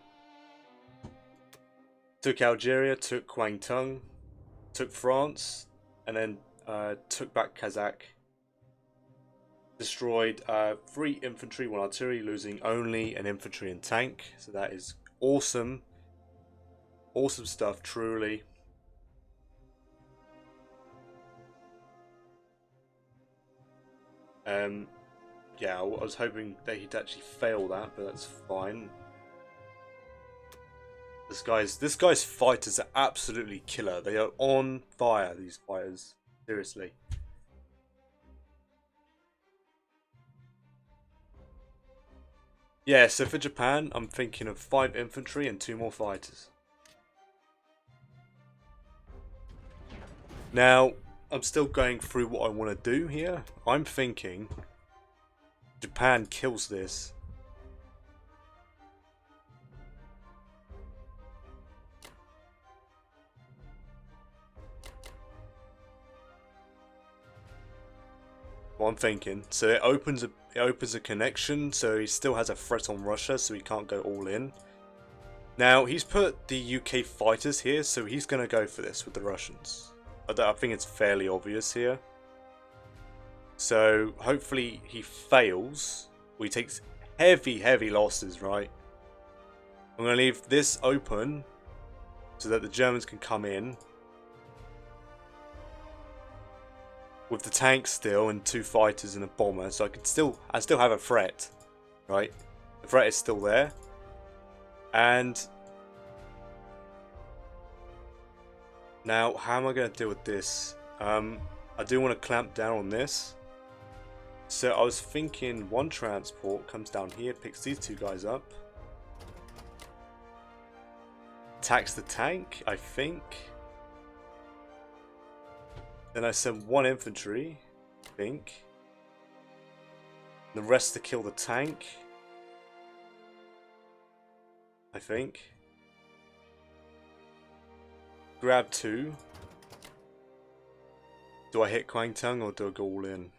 Took Algeria, took Kwangtung, took France, and then took back Kazakh. Destroyed 3 infantry, 1 artillery, losing only an infantry and tank. So that is awesome. Awesome stuff, truly. Yeah, I was hoping that he'd actually fail that, but that's fine. This guy's fighters are absolutely killer. They are on fire, these fighters. Seriously. Yeah, so for Japan, I'm thinking of 5 infantry and 2 more fighters. Now, I'm still going through what I want to do here. I'm thinking Japan kills this. What I'm thinking. So it opens a connection, so he still has a threat on Russia, so he can't go all in. Now, he's put the UK fighters here, so he's going to go for this with the Russians. I think it's fairly obvious here. So, hopefully he fails. He takes heavy losses, right? I'm going to leave this open so that the Germans can come in. With the tanks still and 2 fighters and a bomber, so I still have a threat, right? The threat is still there. And now, how am I going to deal with this? I do want to clamp down on this. So I was thinking 1 transport comes down here, picks these 2 guys up. Attacks the tank, I think. Then I send 1 infantry, I think. The rest to kill the tank, I think. Grab 2. Do I hit Kwangtung or do I go all in?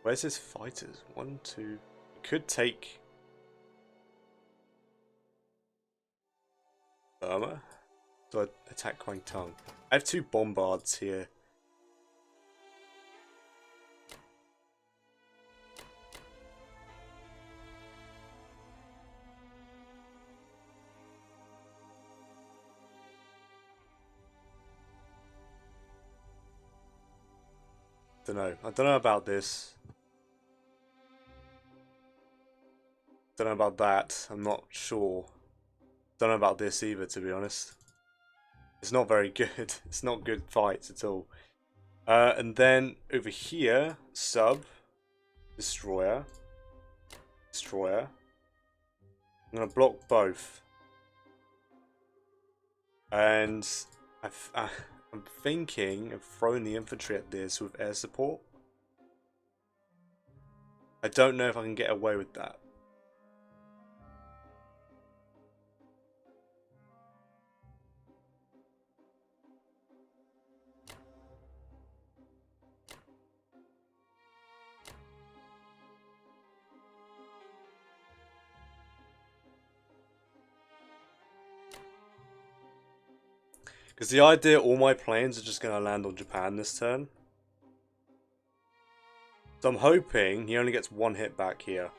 Where's his fighters? 1, 2. Could take Burma. Do I attack Kwangtung? I have 2 bombards here. I don't know about this. Don't know about that. I'm not sure. Don't know about this either, to be honest. It's not very good. It's not good fights at all. And then over here, sub, destroyer, destroyer. I'm gonna block both. And I'm thinking of throwing the infantry at this with air support. I don't know if I can get away with that. Because the idea all my planes are just going to land on Japan this turn. So I'm hoping he only gets one hit back here.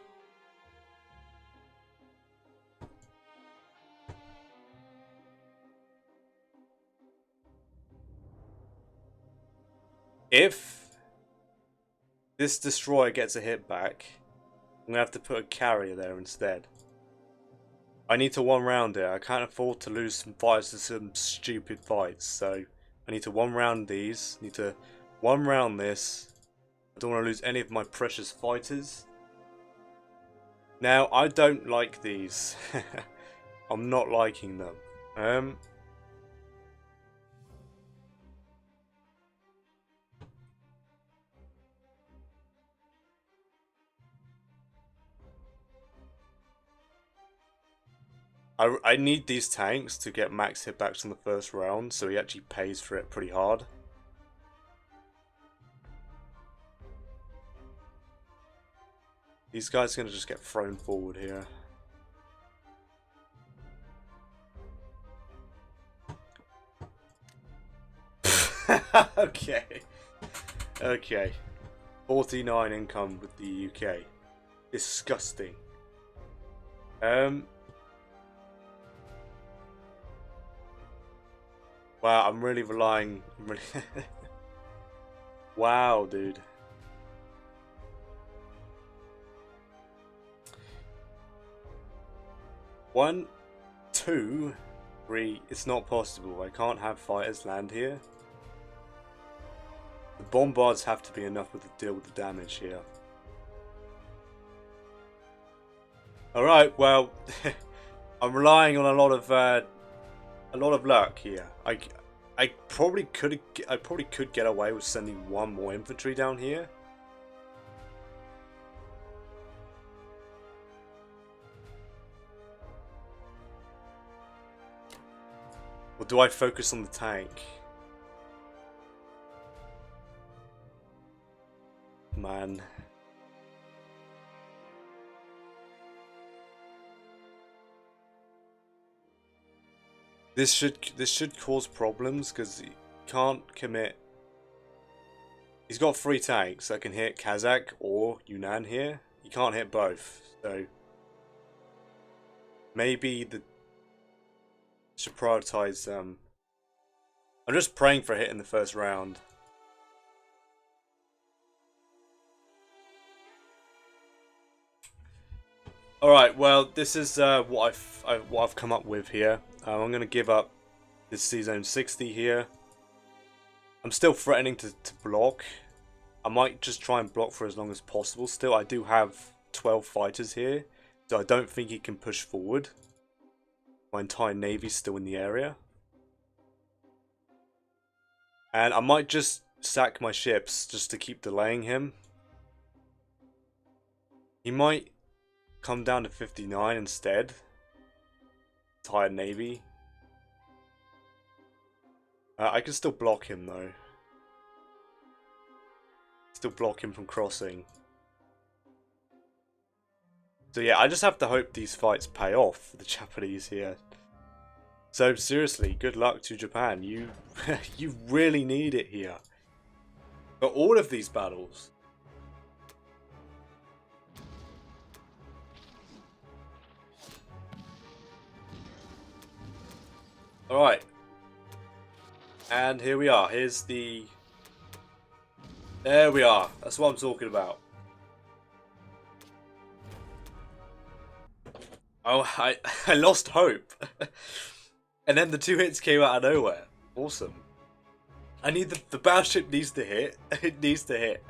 If this destroyer gets a hit back, I'm going to have to put a carrier there instead. I need to one round it. I can't afford to lose some fights to some stupid fights. So I need to one round these. Need to one round this. I don't want to lose any of my precious fighters. Now, I don't like these. I'm not liking them. I need these tanks to get max hitbacks in the first round, so he actually pays for it pretty hard. These guys are going to just get thrown forward here. Okay. Okay. 49 income with the UK. Disgusting. Wow, I'm really relying... Wow, dude. One, two, three. It's not possible. I can't have fighters land here. The bombards have to be enough to deal with the damage here. Alright, well... I'm relying on a lot of luck here. I probably could get away with sending one more infantry down here. Or do I focus on the tank? Man. This should cause problems because he can't commit. He's got 3 tanks that can hit Kazakh or Yunnan here. He can't hit both, so maybe the should prioritize. I'm just praying for a hit in the first round. All right, well, this is what I've come up with here. I'm gonna give up this C-Zone 60 here. I'm still threatening to block. I might just try and block for as long as possible. Still, I do have 12 fighters here, so I don't think he can push forward. My entire navy's still in the area. And I might just sack my ships just to keep delaying him. He might come down to 59 instead. Tired navy. I can still block him though. Still block him from crossing. So yeah, I just have to hope these fights pay off for the Japanese here. So seriously, good luck to Japan. You you really need it here. For all of these battles. Alright. And here we are. Here's the... There we are. That's what I'm talking about. Oh, I lost hope. And then the 2 hits came out of nowhere. Awesome. I need the battleship needs to hit. It needs to hit.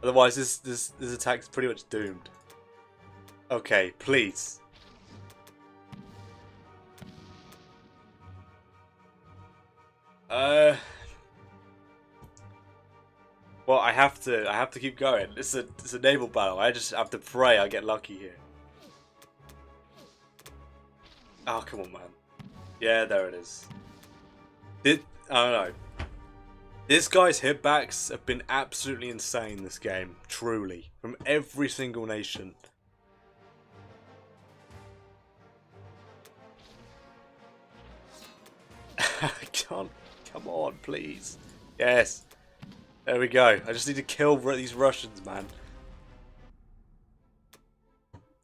Otherwise this attack's pretty much doomed. Okay, please. Well, I have to keep going. It's a naval battle. I just have to pray I get lucky here. Oh, come on, man. Yeah, there it is. I don't know. This guy's hitbacks have been absolutely insane this game. Truly. From every single nation. I can't. Come on, please. Yes. There we go. I just need to kill these Russians, man.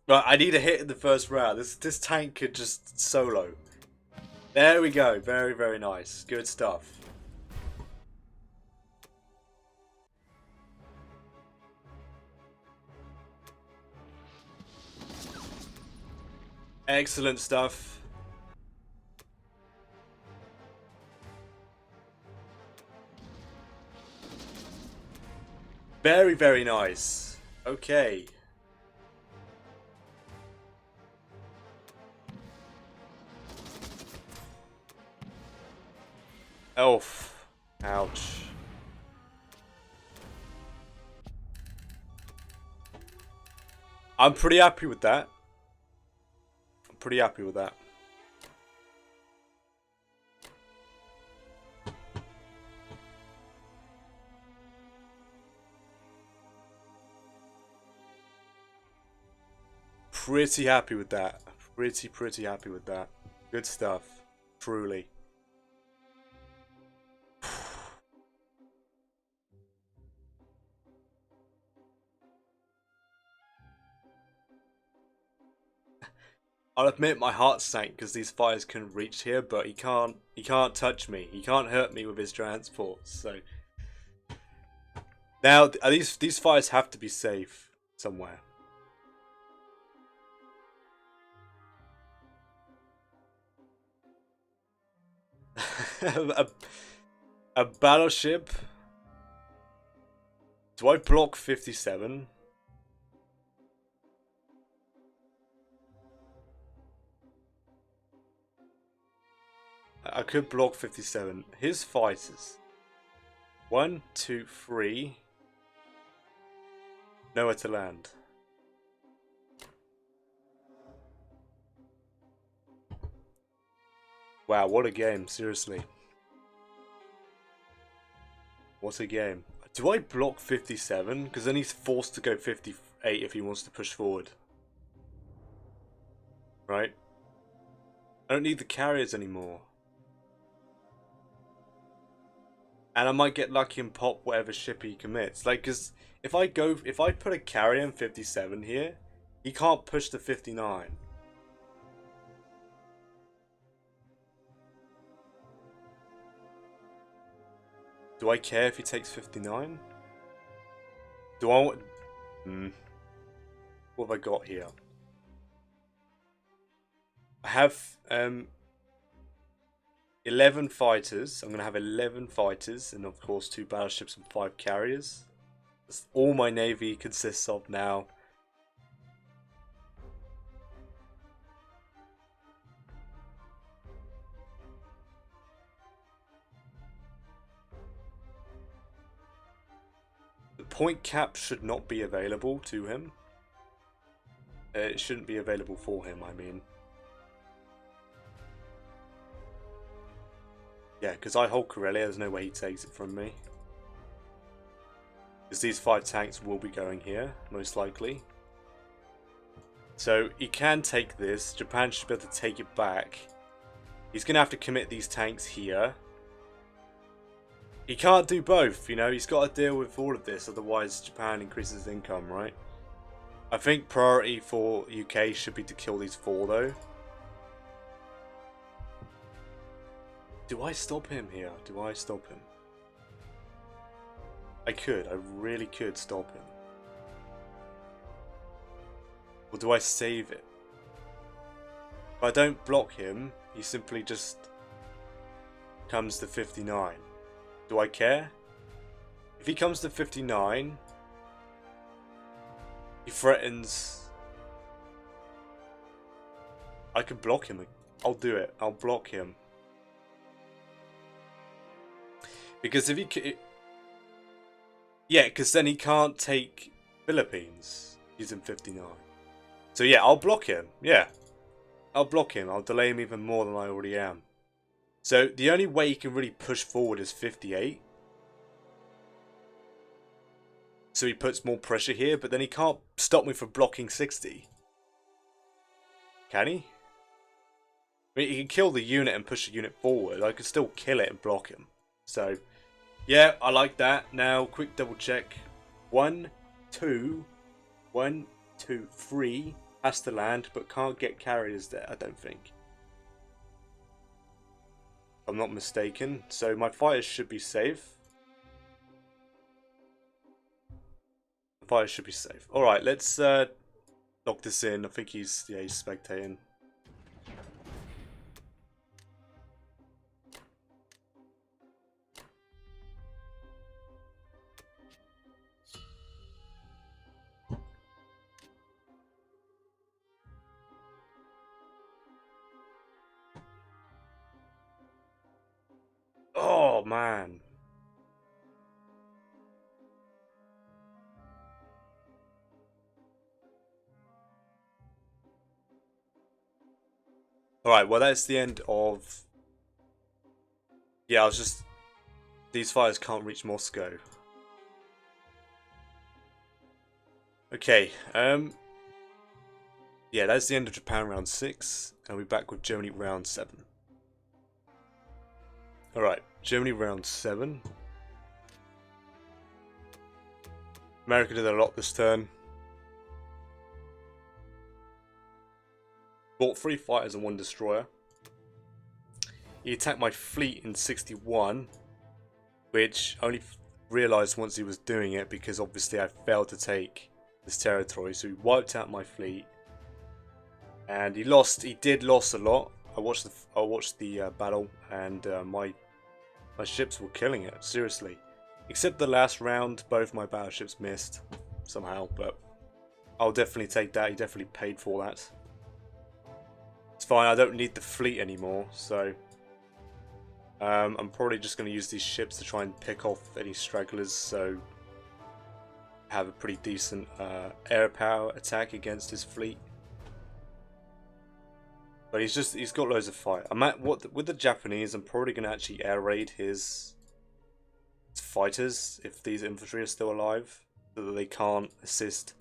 Right, I need a hit in the first round. This tank could just solo. There we go. Very, very nice. Good stuff. Excellent stuff. Very, very nice. Okay. Elf. Ouch. I'm pretty happy with that. I'm pretty happy with that. Pretty happy with that. Pretty happy with that. Good stuff. Truly. I'll admit my heart sank because these fires couldn't reach here, but he can't touch me. He can't hurt me with his transports. So now these fires have to be safe somewhere. a battleship. Do I block 57? I could block 57. His fighters. 1, 2, 3. Nowhere to land. Wow, what a game, seriously. What a game. Do I block 57? Because then he's forced to go 58 if he wants to push forward. Right? I don't need the carriers anymore. And I might get lucky and pop whatever ship he commits. Like, because if I put a carrier in 57 here, he can't push to 59. Do I care if he takes 59? Do I want... What have I got here? I have 11 fighters. I'm going to have 11 fighters and of course 2 battleships and 5 carriers. That's all my navy consists of now. The point cap should not be available to him. It shouldn't be available for him, I mean. Yeah, because I hold Karelia, there's no way he takes it from me. Because these 5 tanks will be going here, most likely. So he can take this. Japan should be able to take it back. He's going to have to commit these tanks here. He can't do both, you know. He's got to deal with all of this, otherwise Japan increases his income, right? I think priority for UK should be to kill these 4, though. Do I stop him here? Do I stop him? I could. I really could stop him. Or do I save it? If I don't block him, he simply just comes to 59. Do I care? If he comes to 59, he threatens... I could block him. I'll do it. I'll block him. Because if he... Yeah, because then he can't take Philippines. He's in 59. So yeah, I'll block him. Yeah. I'll block him. I'll delay him even more than I already am. So the only way he can really push forward is 58. So he puts more pressure here, but then he can't stop me from blocking 60. Can he? I mean, he can kill the unit and push the unit forward. I can still kill it and block him. So, yeah, I like that. Now, quick double check. 1, 2, 1, 2, 3 has to land, but can't get carriers there, I don't think. If I'm not mistaken. So my fighters should be safe. The fighters should be safe. Alright, let's lock this in. I think he's spectating. Oh, man. Alright, well that's the end of... Yeah, I was just... These fighters can't reach Moscow. Okay, yeah, that's the end of Japan round 6, and we're back with Germany round 7. Alright, Germany round 7. America did a lot this turn. Bought 3 fighters and 1 destroyer. He attacked my fleet in 61, which I only realised once he was doing it because obviously I failed to take this territory, so he wiped out my fleet. And he lost. He did lose a lot. I watched the battle, and my ships were killing it, seriously. Except the last round, both my battleships missed somehow, but I'll definitely take that. He definitely paid for that. It's fine. I don't need the fleet anymore, so I'm probably just going to use these ships to try and pick off any stragglers. So have a pretty decent air power attack against his fleet. But he's got loads of fire. With the Japanese, I'm probably going to actually air raid his fighters if these infantry are still alive, so that they can't assist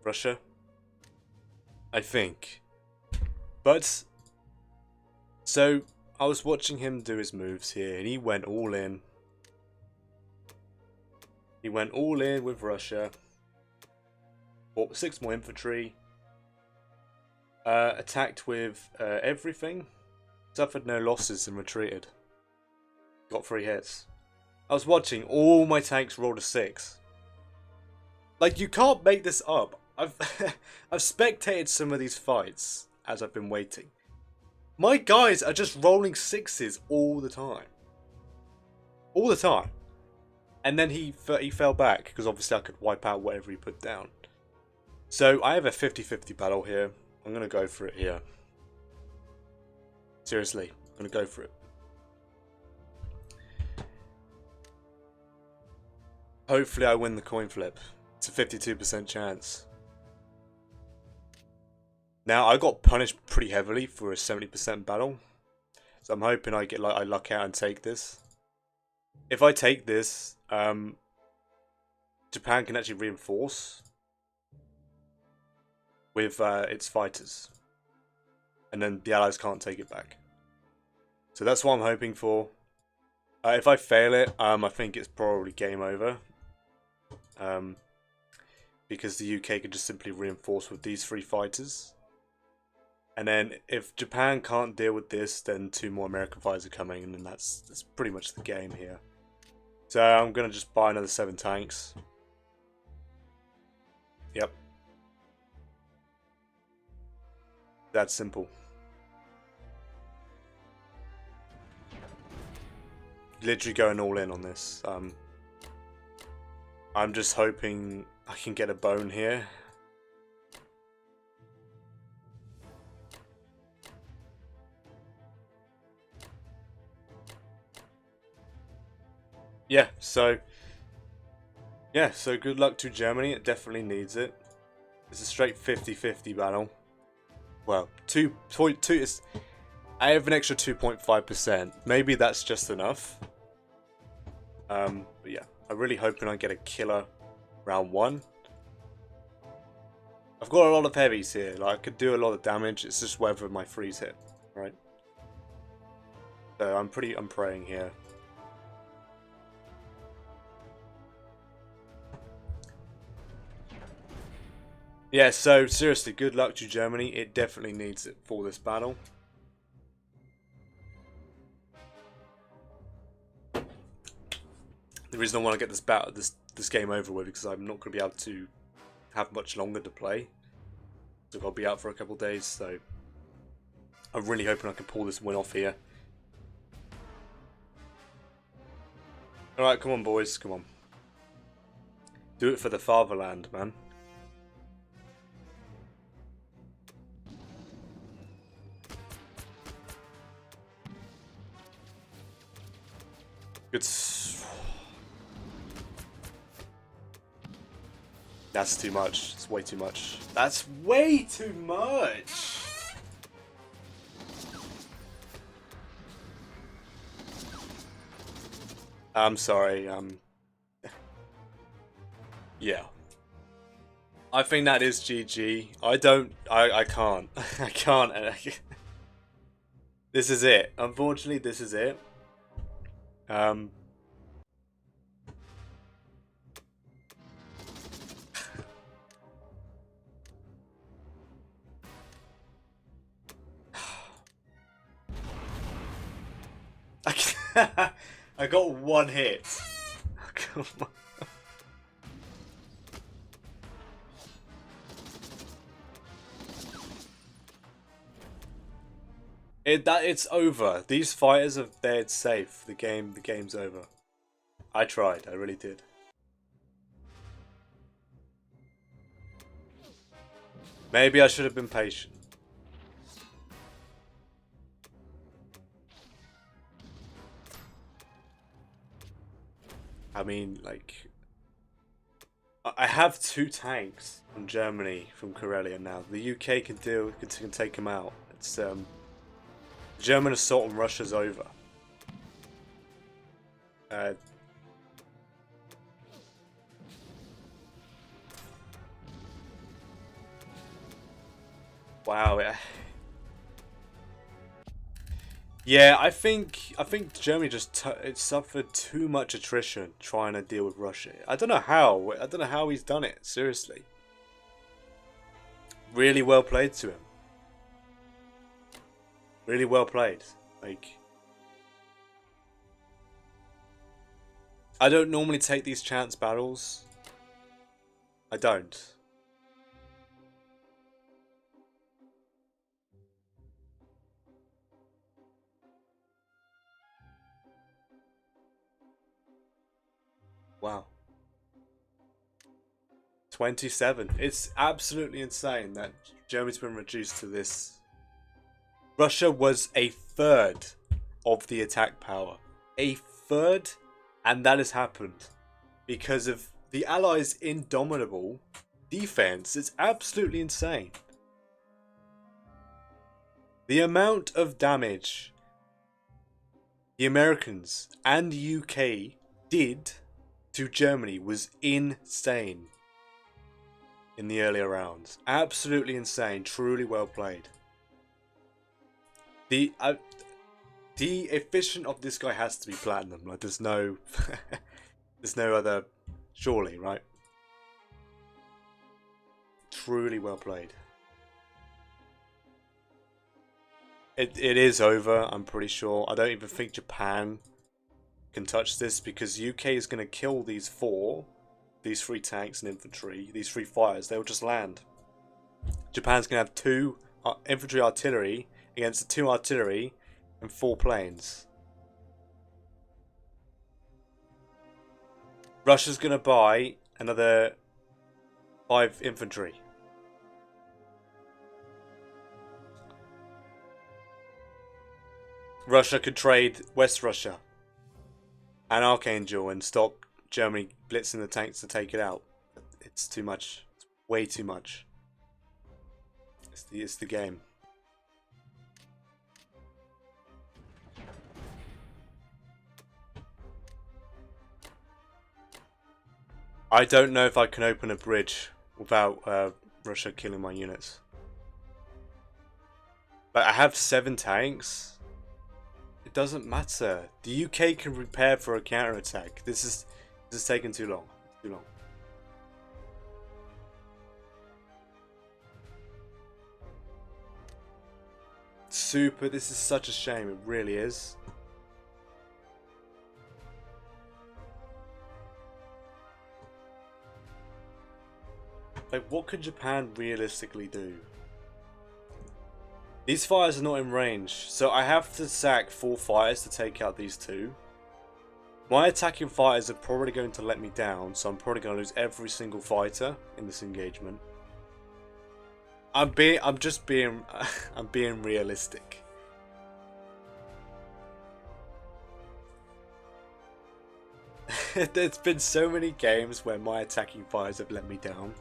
Russia, I think. But so I was watching him do his moves here, and he went all in. He went all in with Russia. Bought 6 more infantry. Attacked with everything. Suffered no losses and retreated. Got 3 hits. I was watching, all my tanks rolled a 6. Like, you can't make this up. I've spectated some of these fights as I've been waiting. My guys are just rolling 6s all the time. All the time. And then he fell back, because obviously I could wipe out whatever he put down. So I have a 50-50 battle here. I'm going to go for it here. Seriously, I'm going to go for it. Hopefully I win the coin flip. It's a 52% chance. Now, I got punished pretty heavily for a 70% battle. So I'm hoping I luck out and take this. If I take this, Japan can actually reinforce with its fighters. And then the Allies can't take it back. So that's what I'm hoping for. If I fail it, I think it's probably game over. Because the UK could just simply reinforce with these 3 fighters. And then if Japan can't deal with this, then 2 more American fighters are coming, and then that's pretty much the game here. So I'm going to just buy another 7 tanks. Yep. That's simple. Literally going all in on this. I'm just hoping I can get a bone here. So good luck to Germany. It definitely needs it. It's a straight 50-50 battle. Well, 2.2 I have an extra 2.5%. Maybe that's just enough. But yeah, I'm really hoping I get a killer round 1. I've got a lot of heavies here. Like, I could do a lot of damage. It's just whether my freeze hit, right? So I'm praying here. Yeah, so seriously, good luck to Germany. It definitely needs it for this battle. The reason I want to get this game over with because I'm not going to be able to have much longer to play. So I'll be out for a couple of days. So I'm really hoping I can pull this win off here. All right, come on, boys, come on. Do it for the fatherland, man. Good. That's too much. It's way too much. That's way too much. I'm sorry. Yeah. I think that is GG. I can't. I can't. This is it. Unfortunately, this is it. I got one hit. Come on. It's over. These fighters are dead safe. The game's over. I tried. I really did. Maybe I should have been patient. I mean, like, I have 2 tanks from Germany, from Karelia now. The UK can take them out. It's German assault on Russia's over. Wow. Yeah, I think Germany just it suffered too much attrition trying to deal with Russia. I don't know how. I don't know how he's done it. Seriously. Really well played to him. Really well played. Like, I don't normally take these chance battles. I don't. Wow. 27. It's absolutely insane that Germany's been reduced to this. Russia was a third of the attack power. A third, and that has happened because of the Allies' indomitable defense. It's absolutely insane. The amount of damage the Americans and the UK did to Germany was insane in the earlier rounds. Absolutely insane. Truly well played. The efficient of this guy has to be platinum. Like, there's no there's no other, surely, right? Truly well played. It is over, I'm pretty sure. I don't even think Japan can touch this because UK is going to kill these 3 tanks and infantry, these 3 fighters. They'll just land. Japan's going to have 2 infantry artillery against the 2 artillery and 4 planes. Russia's going to buy another 5 infantry. Russia could trade West Russia and Archangel and stop Germany blitzing the tanks to take it out. It's too much. It's way too much. It's the game. I don't know if I can open a bridge without Russia killing my units. Like, I have 7 tanks. It doesn't matter. The UK can prepare for a counterattack. This is taking too long. Too long. Super. This is such a shame. It really is. Like, what could Japan realistically do? These fighters are not in range, so I have to sack 4 fighters to take out these 2. My attacking fighters are probably going to let me down, so I'm probably going to lose every single fighter in this engagement. I'm being realistic. There's been so many games where my attacking fighters have let me down.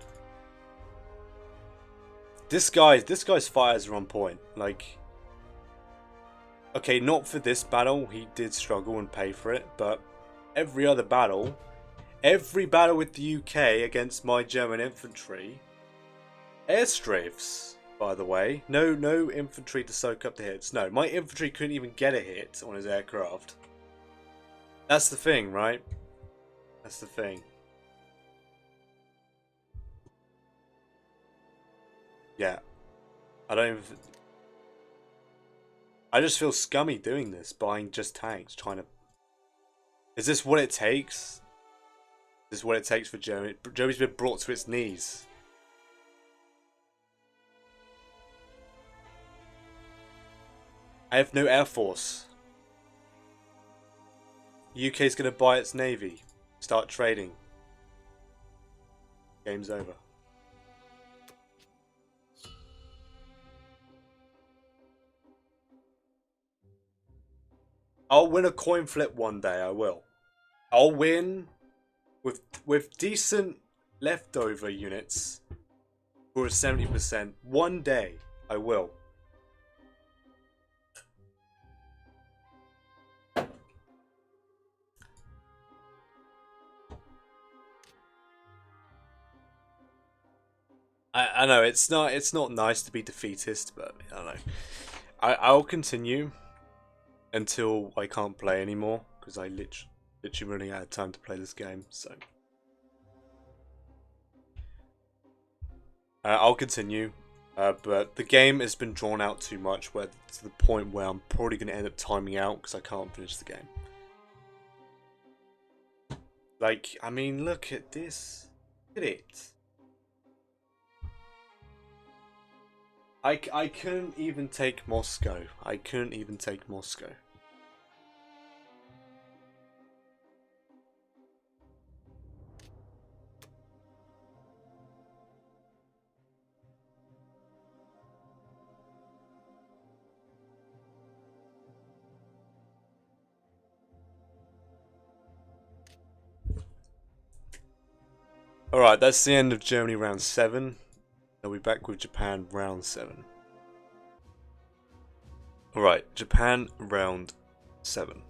This guy's fighters are on point. Like, okay, not for this battle, he did struggle and pay for it, but every other battle, every battle with the UK against my German infantry, airstrafes, by the way, no infantry to soak up the hits. No, my infantry couldn't even get a hit on his aircraft. That's the thing, right? That's the thing. Yeah. I just feel scummy doing this, buying just tanks, trying to... Is this what it takes? Is this what it takes for Germany? Germany's been brought to its knees. I have no air force. UK's gonna buy its navy. Start trading. Game's over. I'll win a coin flip one day, I will. I'll win with decent leftover units for a 70%. One day, I will. I know it's not nice to be defeatist, but I don't know. I'll continue until I can't play anymore, because I literally running out of time to play this game. So I'll continue, but the game has been drawn out too much, to the point where I'm probably going to end up timing out because I can't finish the game. Like, I mean, look at this. Look at it. I couldn't even take Moscow. I couldn't even take Moscow. Alright, that's the end of Germany round 7. I'll be back with Japan round 7. Alright, Japan round 7.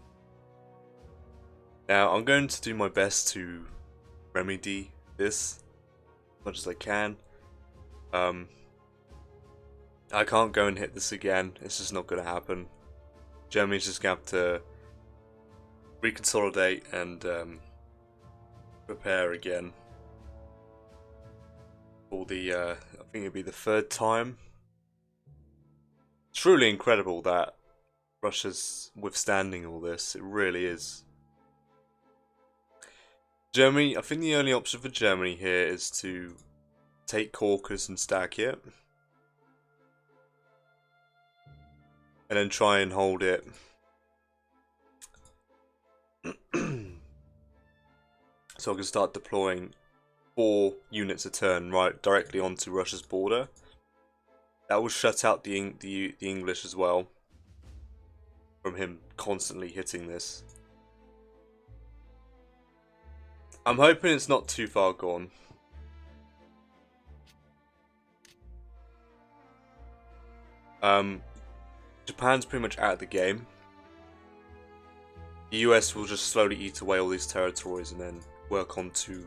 Now, I'm going to do my best to remedy this as much as I can. I can't go and hit this again. It's just not going to happen. Germany's just going to have to reconsolidate and prepare again. For the, I think it'd be the 3rd time. It's truly incredible that Russia's withstanding all this. It really is. Germany, I think the only option for Germany here is to take Caucasus and stack it. And then try and hold it. So I can start deploying 4 units a turn right directly onto Russia's border. That will shut out the English as well from him constantly hitting this. I'm hoping it's not too far gone. Japan's pretty much out of the game. The US will just slowly eat away all these territories and then work on to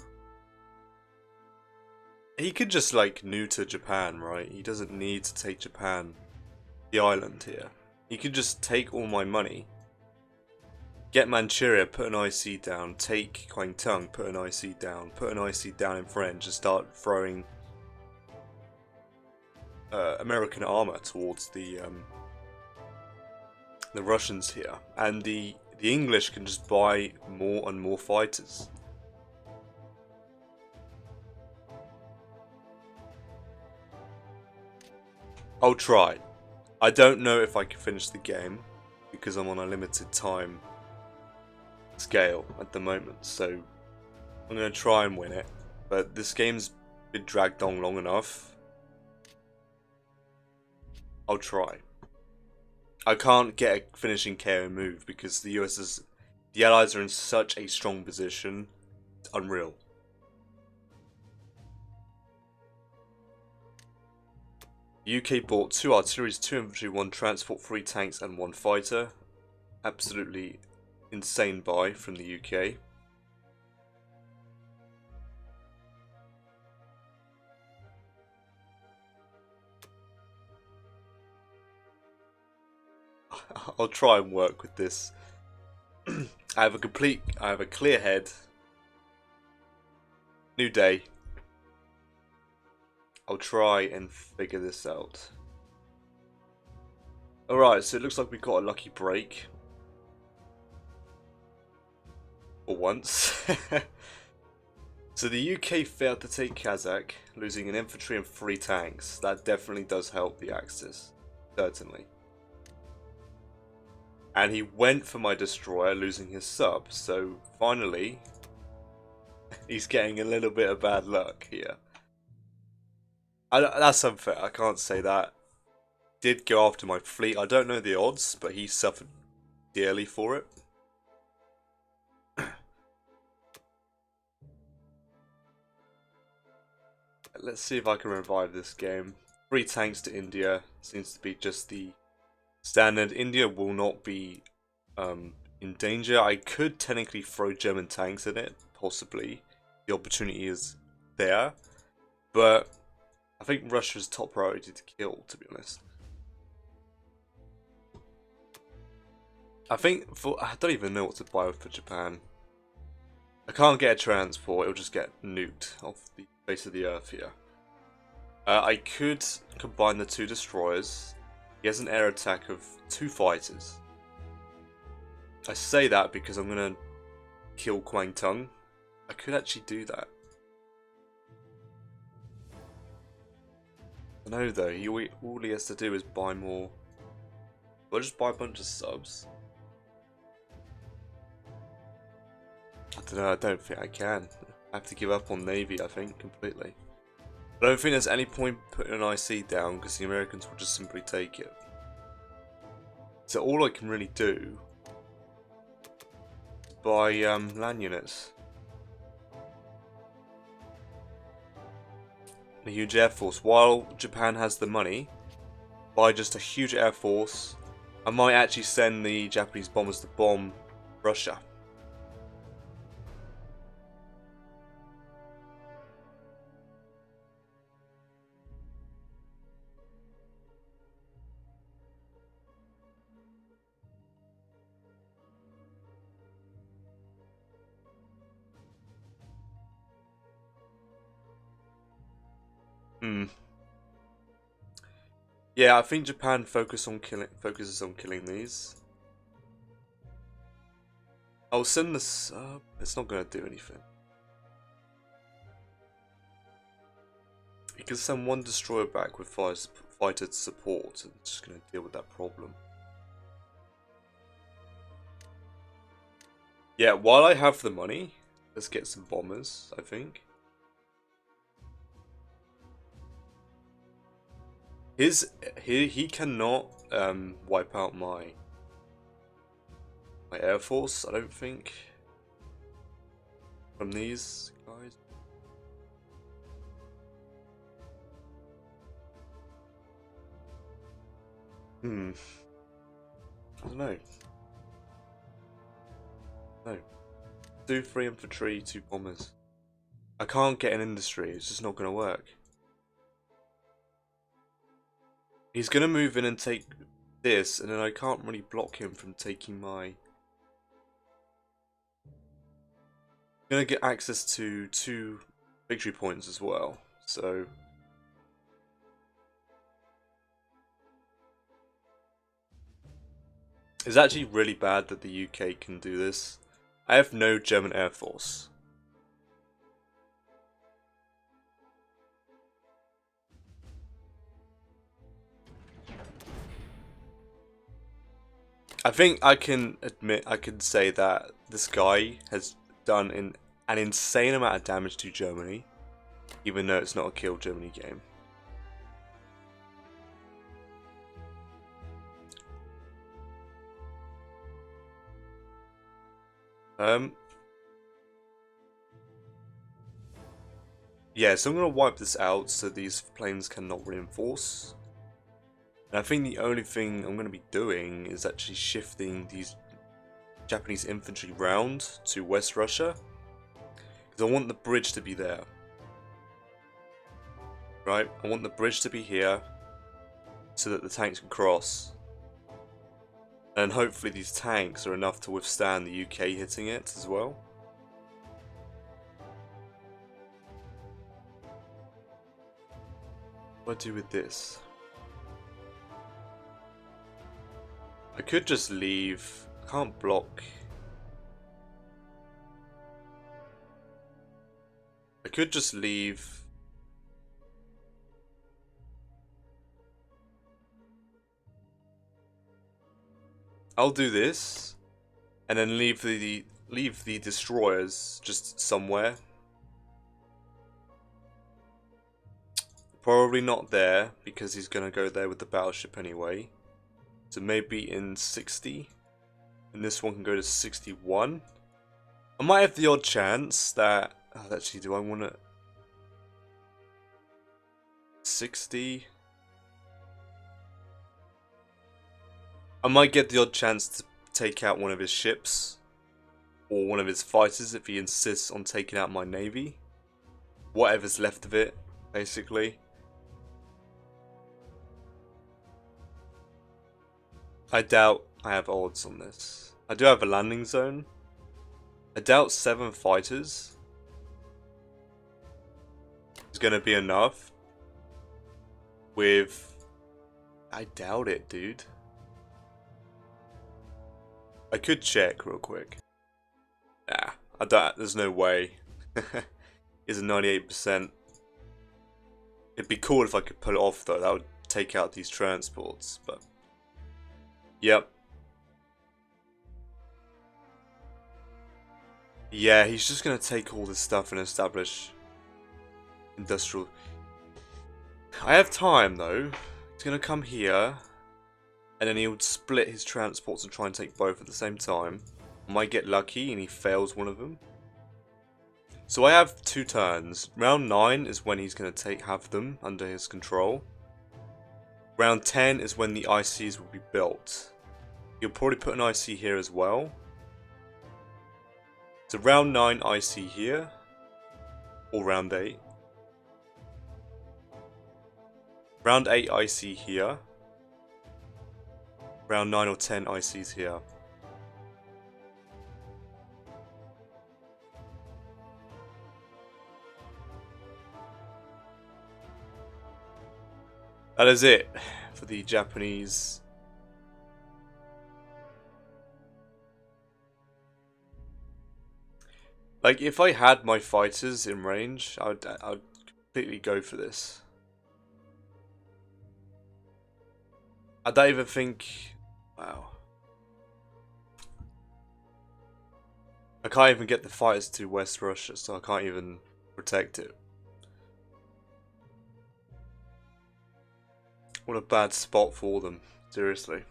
He could just like neuter Japan, right? He doesn't need to take Japan, the island here. He could just take all my money, get Manchuria, put an IC down, take Kwangtung, put an IC down, put an IC down in French, and start throwing American armor towards the Russians here, and the English can just buy more and more fighters. I'll try. I don't know if I can finish the game because I'm on a limited time scale at the moment, so I'm going to try and win it, but this game's been dragged on long enough. I'll try. I can't get a finishing KO move because the Allies are in such a strong position. It's unreal. The UK bought 2 artillery, 2 infantry, 1 transport, 3 tanks and 1 fighter. Absolutely insane buy from the UK. I'll try and work with this. I have a clear head. New day. I'll try and figure this out. Alright, so it looks like we got a lucky break. For once. So the UK failed to take Kazakh, losing an infantry and 3 tanks. That definitely does help the Axis. Certainly. And he went for my destroyer, losing his sub. So finally, he's getting a little bit of bad luck here. That's unfair, I can't say that. Did go after my fleet. I don't know the odds, but he suffered dearly for it. Let's see if I can revive this game. 3 tanks to India seems to be just the standard. India will not be in danger. I could technically throw German tanks in it, possibly. The opportunity is there. But I think Russia's top priority to kill, to be honest. I don't even know what to buy for Japan. I can't get a transport, it'll just get nuked off the face of the earth here. I could combine the 2 destroyers. He has an air attack of 2 fighters. I say that because I'm going to kill Kwangtung. I could actually do that. I know though, all he has to do is buy more. I'll just buy a bunch of subs. I don't know, I don't think I can. I have to give up on Navy, I think, completely. I don't think there's any point putting an IC down because the Americans will just simply take it. So all I can really do is buy land units. A huge air force. While Japan has the money, buy just a huge air force. I might actually send the Japanese bombers to bomb Russia. Yeah, I think Japan focuses on killing these. I'll send the sub. It's not going to do anything. You can send 1 destroyer back with fighter support, and it's just going to deal with that problem. Yeah, while I have the money, let's get some bombers, I think. He cannot wipe out my air force, I don't think, from these guys. I don't know. No. Do 3 infantry, 2 bombers. I can't get an industry. It's just not going to work. He's going to move in and take this, and then I can't really block him from taking my... I'm going to get access to 2 victory points as well, so... It's actually really bad that the UK can do this. I have no German Air Force. I think I can say that this guy has done an insane amount of damage to Germany, even though it's not a kill Germany game. Yeah, so I'm going to wipe this out so these planes cannot reinforce. And I think the only thing I'm going to be doing is actually shifting these Japanese infantry round to West Russia. Because I want the bridge to be there. Right? I want the bridge to be here so that the tanks can cross. And hopefully these tanks are enough to withstand the UK hitting it as well. What do I do with this? I could just leave. I can't block. I could just leave. I'll do this, and then leave the destroyers just somewhere. Probably not there, because he's gonna go there with the battleship anyway. So maybe in 60, and this one can go to 61. I might have the odd chance that... Oh, actually, do I want to... 60? I might get the odd chance to take out one of his ships, or one of his fighters if he insists on taking out my navy. Whatever's left of it, basically. I doubt I have odds on this. I do have a landing zone. I doubt 7 fighters is going to be enough. With... I doubt it, dude. I could check real quick. Nah, I doubt. There's no way. It's a 98%. It'd be cool if I could pull it off though. That would take out these transports, but... Yep. Yeah, he's just gonna take all this stuff and establish industrial... I have time though. He's gonna come here, and then he'll split his transports and try and take both at the same time. I might get lucky and he fails one of them. So I have 2 turns. Round 9 is when he's gonna have them under his control. Round 10 is when the ICs will be built. You'll probably put an IC here as well. So round 9 IC here. Or round 8. Round 8 IC here. Round 9 or 10 ICs here. That is it for the Japanese. Like, if I had my fighters in range, I'd completely go for this. I don't even think... Wow. I can't even get the fighters to West Russia, so I can't even protect it. What a bad spot for them, seriously.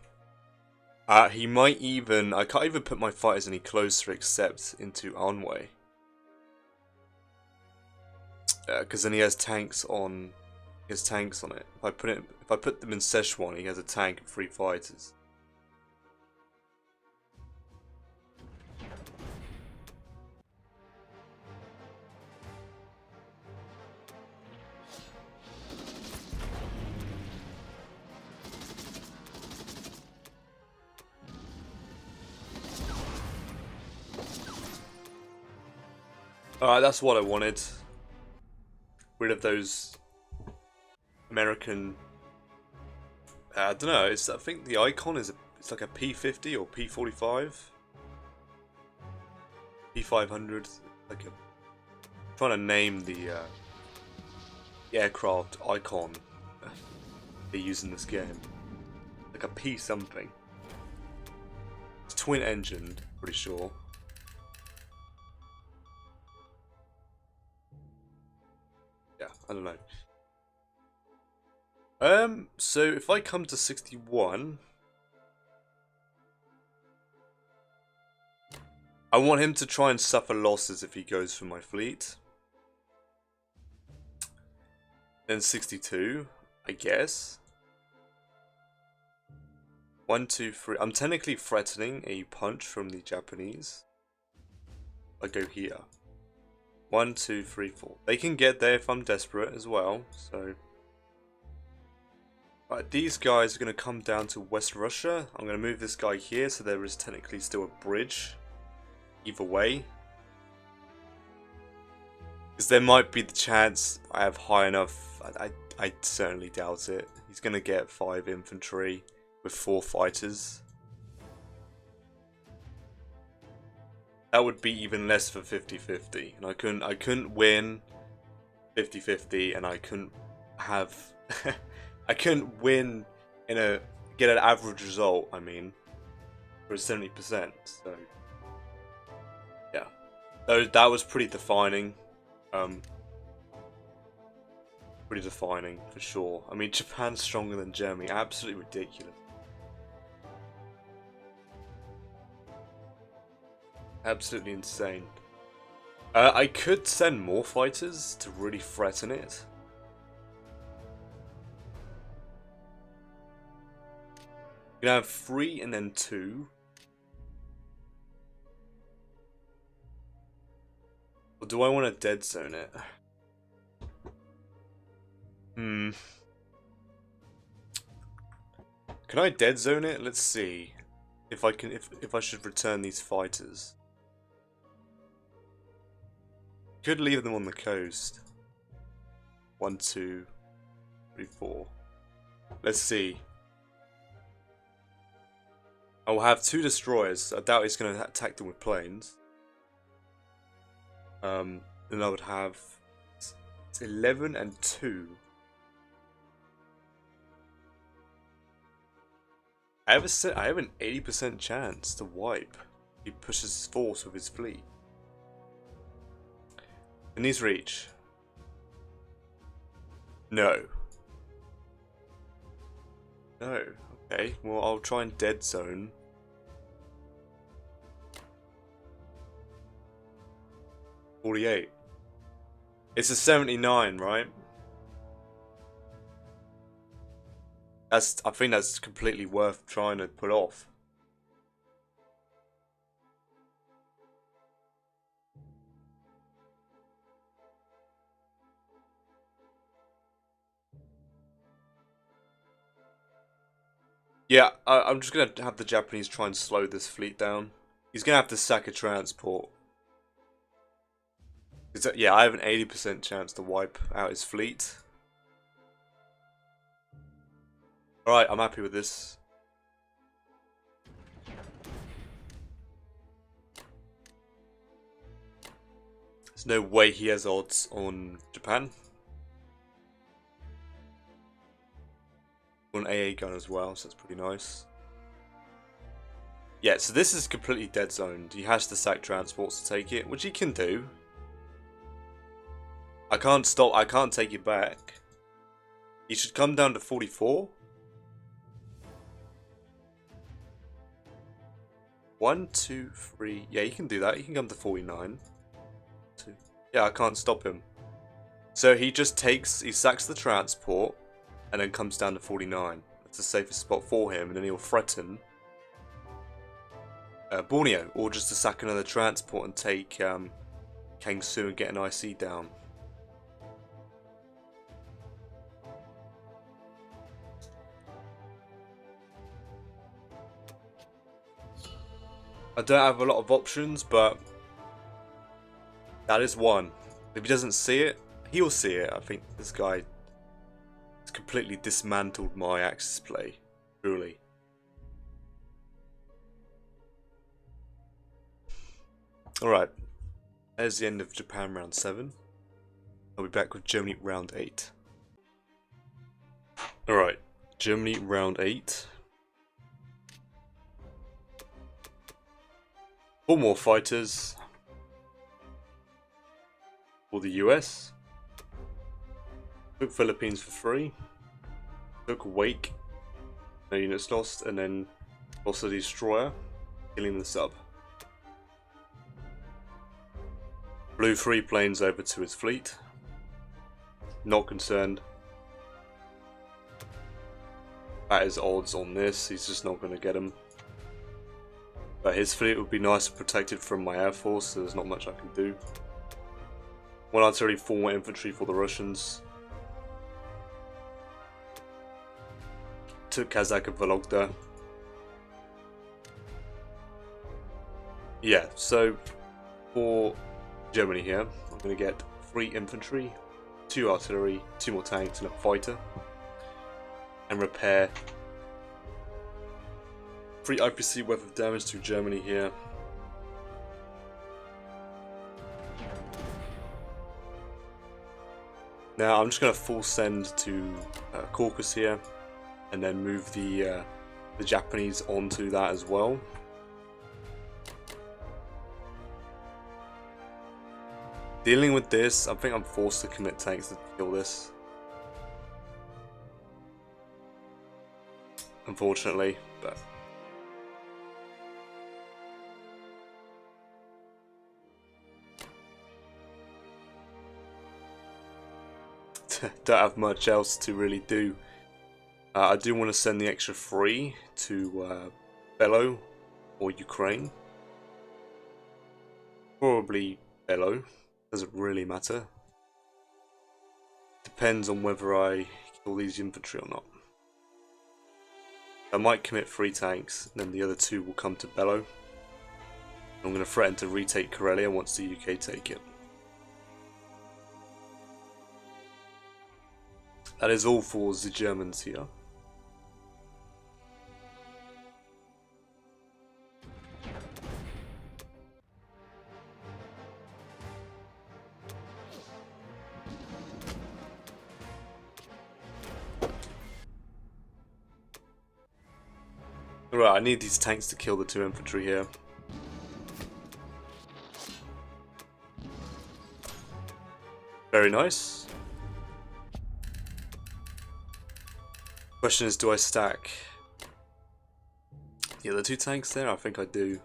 He might even... I can't even put my fighters any closer except into Anhui. Because then he has tanks on... He has tanks on it. If I put them in Szechuan, he has a tank and 3 fighters. Alright, that's what I wanted. Rid of those American... I don't know, I think the icon is it's like a P50 or P45. P500, like a... I'm trying to name the aircraft icon they use in this game. Like a P something. It's twin engined, pretty sure. Yeah, I don't know. So if I come to 61, I want him to try and suffer losses if he goes for my fleet. Then 62, I guess. 1, 2, 3. I'm technically threatening a punch from the Japanese. I go here. 1, 2, 3, 4. They can get there if I'm desperate as well, so... Right, these guys are going to come down to West Russia. I'm going to move this guy here, so there is technically still a bridge. Either way. Because there might be the chance I have high enough... I certainly doubt it. He's going to get 5 infantry with 4 fighters. That would be even less for 50-50. And I couldn't win 50-50, and I couldn't have... I couldn't win get an average result, I mean, for 70%, so, yeah. That was pretty defining, for sure. I mean, Japan's stronger than Germany, absolutely ridiculous. Absolutely insane. I could send more fighters to really threaten it. You can have 3 and then 2. Or do I want to dead zone it? Can I dead zone it? Let's see if I can. If I should return these fighters. Could leave them on the coast. 1, 2, 3, 4. Let's see. I will have 2 destroyers. I doubt he's going to attack them with planes. Then I would have 11 and 2. I have an 80% chance to wipe. He pushes his force with his fleet. Can these reach? No. No. Okay, well I'll try and dead zone. $48. It's a 79, right? I think that's completely worth trying to put off. Yeah, I'm just gonna have the Japanese try and slow this fleet down. He's gonna have to sack a transport. Yeah, I have an 80% chance to wipe out his fleet. Alright, I'm happy with this. There's no way he has odds on Japan. An AA gun as well, so that's pretty nice. Yeah, so this is completely dead zoned. He has to sack transports to take it, which he can do. I can't take it back. He should come down to 44. 1, 2, 3. Yeah, he can do that. He can come to 49. 2. Yeah, I can't stop him. So he sacks the transport and then comes down to 49. That's the safest spot for him, and then he'll threaten Borneo, or just to sack another transport and take Kangsu and get an IC down. I don't have a lot of options, but That is one. If he doesn't see it, he'll see it. I think this guy has completely dismantled my Axis play. Truly. Alright. There's the end of Japan round 7. I'll be back with Germany round 8. Alright. Germany round 8. 4 more fighters. For the US. Took Philippines for free. Took Wake. No units lost. And then lost a destroyer. Killing the sub. Flew 3 planes over to his fleet. Not concerned. At his odds on this, he's just not going to get him. But his fleet would be nice and protected from my air force, so there's not much I can do. 1 artillery, 4 more infantry for the Russians. Took Kazakh and Vologda. Yeah, so for Germany here, I'm going to get 3 infantry, 2 artillery, 2 more tanks and a fighter. And repair 3 IPC worth of damage to Germany here. Now I'm just going to full send to Caucasus here, and then move the Japanese onto that as well. Dealing with this, I think I'm forced to commit tanks to kill this. Unfortunately, but don't have much else to really do. I do want to send the extra 3 to Belo or Ukraine. Probably Belo, doesn't really matter. Depends on whether I kill these infantry or not. I might commit 3 tanks, and then the other 2 will come to Belo. I'm going to threaten to retake Karelia once the UK take it. That is all for the Germans here. Right, I need these tanks to kill the 2 infantry here. Very nice. Question is, do I stack the other 2 tanks there? I think I do.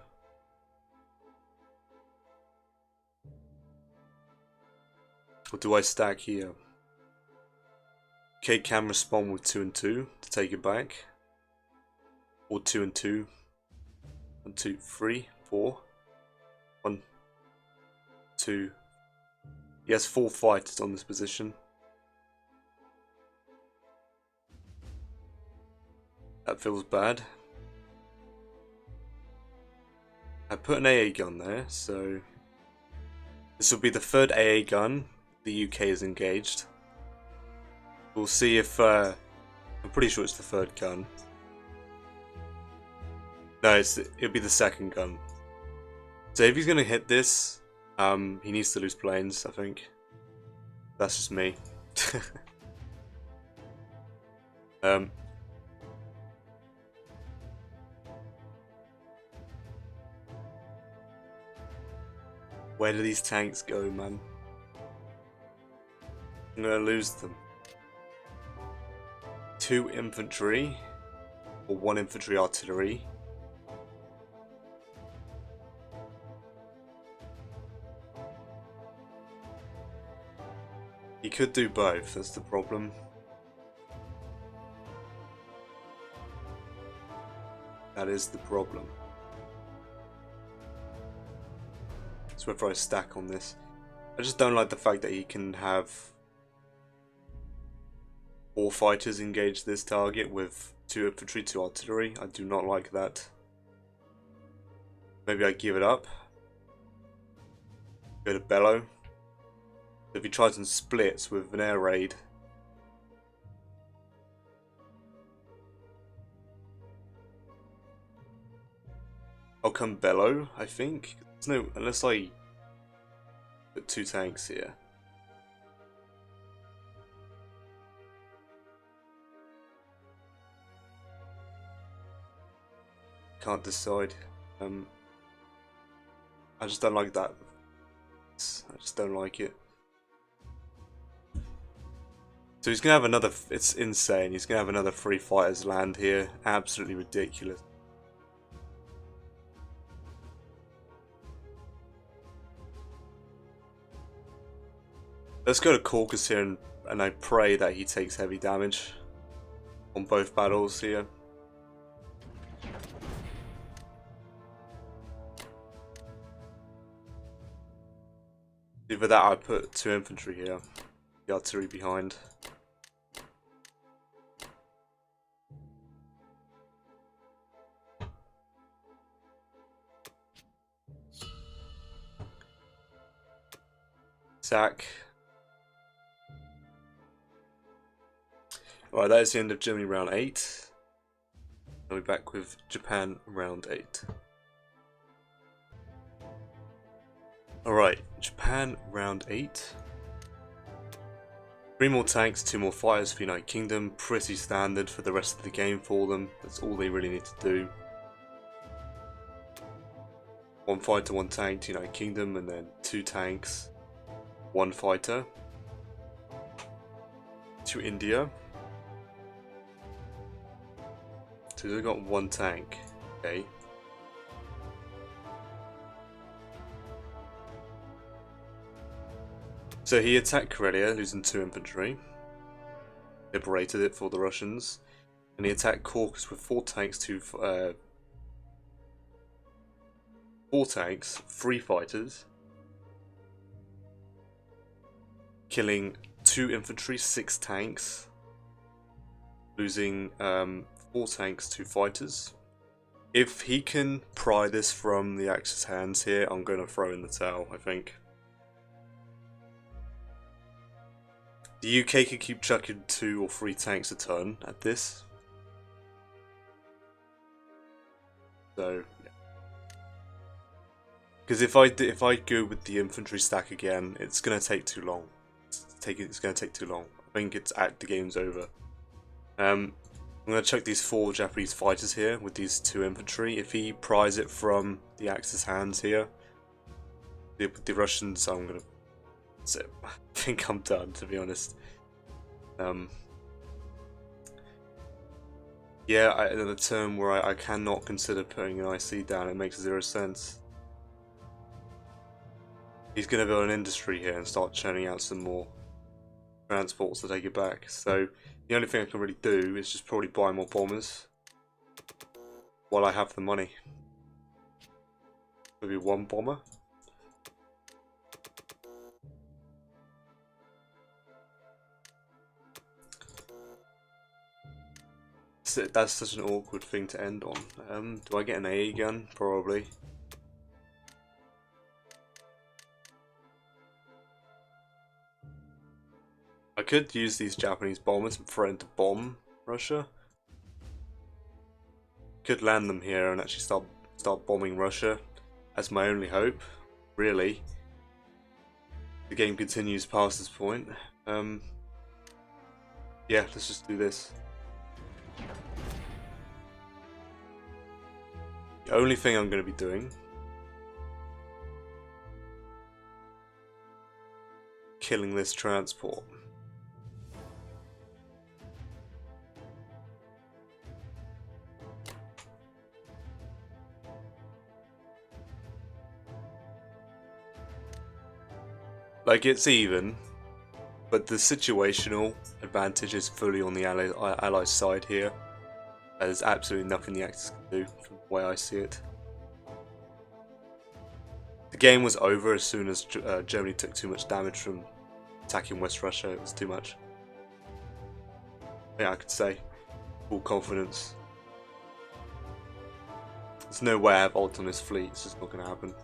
Or do I stack here? Okay, can respond with 2 and 2 to take it back. Or 2 and 2. 1, 2, 3, 4. 1, 2. He has 4 fighters on this position. That feels bad. I put an AA gun there, so this will be the 3rd AA gun the UK is engaged. We'll see if I'm pretty sure it's the 3rd gun. No, it'll be the 2nd gun. So if he's gonna hit this, he needs to lose planes, I think. That's just me. Where do these tanks go, man? I'm gonna lose them. 2 infantry, or 1 infantry artillery. He could do both, that's the problem. That is the problem. It's whether I stack on this. I just don't like the fact that he can have 4 fighters engage this target with 2 infantry, 2 artillery. I do not like that. Maybe I give it up. Go to Bellow. If he tries and splits with an air raid, I'll come Bellow, I think. There's no, unless I put 2 tanks here. Can't decide. I just don't like that. I just don't like it. So he's gonna have another. It's insane. He's gonna have another 3 fighters land here. Absolutely ridiculous. Let's go to Caucus here, and I pray that he takes heavy damage on both battles here. Either that, I put 2 infantry here, the artillery behind. Sack. Alright, that is the end of Germany round 8. I'll be back with Japan round 8. Alright, Japan round 8. 3 more tanks, 2 more fighters for the United Kingdom. Pretty standard for the rest of the game for them. That's all they really need to do. 1 fighter, 1 tank to United Kingdom, and then 2 tanks, 1 fighter to India. So they've got 1 tank. Okay. So he attacked Karelia, losing 2 infantry. Liberated it for the Russians. And he attacked Caucasus with 4 tanks, 4 tanks, 3 fighters. Killing 2 infantry, 6 tanks. Losing 4 tanks, 2 fighters. If he can pry this from the Axis hands here, I'm going to throw in the towel, I think. The UK could keep chucking 2 or 3 tanks a turn at this. So, yeah. Because if I go with the infantry stack again, it's gonna take too long. It's gonna take too long. I think the game's over. I'm gonna chuck these 4 Japanese fighters here with these 2 infantry. If he pries it from the Axis hands here, the Russians, I'm gonna. That's it. I think I'm done, to be honest. Yeah, another turn where I cannot consider putting an IC down. It makes 0 sense. He's going to build an industry here and start churning out some more transports to take it back. So the only thing I can really do is just probably buy more bombers while I have the money. Maybe 1 bomber. That's such an awkward thing to end on. Do I get an AA gun? Probably. I could use these Japanese bombers and threaten to bomb Russia. Could land them here and actually start bombing Russia. That's my only hope, really. The game continues past this point. Yeah, let's just do this. The only thing I'm going to be doing, killing this transport. Like, it's even, but the situational advantage is fully on the Allies' side here. There's absolutely nothing the Axis can do from the way I see it. The game was over as soon as Germany took too much damage from attacking West Russia. It was too much. Yeah, I could say. Full confidence. There's no way I have ult on this fleet. It's just not going to happen.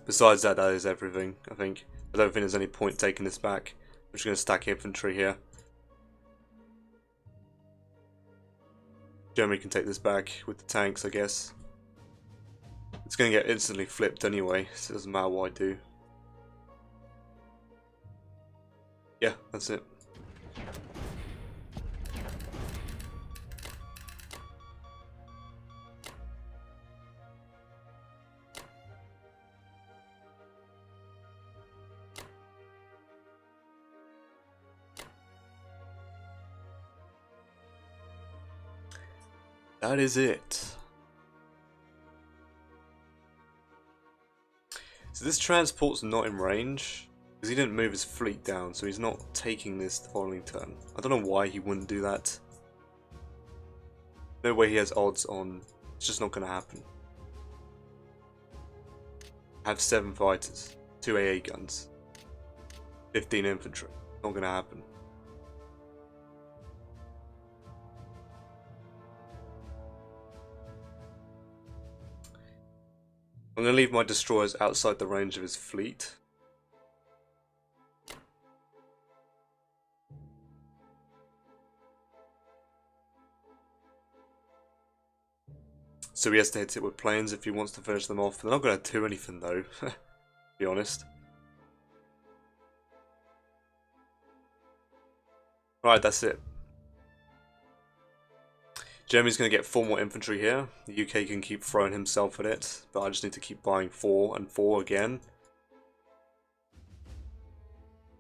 Besides that, that is everything, I think. I don't think there's any point taking this back. I'm just going to stack infantry here. Germany can take this back with the tanks, I guess. It's going to get instantly flipped anyway, so it doesn't matter what I do. Yeah, that's it. That is it. So this transport's not in range, because he didn't move his fleet down, so he's not taking this the following turn. I don't know why he wouldn't do that. No way he has odds on. It's just not going to happen. I have 7 fighters, 2 AA guns, 15 infantry. Not going to happen. I'm going to leave my destroyers outside the range of his fleet. So he has to hit it with planes if he wants to finish them off. They're not going to do anything though, to be honest. Right, that's it. Germany's going to get 4 more infantry here. The UK can keep throwing himself at it, but I just need to keep buying 4 and 4 again.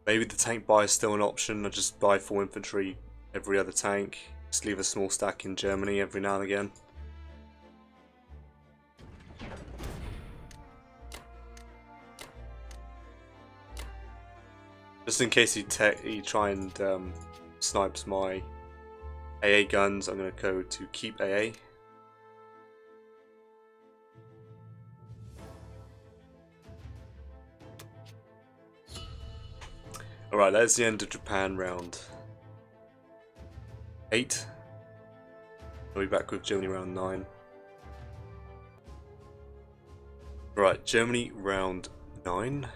Maybe the tank buy is still an option. I just buy 4 infantry every other tank. Just leave a small stack in Germany every now and again. Just in case he try and snipes my AA guns, I'm going to go to keep AA. Alright, that's the end of Japan round 8. I'll be back with Germany round 9. Right, Germany round 9.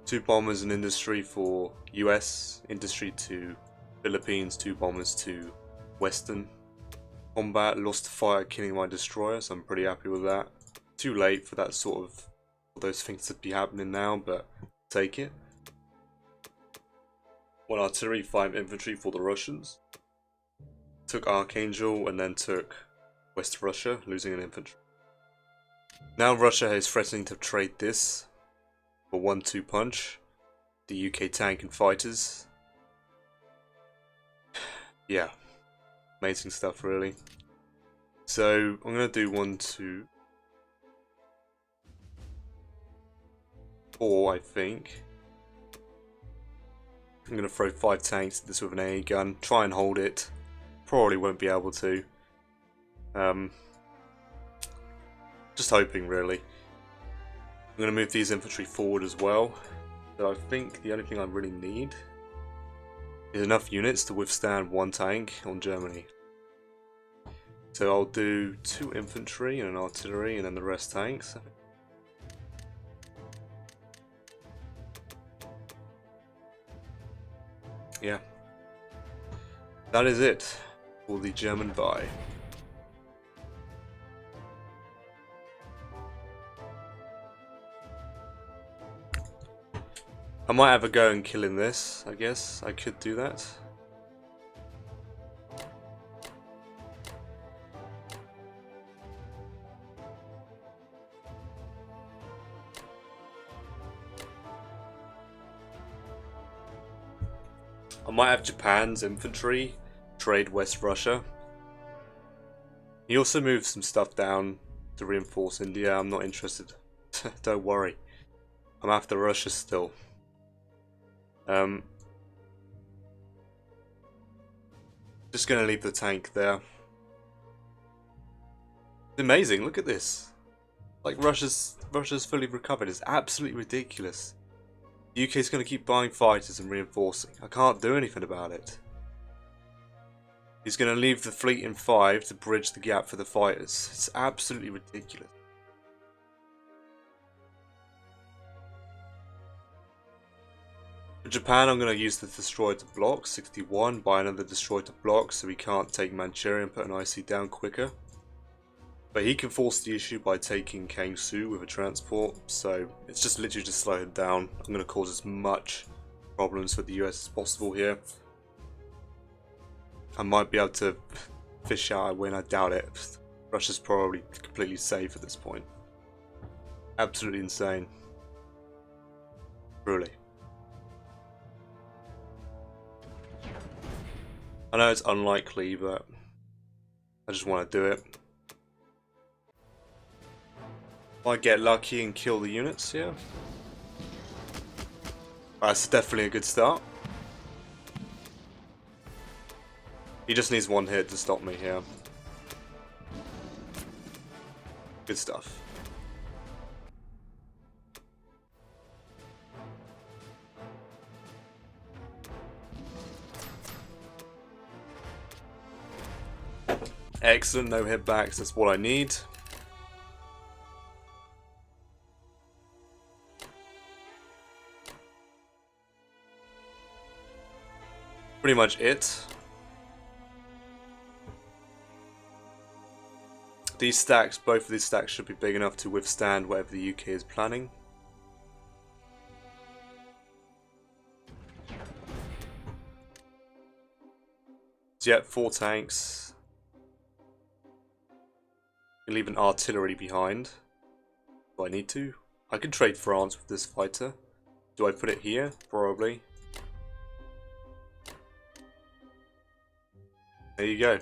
2 bombers and industry for US, industry to Philippines, 2 bombers to Western. Combat, lost fire killing my destroyer, so I'm pretty happy with that. Too late for that sort of, for those things to be happening now, but take it. 1 artillery, 5 infantry for the Russians. Took Archangel and then took West Russia, losing an infantry. Now Russia is threatening to trade this for 1-2 punch. The UK tank and fighters. Yeah, amazing stuff really. So I'm going to do 1, 2, 4 I think. I'm going to throw 5 tanks at this with an AA gun, try and hold it. Probably won't be able to. Just hoping really. I'm going to move these infantry forward as well. So I think the only thing I really need is enough units to withstand 1 tank on Germany. So I'll do 2 infantry and an artillery and then the rest tanks. Yeah. That is it for the German buy. I might have a go in killing this, I guess. I could do that. I might have Japan's infantry trade West Russia. He also moved some stuff down to reinforce India. I'm not interested. Don't worry. I'm after Russia still. Just gonna leave the tank there. It's amazing, look at this. Like Russia's fully recovered. It's absolutely ridiculous. The UK's gonna keep buying fighters and reinforcing. I can't do anything about it. He's gonna leave the fleet in 5 to bridge the gap for the fighters. It's absolutely ridiculous. For Japan, I'm going to use the destroyer to block, 61, buy another destroyer to block so he can't take Manchuria and put an IC down quicker. But he can force the issue by taking Kangsu with a transport, so it's just literally just slow him down. I'm going to cause as much problems for the US as possible here. I might be able to fish out a win, I doubt it. Russia's probably completely safe at this point. Absolutely insane. Truly. I know it's unlikely, but I just want to do it. Might get lucky and kill the units here. That's definitely a good start. He just needs one hit to stop me here. Good stuff. Excellent, no hitbacks, that's what I need. Pretty much it. These stacks, both of these stacks should be big enough to withstand whatever the UK is planning. So yeah, 4 tanks. Can leave an artillery behind. Do I need to? I can trade France with this fighter. Do I put it here? Probably. There you go.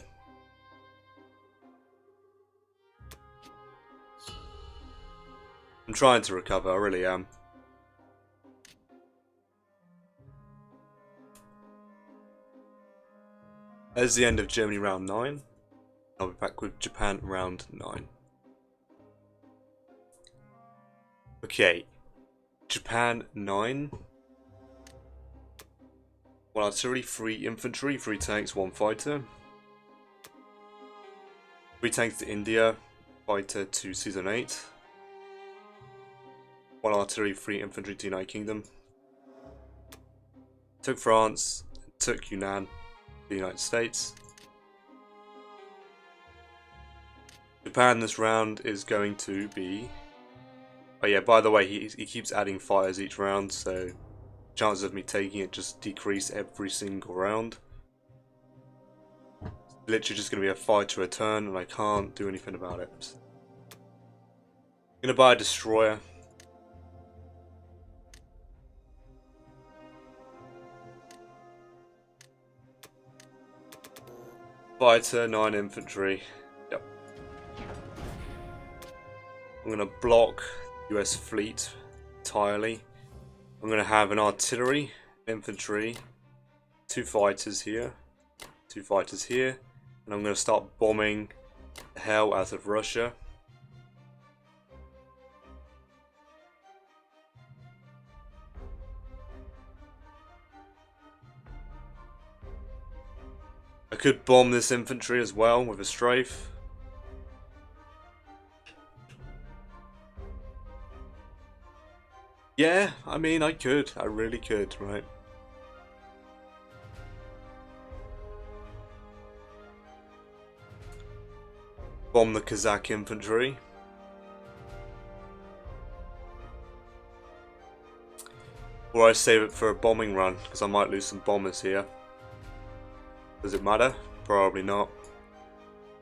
I'm trying to recover, I really am. There's the end of Germany round 9. I'll be back with Japan round 9. Okay. Japan 9. 1 artillery, 3 infantry, 3 tanks, 1 fighter. 3 tanks to India, fighter to Season 8. 1 artillery, 3 infantry to United Kingdom. Took France, took Yunnan, the United States. Japan this round is going to be... Oh yeah, by the way, he keeps adding fighters each round, so chances of me taking it just decrease every single round. It's literally just going to be a fighter a turn, and I can't do anything about it. I'm going to buy a destroyer. Fighter, 9 infantry. Yep. I'm going to block the US fleet entirely. I'm going to have an artillery, infantry, 2 fighters here, 2 fighters here, and I'm going to start bombing the hell out of Russia. I could bomb this infantry as well with a strafe. Yeah, I mean, I could. I really could, right? Bomb the Kazakh infantry. Or I save it for a bombing run, because I might lose some bombers here. Does it matter? Probably not.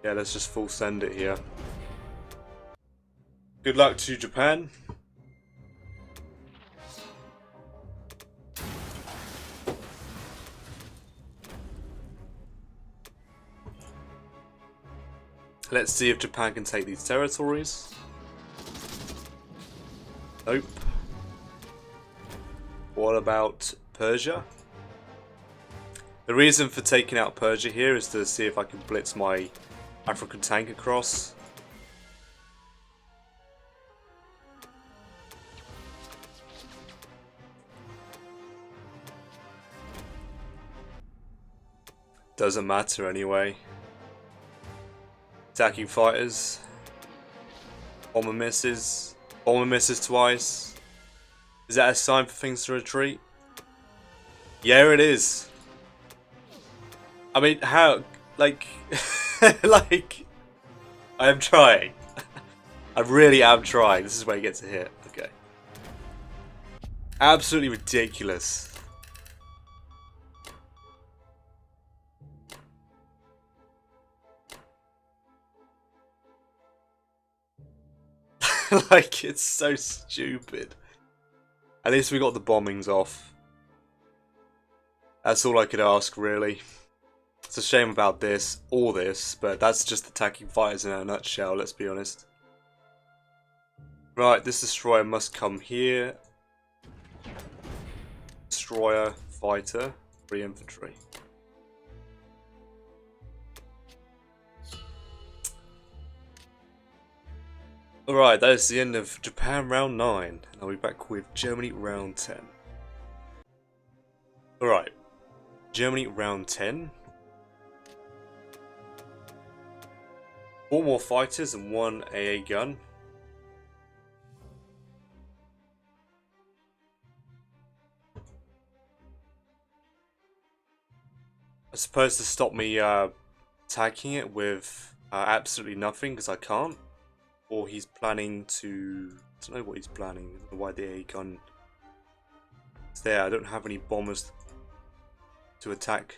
Yeah, let's just full send it here. Good luck to Japan. Let's see if Japan can take these territories. Nope. What about Persia? The reason for taking out Persia here is to see if I can blitz my African tank across. Doesn't matter anyway. Attacking fighters. Bomber misses. Bomber misses twice. Is that a sign for things to retreat? Yeah, it is. I mean, how? Like, like, I am trying. I really am trying. This is where he gets a hit. Okay. Absolutely ridiculous. Like, it's so stupid. At least we got the bombings off. That's all I could ask, really. It's a shame about this, or this, but that's just attacking fighters in a nutshell, let's be honest. Right, this destroyer must come here. Destroyer, fighter, 3 infantry. Alright, that is the end of Japan round 9. I'll be back with Germany round 10. Alright, Germany round 10. 4 more fighters and 1 AA gun. I suppose to stop me attacking it with absolutely nothing, because I can't. Or he's planning to... I don't know what he's planning. I don't know why the AA gun is there. I don't have any bombers to attack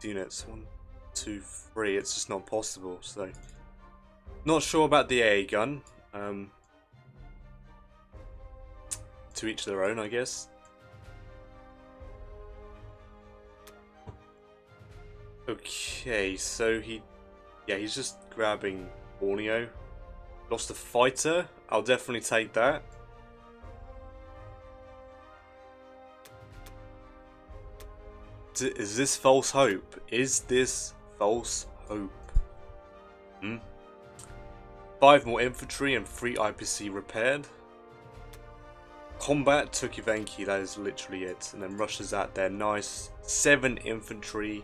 units. 1, 2, 3. It's just not possible. So, not sure about the AA gun. To each their own, I guess. Okay, so he's just grabbing Borneo. Lost a fighter. I'll definitely take that. Is this false hope? Is this false hope? 5 more infantry and 3 IPC repaired. Combat took Ivanki, that is literally it. And then Russia's at their nice 7 infantry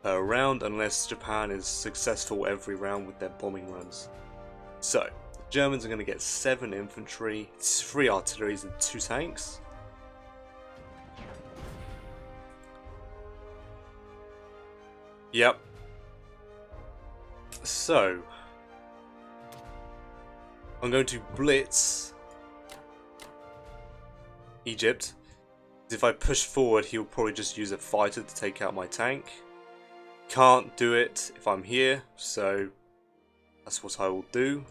per round, unless Japan is successful every round with their bombing runs. So, the Germans are going to get 7 infantry, 3 artilleries and 2 tanks. Yep. So, I'm going to blitz Egypt. If I push forward, he'll probably just use a fighter to take out my tank. Can't do it if I'm here, so that's what I will do.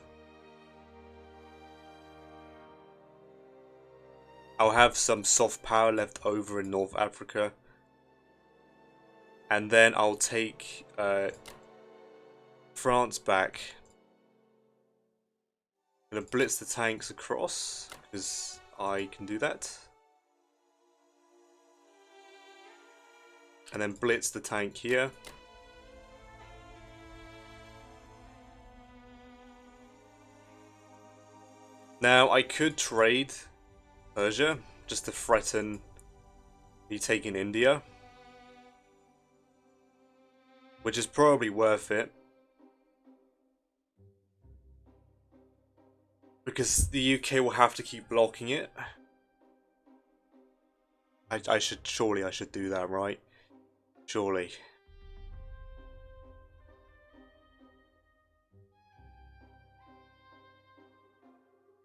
I'll have some soft power left over in North Africa. And then I'll take France back. I'm going to blitz the tanks across, because I can do that. And then blitz the tank here. Now, I could trade Persia, just to threaten me taking India. Which is probably worth it. Because the UK will have to keep blocking it. Surely I should do that, right? Surely.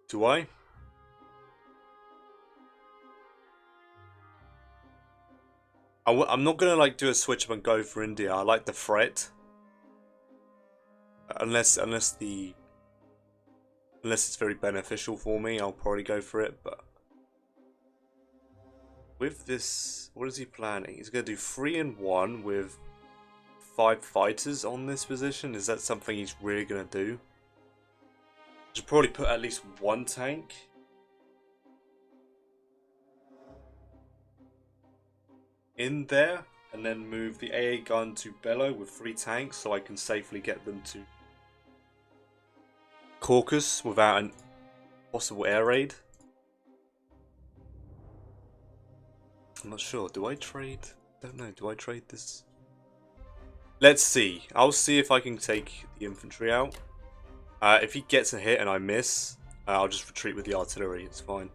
Do I? I'm not gonna like do a switch up and go for India. I like the threat. Unless it's very beneficial for me, I'll probably go for it, but with this, what is he planning? He's gonna do 3 and 1 with 5 fighters on this position. Is that something he's really gonna do? Should probably put at least 1 tank. In there, and then move the AA gun to Bello with 3 tanks so I can safely get them to Caucasus without a possible air raid. I'm not sure. Do I trade? Don't know. Do I trade this? Let's see. I'll see if I can take the infantry out. If he gets a hit and I miss, I'll just retreat with the artillery. It's fine.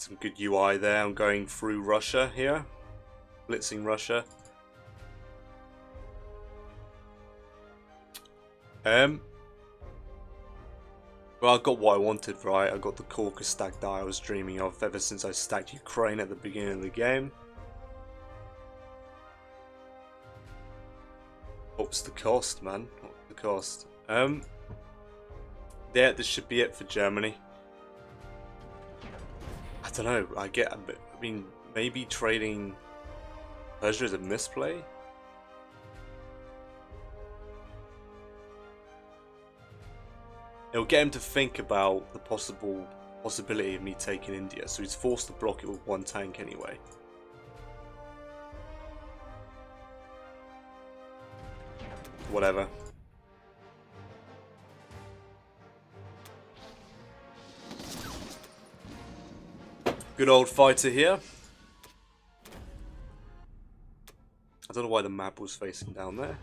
Some good UI there. I'm going through Russia here. Blitzing Russia. Well, I got what I wanted, right? I got the Caucasus stack that I was dreaming of ever since I stacked Ukraine at the beginning of the game. What's the cost, man? What's the cost? Yeah, this should be it for Germany. I don't know. I mean, maybe trading Persia is a misplay. It'll get him to think about the possibility of me taking India, so he's forced to block it with one tank anyway. Whatever. Good old fighter here. I don't know why the map was facing down there.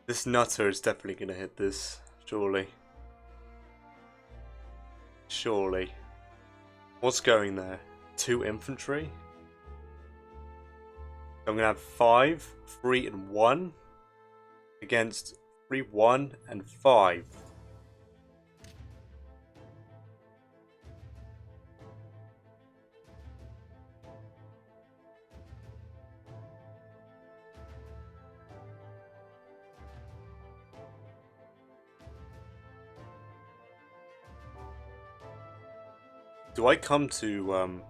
This nutter is definitely going to hit this, surely. Surely. What's going there? 2 infantry? I'm going to have 5, 3 and 1 against 3, 1 and 5. Do I come to,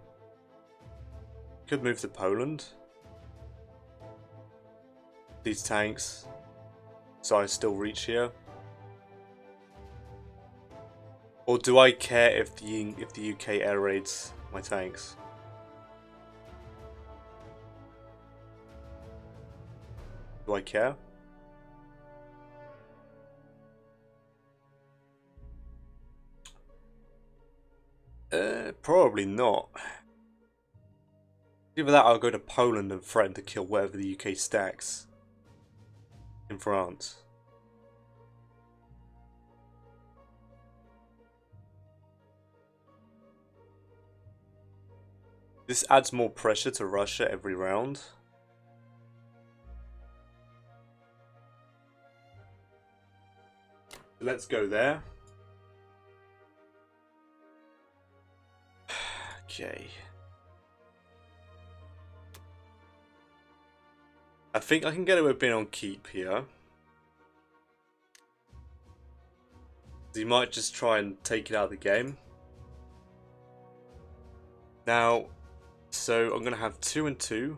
could move to Poland? These tanks, so I still reach here? Or do I care if the UK air raids my tanks? Do I care? Probably not. Either that or I'll go to Poland and threaten to kill whatever the UK stacks in France. This adds more pressure to Russia every round. Let's go there. Okay. I think I can get away with being on keep here. He might just try and take it out of the game. Now, so I'm going to have 2 and 2.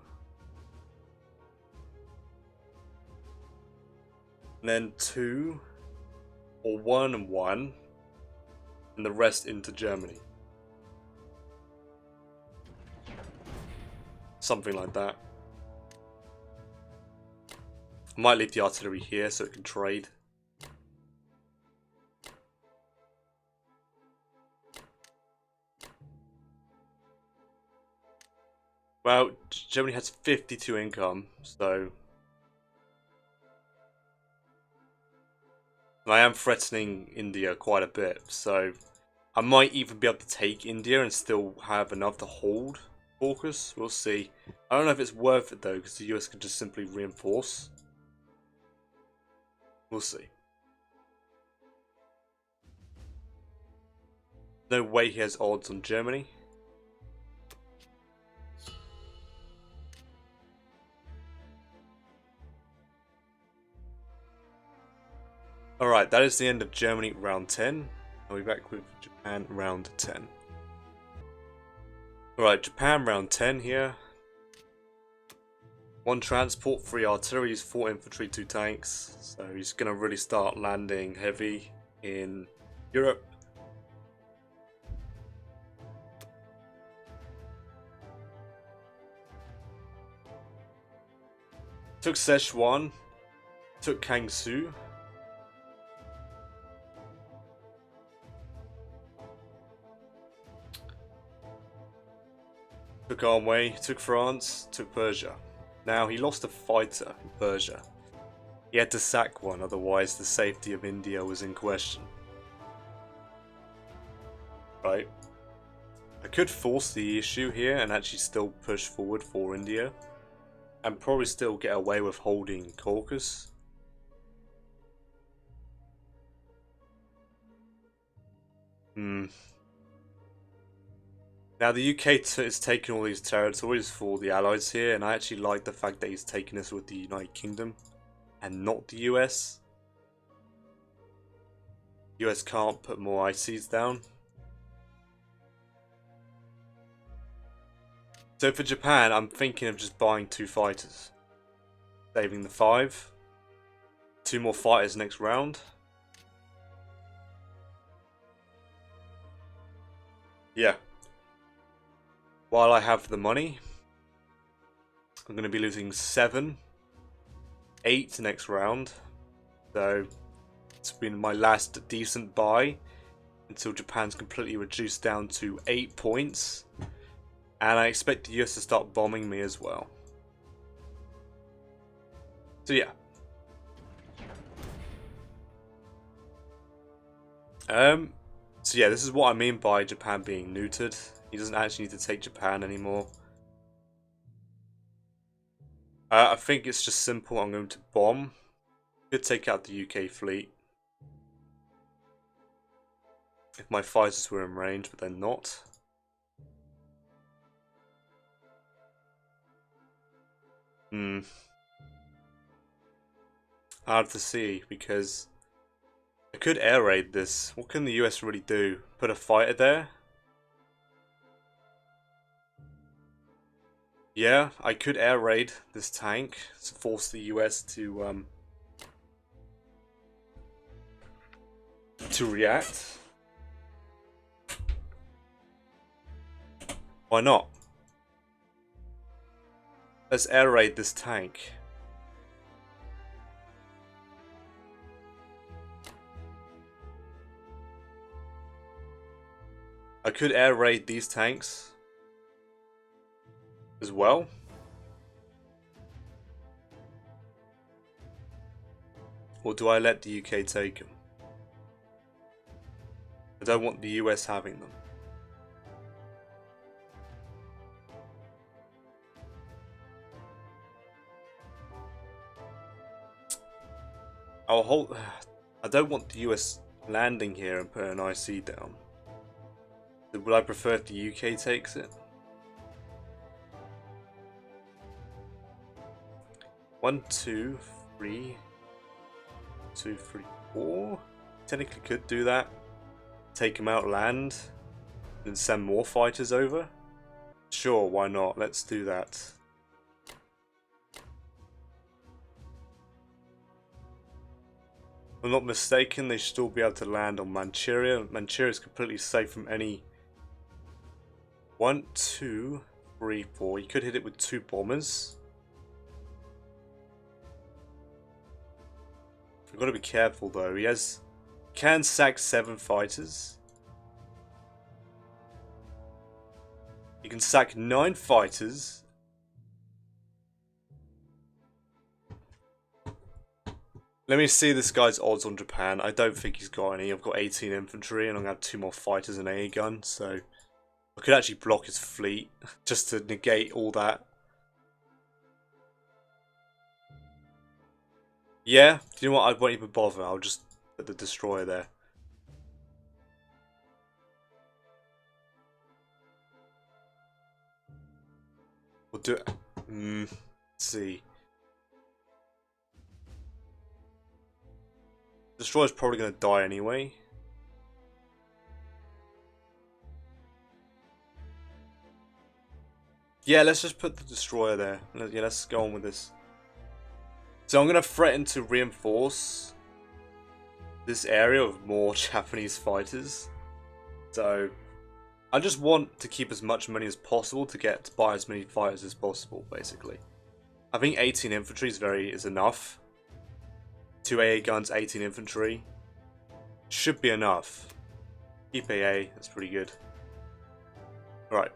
And then 2 or 1 and 1. And the rest into Germany. Something like that. I might leave the artillery here so it can trade. Well, Germany has 52 income, so I am threatening India quite a bit, so I might even be able to take India and still have enough to hold Caucasus. We'll see. I don't know if it's worth it though, because the US could just simply reinforce. We'll see. No way he has odds on Germany. Alright, that is the end of Germany round 10. I'll be back with Japan round 10. Alright, Japan round 10 here. 1 transport, 3 artillery, 4 infantry, 2 tanks. So he's going to really start landing heavy in Europe. Took Szechuan. Took Kangsu. Took Armway, took France, took Persia. Now, he lost a fighter in Persia. He had to sack one, otherwise the safety of India was in question. Right. I could force the issue here and actually still push forward for India. And probably still get away with holding Caucasus. Now the UK is taking all these territories for the Allies here, and I actually like the fact that he's taking this with the United Kingdom and not the US. US can't put more ICs down. So for Japan, I'm thinking of just buying 2 fighters. Saving the 5. 2 more fighters next round. Yeah. While I have the money, I'm going to be losing 7, 8 next round. So it's been my last decent buy until Japan's completely reduced down to 8 points. And I expect the US to start bombing me as well. So yeah. So yeah, this is what I mean by Japan being neutered. He doesn't actually need to take Japan anymore. I think it's just simple. I'm going to bomb. Could take out the UK fleet. If my fighters were in range, but they're not. Hard to see, because I could air raid this. What can the US really do? Put a fighter there? Yeah, I could air raid this tank to force the US to react. Why not? Let's air raid this tank. I could air raid these tanks as well. Or do I let the UK take them? I don't want the US having them. I'll hold. I don't want the US landing here and put an IC down. Would I prefer if the UK takes it? 1, 2, 3, 2, 3, 4. Technically could do that. Take them out, land, and send more fighters over. Sure, why not? Let's do that. If I'm not mistaken, they should still be able to land on Manchuria. Manchuria is completely safe from any. 1, 2, 3, 4. You could hit it with 2 bombers. I've got to be careful though. He can sack 7 fighters. He can sack 9 fighters. Let me see this guy's odds on Japan. I don't think he's got any. I've got 18 infantry and I'm going to have 2 more fighters and a gun. So I could actually block his fleet just to negate all that. Yeah, do you know what? I won't even bother. I'll just put the destroyer there. We'll do it. Let's see. Destroyer's probably going to die anyway. Yeah, let's just put the destroyer there. Yeah, let's go on with this. So I'm going to threaten to reinforce this area with more Japanese fighters. So I just want to keep as much money as possible to buy as many fighters as possible, basically. I think 18 infantry is enough. 2 AA guns, 18 infantry. Should be enough. Keep AA, that's pretty good. Alright.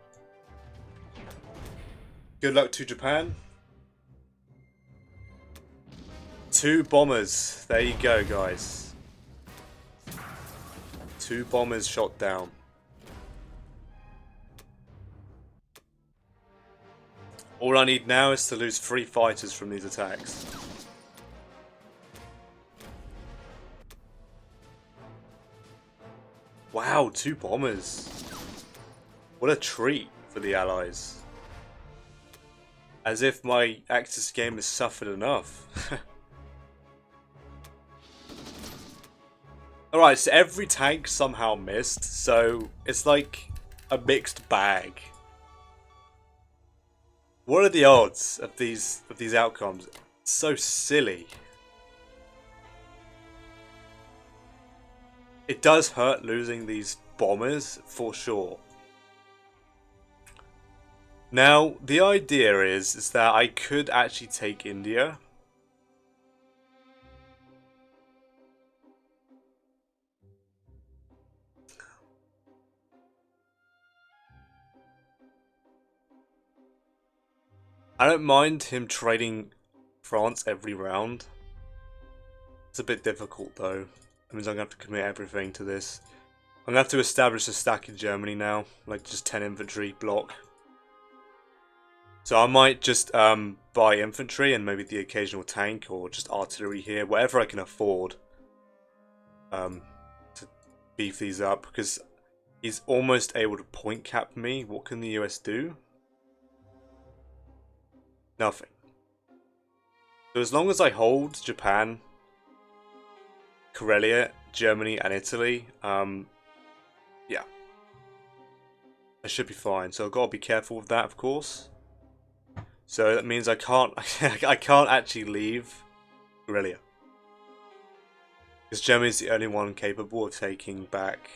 Good luck to Japan. 2 bombers. There you go, guys. 2 bombers shot down. All I need now is to lose 3 fighters from these attacks. Wow, 2 bombers. What a treat for the Allies. As if my Axis game has suffered enough. Alright, so every tank somehow missed, so it's like a mixed bag. What are the odds of these outcomes? It's so silly. It does hurt losing these bombers, for sure. Now, the idea is that I could actually take India. I don't mind him trading France every round. It's a bit difficult though. That means I'm going to have to commit everything to this. I'm going to have to establish a stack in Germany now. Like just 10 infantry block. So I might just buy infantry and maybe the occasional tank or just artillery here. Whatever I can afford. To beef these up. Because he's almost able to point cap me. What can the US do? Nothing. So as long as I hold Japan, Karelia, Germany, and Italy, yeah, I should be fine. So I've got to be careful with that, of course. So that means I can't, I can't actually leave Karelia, because Germany is the only one capable of taking back.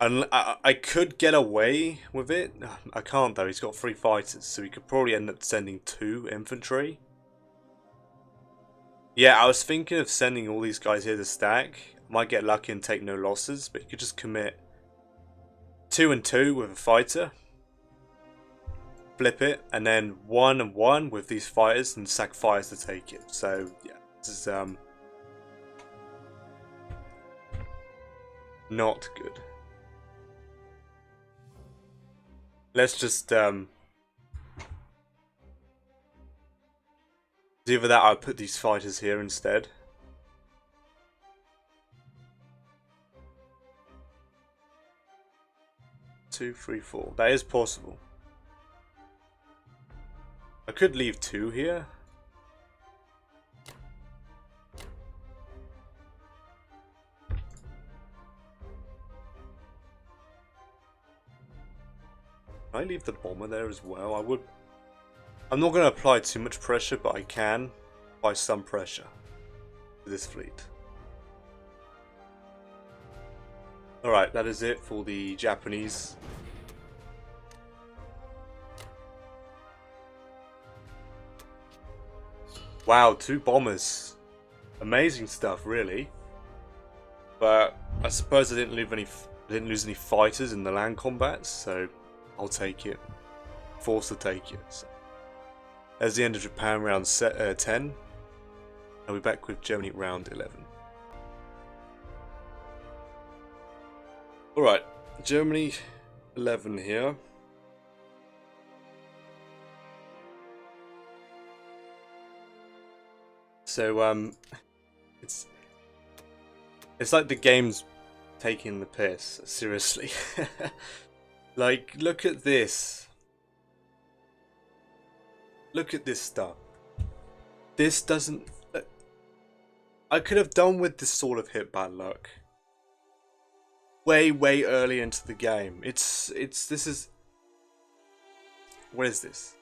And I could get away with it. I can't though. He's got 3 fighters, so he could probably end up sending 2 infantry. Yeah, I was thinking of sending all these guys here to stack. Might get lucky and take no losses, but you could just commit 2 and 2 with a fighter. Flip it, and then 1 and 1 with these fighters and sack fighters to take it. So yeah, this is not good. Let's just either that or I'll put these fighters here instead. Two, 3, 4. That is possible. I could leave 2 here. Can I leave the bomber there as well? I would. I'm not going to apply too much pressure, but I can apply some pressure to this fleet. Alright, that is it for the Japanese. Wow, 2 bombers. Amazing stuff, really. But I suppose I didn't lose any fighters in the land combats, so I'll take it. Forced to take it. So. There's the end of Japan round 10. I'll be back with Germany round 11. Alright, Germany 11 here. So it's like the game's taking the piss, seriously. Like, look at this. Look at this stuff. This doesn't... I could have done with this sort of hit bad luck way early into the game. This is, what is this?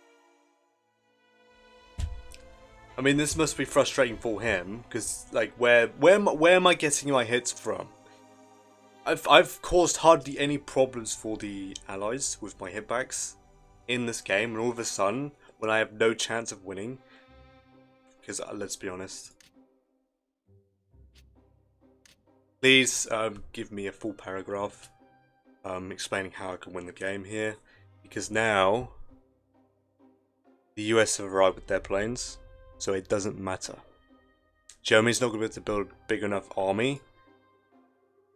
I mean, this must be frustrating for him because, like, where am I getting my hits from? I've caused hardly any problems for the allies with my hitbacks in this game, and all of a sudden, when I have no chance of winning, because let's be honest, please give me a full paragraph explaining how I can win the game here, because now the US have arrived with their planes, so it doesn't matter. Germany's not going to be able to build a big enough army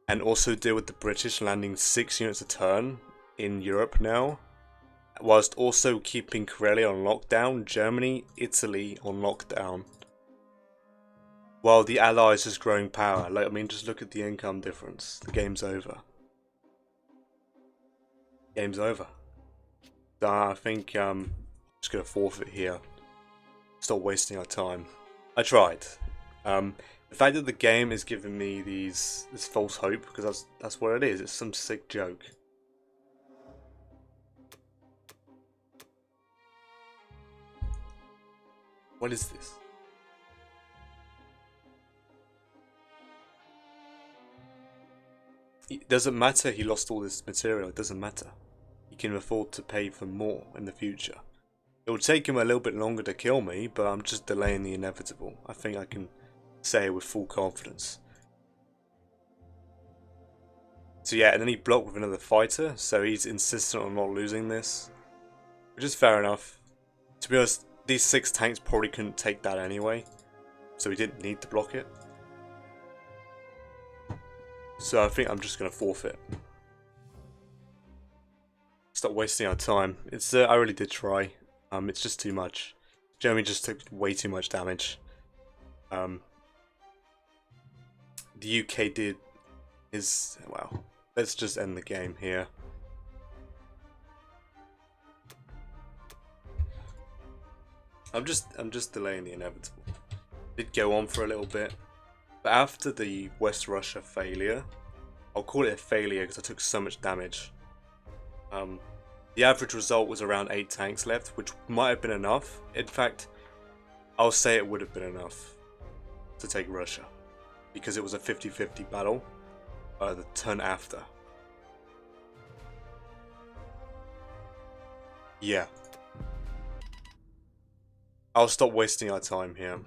and also deal with the British landing 6 units a turn in Europe now, whilst also keeping Karelia on lockdown, Germany, Italy on lockdown, while the Allies is growing power. Like, I mean, just look at the income difference. The game's over. Game's over. So I think I'm just gonna forfeit here. Stop wasting our time. I tried. The fact that the game is giving me this false hope, because that's what it is. It's some sick joke. What is this? It doesn't matter he lost all this material, it doesn't matter. He can afford to pay for more in the future. It will take him a little bit longer to kill me, but I'm just delaying the inevitable. I think I can say it with full confidence. So yeah, and then he blocked with another fighter, so he's insistent on not losing this. Which is fair enough. To be honest, these 6 tanks probably couldn't take that anyway, so he didn't need to block it. So I think I'm just going to forfeit. Stop wasting our time. I really did try. It's just too much. Germany just took way too much damage. The UK did well. Let's just end the game here. I'm just delaying the inevitable. Did go on for a little bit, but after the West Russia failure, I'll call it a failure because I took so much damage. The average result was around 8 tanks left, which might have been enough. In fact, I'll say it would have been enough to take Russia, because it was a 50-50 battle the turn after. Yeah. I'll stop wasting our time here.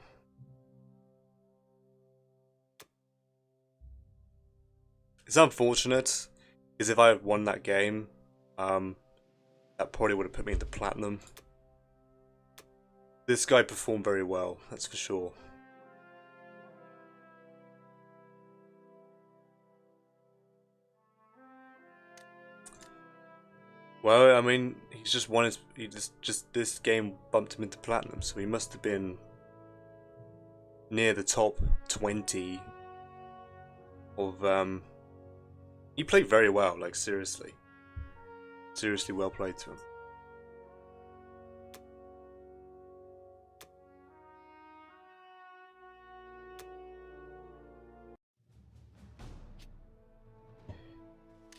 It's unfortunate, because if I had won that game, that probably would have put me into platinum. This guy performed very well, that's for sure. Well, I mean, he's just won his. Just this game bumped him into platinum, so he must have been near the top 20 of. He played very well, like seriously well played to him.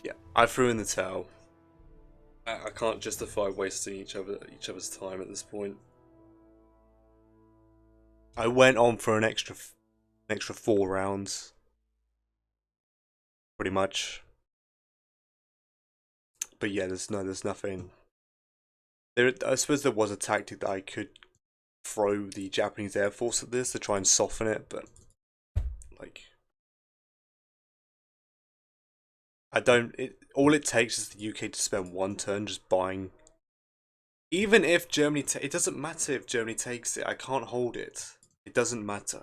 Yeah, I threw in the towel. I can't justify wasting each other's time at this point. I went on for an extra 4 rounds, pretty much. But yeah, there's nothing. I suppose there was a tactic that I could throw the Japanese Air Force at this to try and soften it, but like, I don't. All it takes is the UK to spend 1 turn just buying. Even if Germany, it doesn't matter if Germany takes it. I can't hold it. It doesn't matter.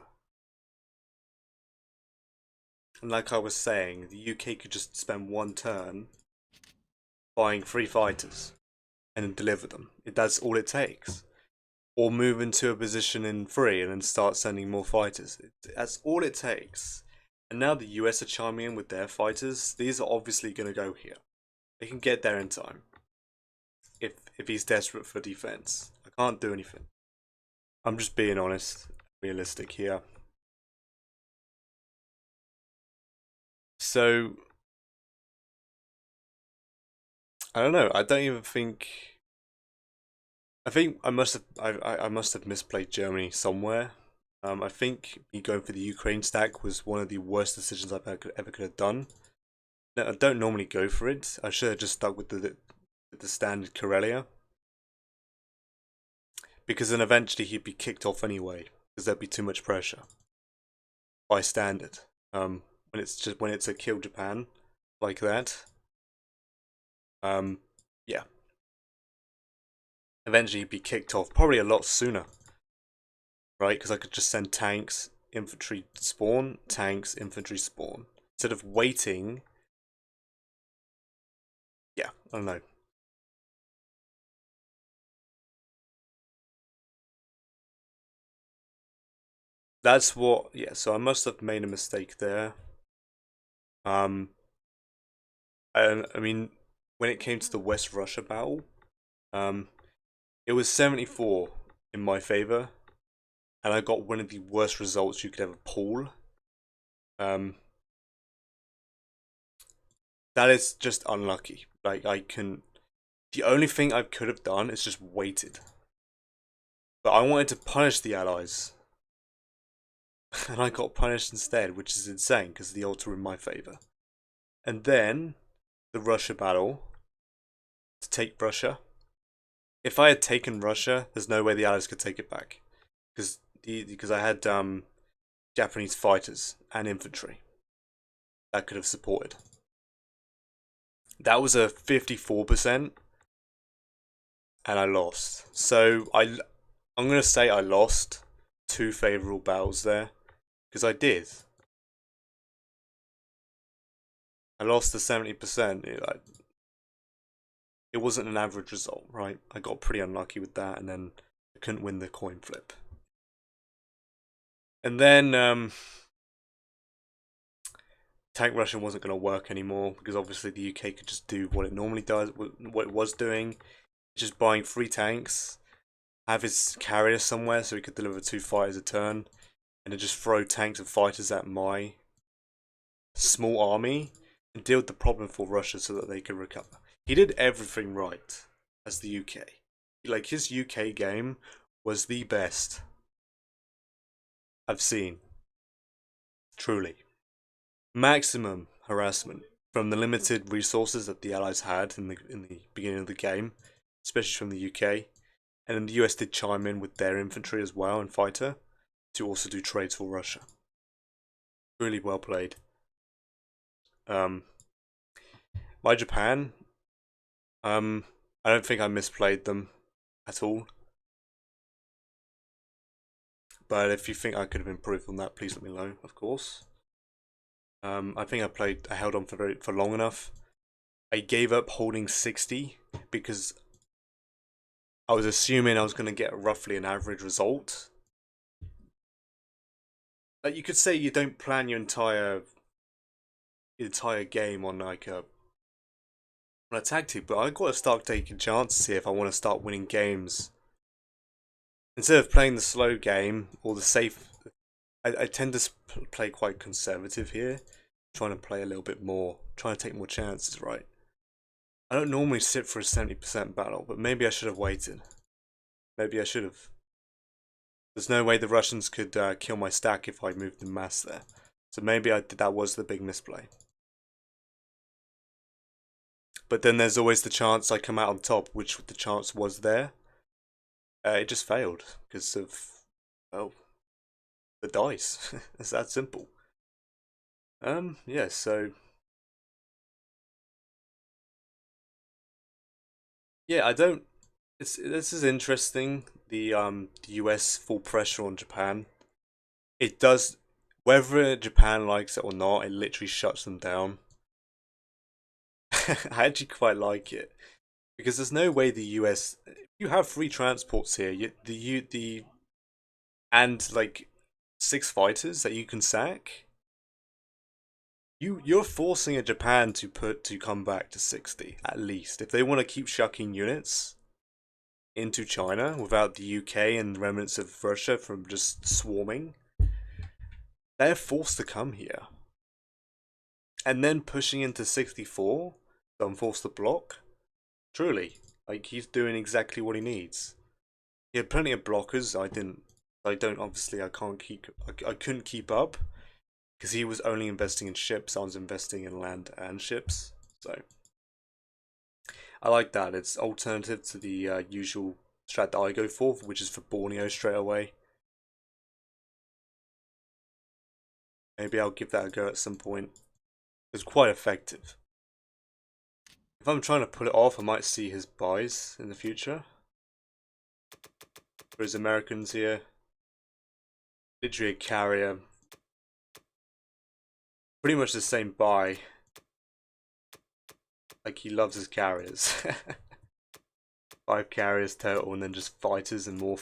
And like I was saying, the UK could just spend 1 turn buying 3 fighters and then deliver them. That's all it takes. Or move into a position in 3 and then start sending more fighters. That's all it takes. And now the US are chiming in with their fighters. These are obviously going to go here. They can get there in time. If he's desperate for defense. I can't do anything. I'm just being honest, realistic here. So I don't know. I don't even think. I think I must have. I must have misplayed Germany somewhere. I think me going for the Ukraine stack was one of the worst decisions I've ever could have done. No, I don't normally go for it. I should have just stuck with the standard Karelia, because then eventually he'd be kicked off anyway, because there'd be too much pressure by standard. When it's a kill Japan like that, um, yeah, eventually he'd be kicked off probably a lot sooner, right? Because I could just send tanks, infantry spawn, tanks, infantry spawn instead of waiting. Yeah, I don't know. That's what. Yeah, so I must have made a mistake there. Um, I mean, when it came to the West Russia battle, um, it was 74 in my favor, and I got one of the worst results you could ever pull. Um, that is just unlucky. Like I can, the only thing I could have done is just waited, but I wanted to punish the Allies, and I got punished instead, which is insane because the odds were in my favor. And then the Russia battle to take Russia. If I had taken Russia, there's no way the Allies could take it back, because I had Japanese fighters and infantry that could have supported. That was a 54%, and I lost. So I'm gonna say I lost two favorable battles there, because I did. I lost the 70%. It wasn't an average result, right? I got pretty unlucky with that, and then I couldn't win the coin flip. And then Tank Russian wasn't going to work anymore, because obviously the UK could just do what it normally does, what it was doing, just buying 3 tanks, have his carrier somewhere so he could deliver 2 fighters a turn, and then just throw tanks and fighters at my small army and deal with the problem for Russia so that they could recover. He did everything right as the UK. Like, his UK game was the best I've seen. Truly. Maximum harassment from the limited resources that the Allies had in the beginning of the game, especially from the UK. And then the US did chime in with their infantry as well and fighter to also do trades for Russia. Really well played. My Japan, I don't think I misplayed them at all. But if you think I could have improved on that, please let me know, of course. I think I held on for long enough. I gave up holding 60 because I was assuming I was going to get roughly an average result. Like, you could say you don't plan your entire game on like a tactic, but I got to start taking chances here if I want to start winning games. Instead of playing the slow game or the safe, I tend to play quite conservative here, trying to play a little bit more, trying to take more chances, right? I don't normally sit for a 70% battle, but maybe I should have waited. Maybe I should have. There's no way the Russians could kill my stack if I moved in mass there. So maybe that was the big misplay. But then there's always the chance I come out on top, which the chance was there. It just failed because of, well, the dice. It's that simple. Yeah, so yeah, I don't. This is interesting. The US full pressure on Japan. It does, whether Japan likes it or not. It literally shuts them down. I actually quite like it because there's no way the US. You have 3 transports here. The and like 6 fighters that you can sack. You're forcing a Japan to come back to 60 at least if they want to keep shucking units into China without the UK and remnants of Russia from just swarming. They're forced to come here. and then pushing into 64 to unforce the block. Truly, like, he's doing exactly what he needs. He had plenty of blockers. I couldn't keep up because he was only investing in ships. I was investing in land and ships. So I like that. It's alternative to the usual strat that I go for, which is for Borneo straight away. Maybe I'll give that a go at some point. It's quite effective. If I'm trying to pull it off, I might see his buys in the future. For his Americans here. Literally a carrier. Pretty much the same buy. Like, he loves his carriers. 5 carriers total, and then just fighters and more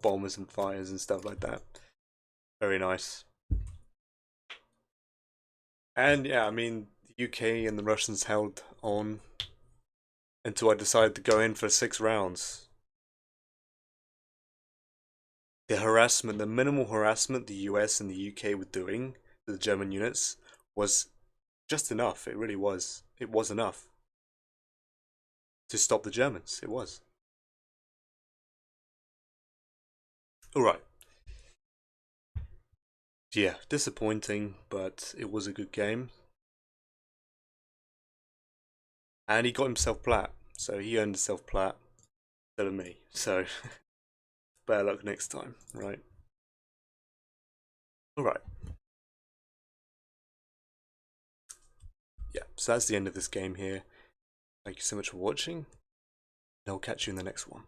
bombers and fighters and stuff like that. Very nice. And yeah, I mean, the UK and the Russians held on until I decided to go in for 6 rounds. The harassment, the minimal harassment the US and the UK were doing to the German units was just enough. It really was. It was enough to stop the Germans. It was. Alright. Yeah, disappointing, but it was a good game. And he got himself plat, so he earned himself plat instead of me. So, better luck next time, right? Alright. Yeah, so that's the end of this game here. Thank you so much for watching, and I'll catch you in the next one.